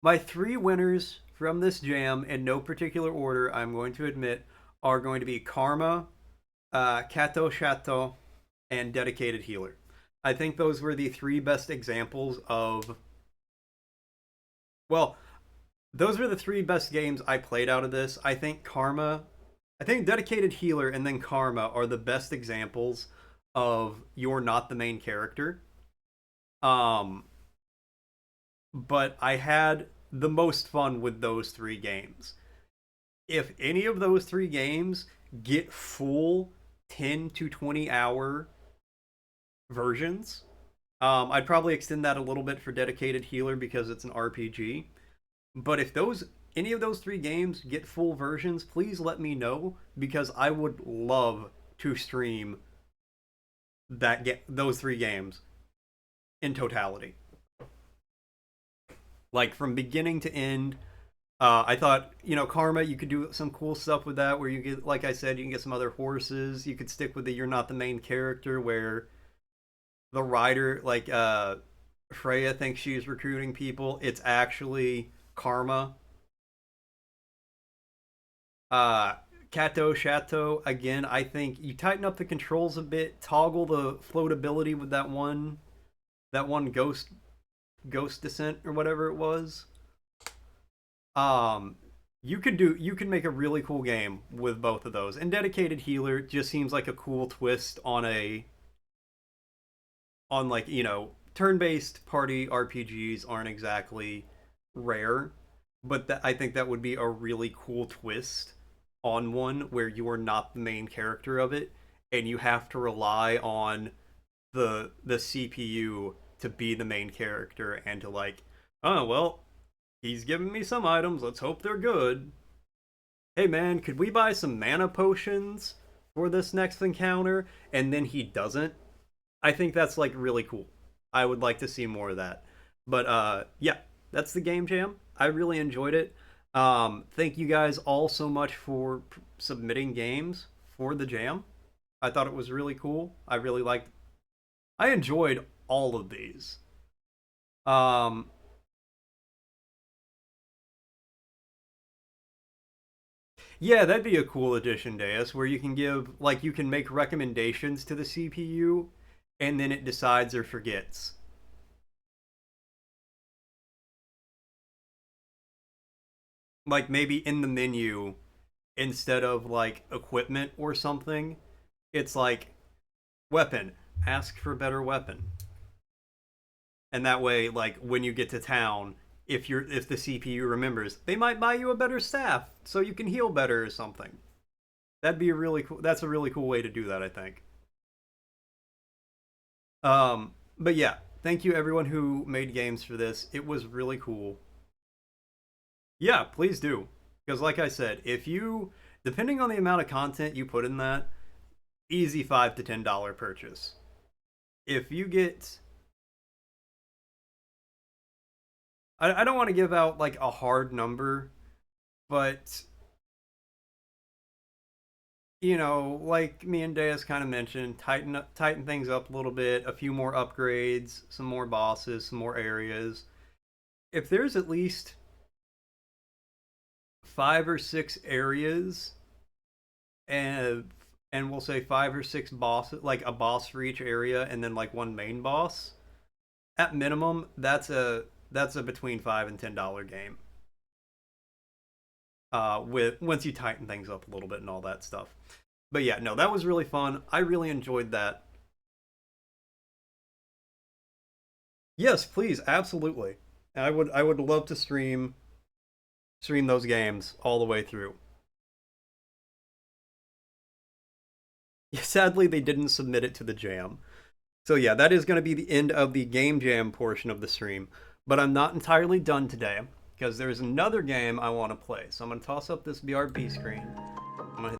My three winners from this jam, in no particular order, I'm going to admit, are going to be Karma, Kato Shato, and Dedicated Healer. I think those were the three best examples of. Well, those were the three best games I played out of this. I think Dedicated Healer and then Karma are the best examples of you're not the main character. Um, but I had the most fun with those three games. If any of those three games get full 10 to 20 hour versions, I'd probably extend that a little bit for Dedicated Healer because it's an RPG. But if those any of those three games get full versions, please let me know because I would love to stream those three games in totality, like from beginning to end. I thought, Karma, you could do some cool stuff with that where you get, like I said, you can get some other horses. You could stick with the you're not the main character where the rider, like Freya thinks she's recruiting people. It's actually Karma. Uh, Kato Shato, again, I think you tighten up the controls a bit, toggle the floatability with that one ghost descent or whatever it was. Um, you can make a really cool game with both of those. And Dedicated Healer just seems like a cool twist on like, turn-based party RPGs aren't exactly rare, but I think that would be a really cool twist on one where you are not the main character of it and you have to rely on the CPU to be the main character and to like, oh well, he's giving me some items, let's hope they're good. Hey man, could we buy some mana potions for this next encounter? And then he doesn't. I think that's like really cool. I would like to see more of that. But yeah, that's the game jam. I really enjoyed it. Thank you guys all so much for submitting games for the jam. I thought it was really cool. I enjoyed all of these. Um, yeah, that'd be a cool addition, Deus, where you can make recommendations to the CPU, and then it decides or forgets. Like maybe in the menu, instead of like equipment or something, it's like weapon, ask for better weapon. And that way, like when you get to town, if the CPU remembers, they might buy you a better staff so you can heal better or something. That's a really cool way to do that, I think. But yeah, thank you everyone who made games for this. It was really cool. Yeah, please do. Because, like I said, if you, depending on the amount of content you put in that, easy $5 to $10 purchase. If you get, I don't want to give out like a hard number, but like me and Deus kind of mentioned, tighten things up a little bit, a few more upgrades, some more bosses, some more areas. If there's at least 5 or 6 areas, and we'll say 5 or 6 bosses, like a boss for each area, and then like one main boss. At minimum, that's a between $5 and $10 game. With once you tighten things up a little bit and all that stuff. But yeah, no, that was really fun. I really enjoyed that. Yes, please, absolutely. I would love to stream those games all the way through. Sadly, they didn't submit it to the jam. So yeah, that is going to be the end of the game jam portion of the stream. But I'm not entirely done today because there's another game I want to play. So I'm going to toss up this BRB screen. I'm going to